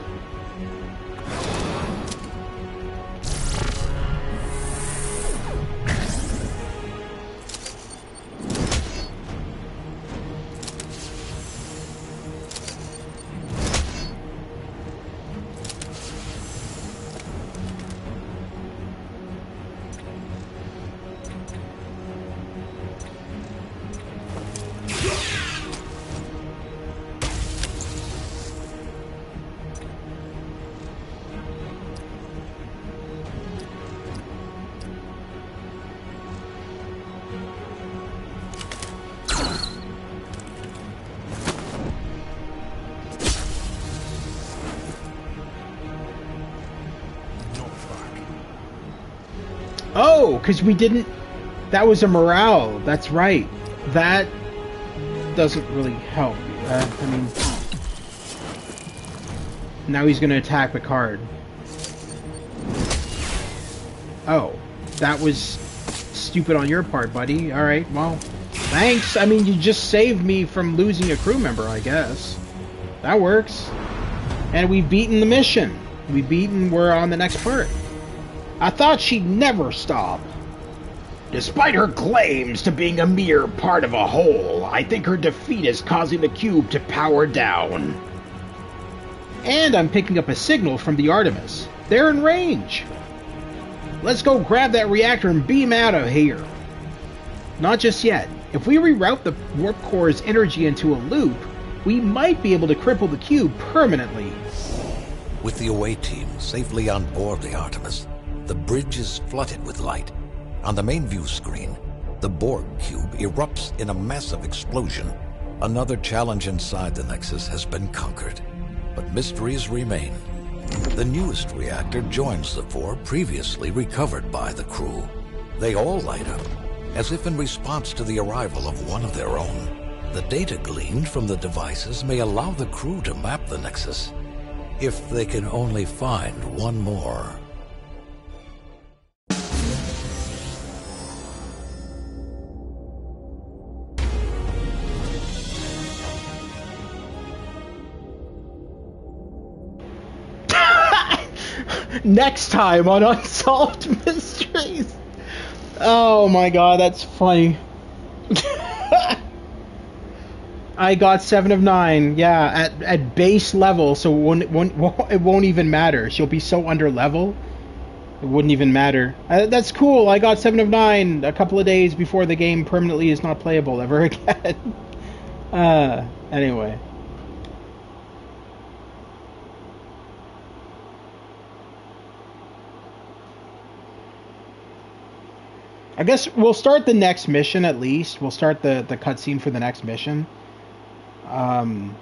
Oh, because we didn't... That was a morale. That's right. That doesn't really help. I mean... Now he's going to attack Picard. Oh. That was stupid on your part, buddy. Alright, well... Thanks. I mean, you just saved me from losing a crew member, I guess. That works. And we've beaten the mission. We're on the next part. I thought she'd never stop. Despite her claims to being a mere part of a whole, I think her defeat is causing the cube to power down. And I'm picking up a signal from the Artemis. They're in range. Let's go grab that reactor and beam out of here. Not just yet. If we reroute the warp core's energy into a loop, we might be able to cripple the cube permanently. With the away team safely on board the Artemis, the bridge is flooded with light. On the main view screen, the Borg cube erupts in a massive explosion. Another challenge inside the Nexus has been conquered, but mysteries remain. The newest reactor joins the four previously recovered by the crew. They all light up, as if in response to the arrival of one of their own. The data gleaned from the devices may allow the crew to map the Nexus, if they can only find one more. Next time on Unsolved Mysteries. Oh my god, that's funny. I got 7 of 9. Yeah, at base level, so it won't even matter. She'll be so under level, it wouldn't even matter. That's cool. I got 7 of 9 a couple of days before the game permanently is not playable ever again. Anyway. I guess we'll start the next mission at least. We'll start the cutscene for the next mission. And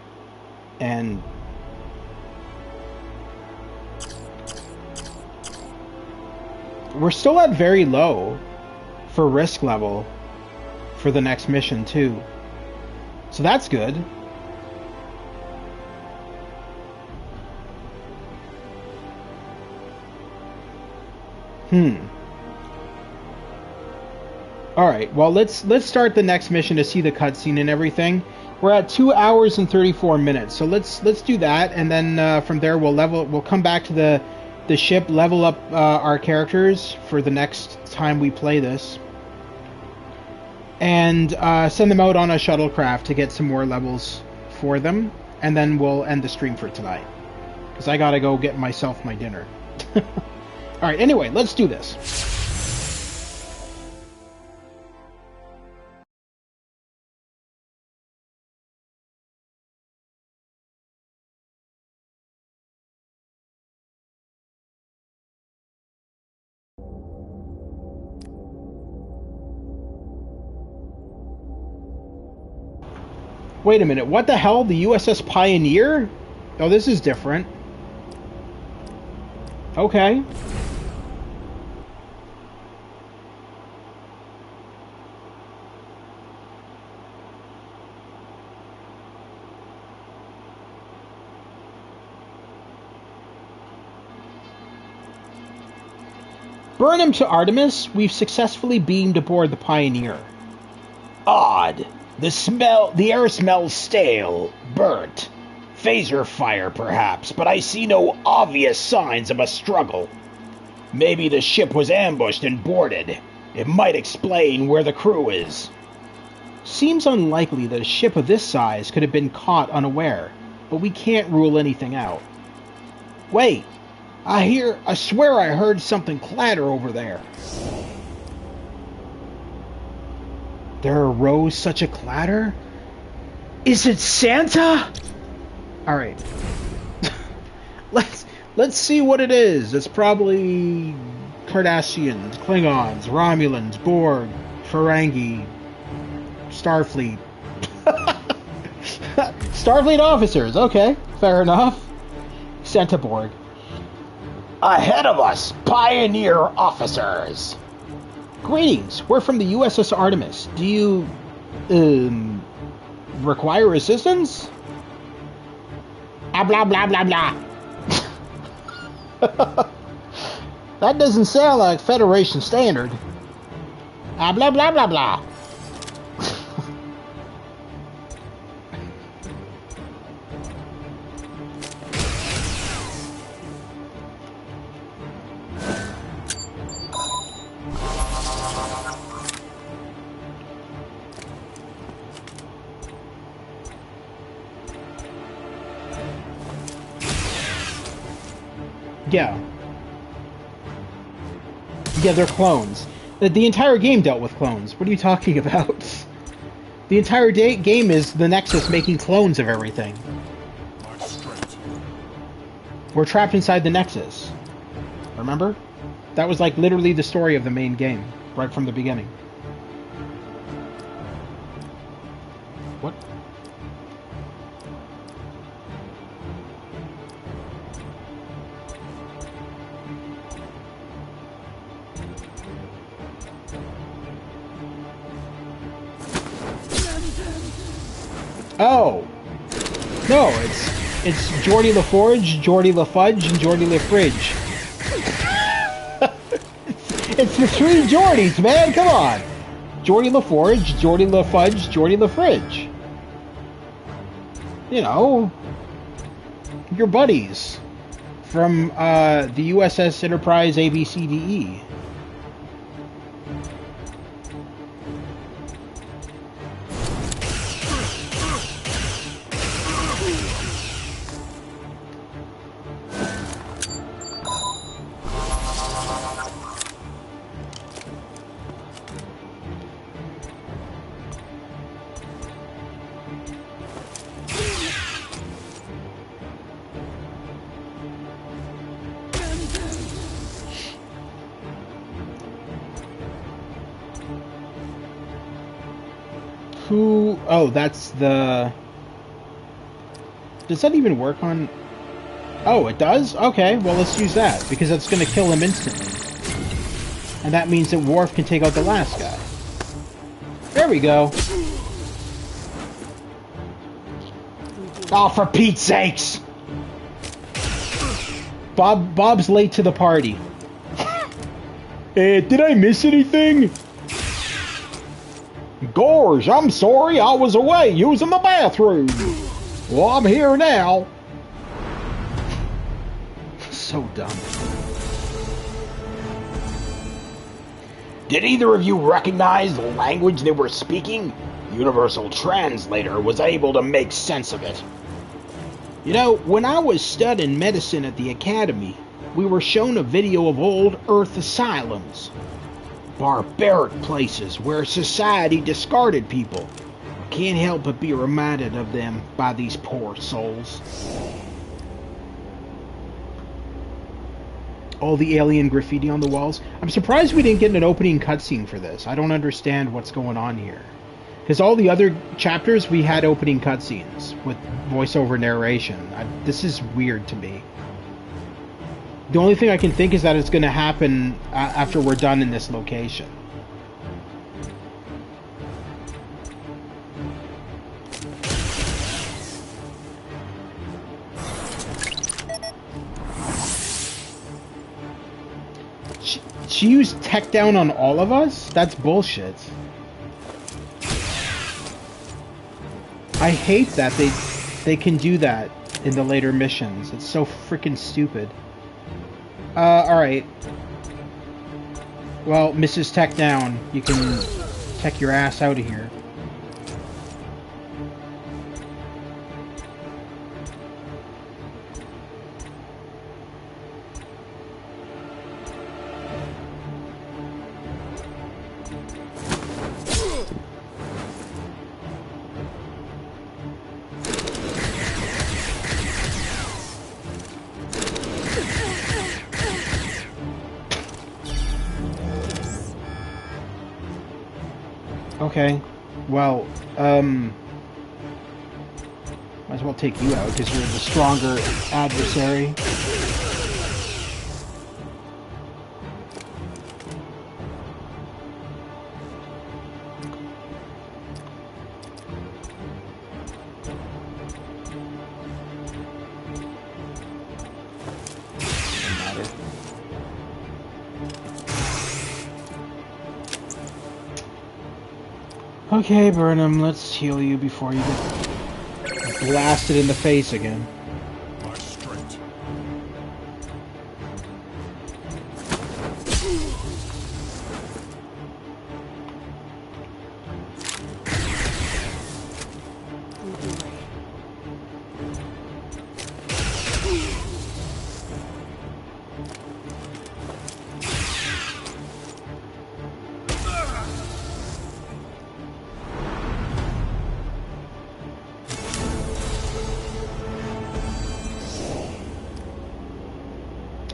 we're still at very low for risk level for the next mission too. So that's good. Alright, well let's start the next mission to see the cutscene and everything. We're at 2 hours and 34 minutes, so let's do that, and then from there we'll come back to the ship, level up our characters for the next time we play this, and send them out on a shuttlecraft to get some more levels for them, and then we'll end the stream for tonight, because I gotta go get myself my dinner. Alright, anyway, let's do this. Wait a minute, what the hell? The USS Pioneer? Oh, this is different. Okay. Burn him to Artemis. We've successfully beamed aboard the Pioneer. Odd. The air smells stale, burnt. Phaser fire, perhaps, but I see no obvious signs of a struggle. Maybe the ship was ambushed and boarded. It might explain where the crew is. Seems unlikely that a ship of this size could have been caught unaware, but we can't rule anything out. Wait, I swear I heard something clatter over there. There arose such a clatter? Is it Santa? Alright. Let's see what it is. It's probably Cardassians, Klingons, Romulans, Borg, Ferengi, Starfleet. Starfleet officers, okay, fair enough. Centaborg. Ahead of us, Pioneer officers. Greetings. We're from the USS Artemis. Do you, require assistance? Blah blah blah blah blah. That doesn't sound like Federation standard. Blah blah blah blah. Yeah. Yeah, they're clones. The entire game dealt with clones. What are you talking about? The entire game is the Nexus making clones of everything. We're trapped inside the Nexus. Remember? That was like literally the story of the main game, right from the beginning. What? Oh! No, it's Geordie LaForge, Geordie LaFudge, and Geordie LaFridge. It's the three Geordies, man, come on! Geordie LaForge, Geordie LaFudge, Geordie LaFridge. You know, your buddies from the USS Enterprise ABCDE. Who... Oh, that's the... Does that even work on... Oh, it does? Okay, well, let's use that, because that's going to kill him instantly. And that means that Worf can take out the last guy. There we go. Oh, for Pete's sakes! Bob's late to the party. Did I miss anything? Gorge, I'm sorry, I was away using the bathroom. Well, I'm here now. So dumb. Did either of you recognize the language they were speaking? Universal Translator was able to make sense of it. You know, when I was studying medicine at the academy, we were shown a video of old Earth asylums. Barbaric places where society discarded people. I can't help but be reminded of them by these poor souls. All the alien graffiti on the walls. I'm surprised we didn't get an opening cutscene for this. I don't understand what's going on here. Because all the other chapters, we had opening cutscenes with voiceover narration. This is weird to me. The only thing I can think is that it's going to happen after we're done in this location. She used tech down on all of us? That's bullshit. I hate that they can do that in the later missions. It's so freaking stupid. Alright. Well, Mrs. Tech Down, you can tech your ass out of here. Okay, well, might as well take you out because you're the stronger adversary. Okay, Burnham, let's heal you before you get blasted in the face again. My strength.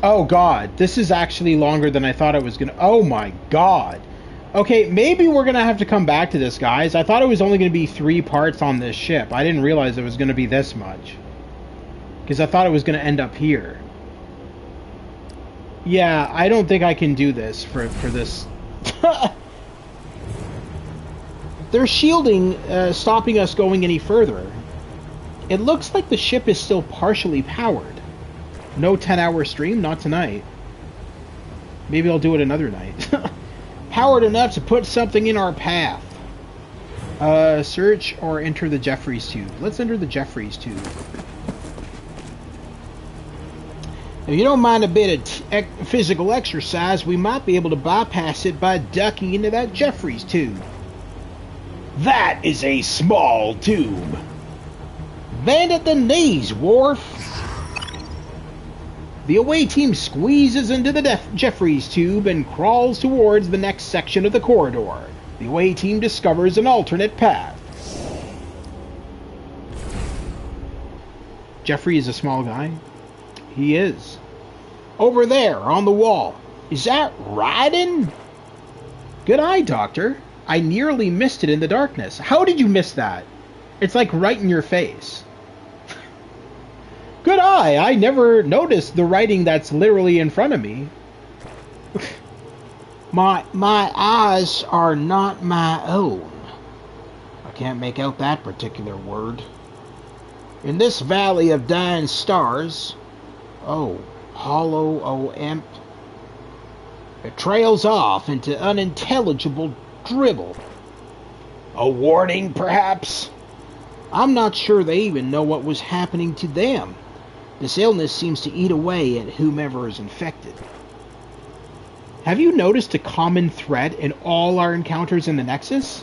Oh god, this is actually longer than I thought it was gonna. Oh my god. Okay, maybe we're gonna have to come back to this, guys. I thought it was only gonna be 3 parts on this ship. I didn't realize it was gonna be this much. Because I thought it was gonna end up here. Yeah, I don't think I can do this for this. They're shielding, stopping us going any further. It looks like the ship is still partially powered. No 10-hour stream? Not tonight. Maybe I'll do it another night. Powered enough to put something in our path. Search or enter the Jeffries tube. Let's enter the Jeffries tube. If you don't mind a bit of physical exercise, we might be able to bypass it by ducking into that Jeffries tube. That is a small tube. Bend at the knees, Worf. The away team squeezes into the Jeffries tube and crawls towards the next section of the corridor. The away team discovers an alternate path. Jeffrey is a small guy. He is. Over there, on the wall. Is that Raiden? Good eye, Doctor. I nearly missed it in the darkness. How did you miss that? It's like right in your face. Good eye. I never noticed the writing that's literally in front of me. My eyes are not my own. I can't make out that particular word. In this valley of dying stars, oh, hollow, oh, imp, it trails off into unintelligible dribble. A warning, perhaps? I'm not sure they even know what was happening to them. This illness seems to eat away at whomever is infected. Have you noticed a common thread in all our encounters in the Nexus?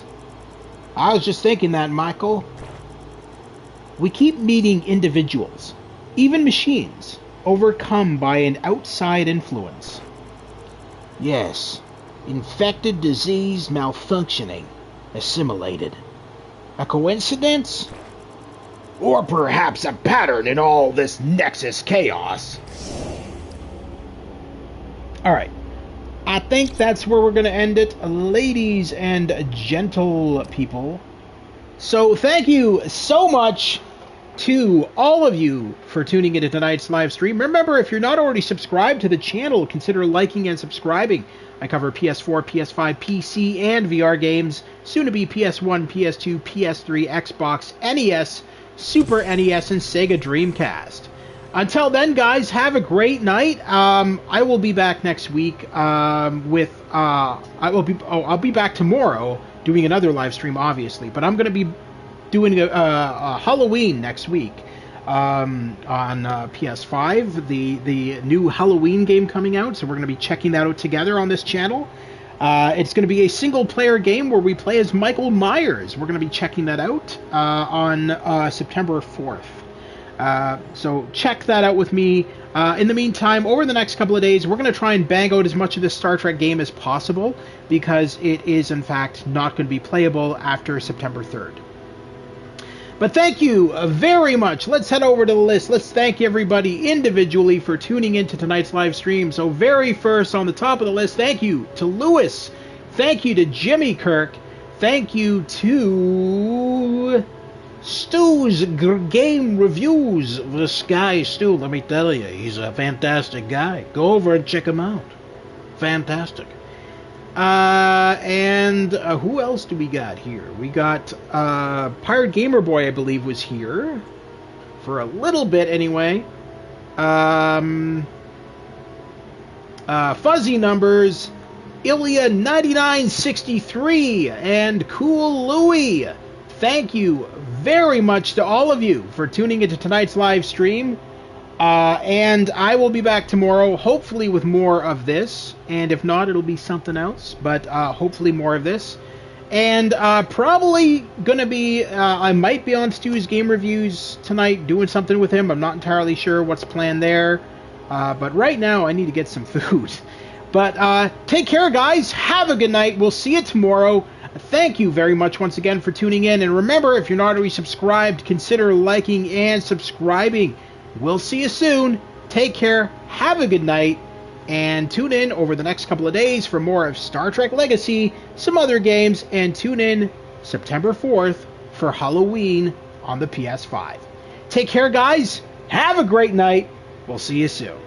I was just thinking that, Michael. We keep meeting individuals, even machines, overcome by an outside influence. Yes. Infected, diseased, malfunctioning, assimilated. A coincidence? Or perhaps a pattern in all this Nexus chaos. Alright. I think that's where we're going to end it, ladies and gentle people. So thank you so much to all of you for tuning into tonight's live stream. Remember, if you're not already subscribed to the channel, consider liking and subscribing. I cover PS4, PS5, PC, and VR games, soon to be PS1, PS2, PS3, Xbox, NES, Super NES, and Sega Dreamcast. Until then, guys, have a great night. I will be back next week I'll be back tomorrow doing another live stream, obviously, but I'm going to be doing a Halloween next week on PS5, the new Halloween game coming out, so we're going to be checking that out together on this channel. It's going to be a single-player game where we play as Michael Myers. We're going to be checking that out on September 4th. So check that out with me. In the meantime, over the next couple of days, we're going to try and bang out as much of this Star Trek game as possible, because it is, in fact, not going to be playable after September 3rd. But thank you very much. Let's head over to the list. Let's thank everybody individually for tuning into tonight's live stream. So very first on the top of the list, thank you to Lewis. Thank you to Jimmy Kirk. Thank you to Stu's Game Reviews. This guy, Stu, let me tell you, he's a fantastic guy. Go over and check him out. Fantastic. And who else do we got here? We got Pirate Gamer Boy, I believe, was here for a little bit anyway. Fuzzy Numbers, Ilya9963, and Cool Louie. Thank you very much to all of you for tuning into tonight's live stream. And I will be back tomorrow, hopefully with more of this. And if not, it'll be something else. But hopefully more of this. And probably going to be, I might be on Stu's Game Reviews tonight doing something with him. I'm not entirely sure what's planned there. But right now, I need to get some food. But take care, guys. Have a good night. We'll see you tomorrow. Thank you very much once again for tuning in. And remember, if you're not already subscribed, consider liking and subscribing. We'll see you soon. Take care. Have a good night. And tune in over the next couple of days for more of Star Trek Legacy, some other games, and tune in September 4th for Halloween on the PS5. Take care, guys. Have a great night. We'll see you soon.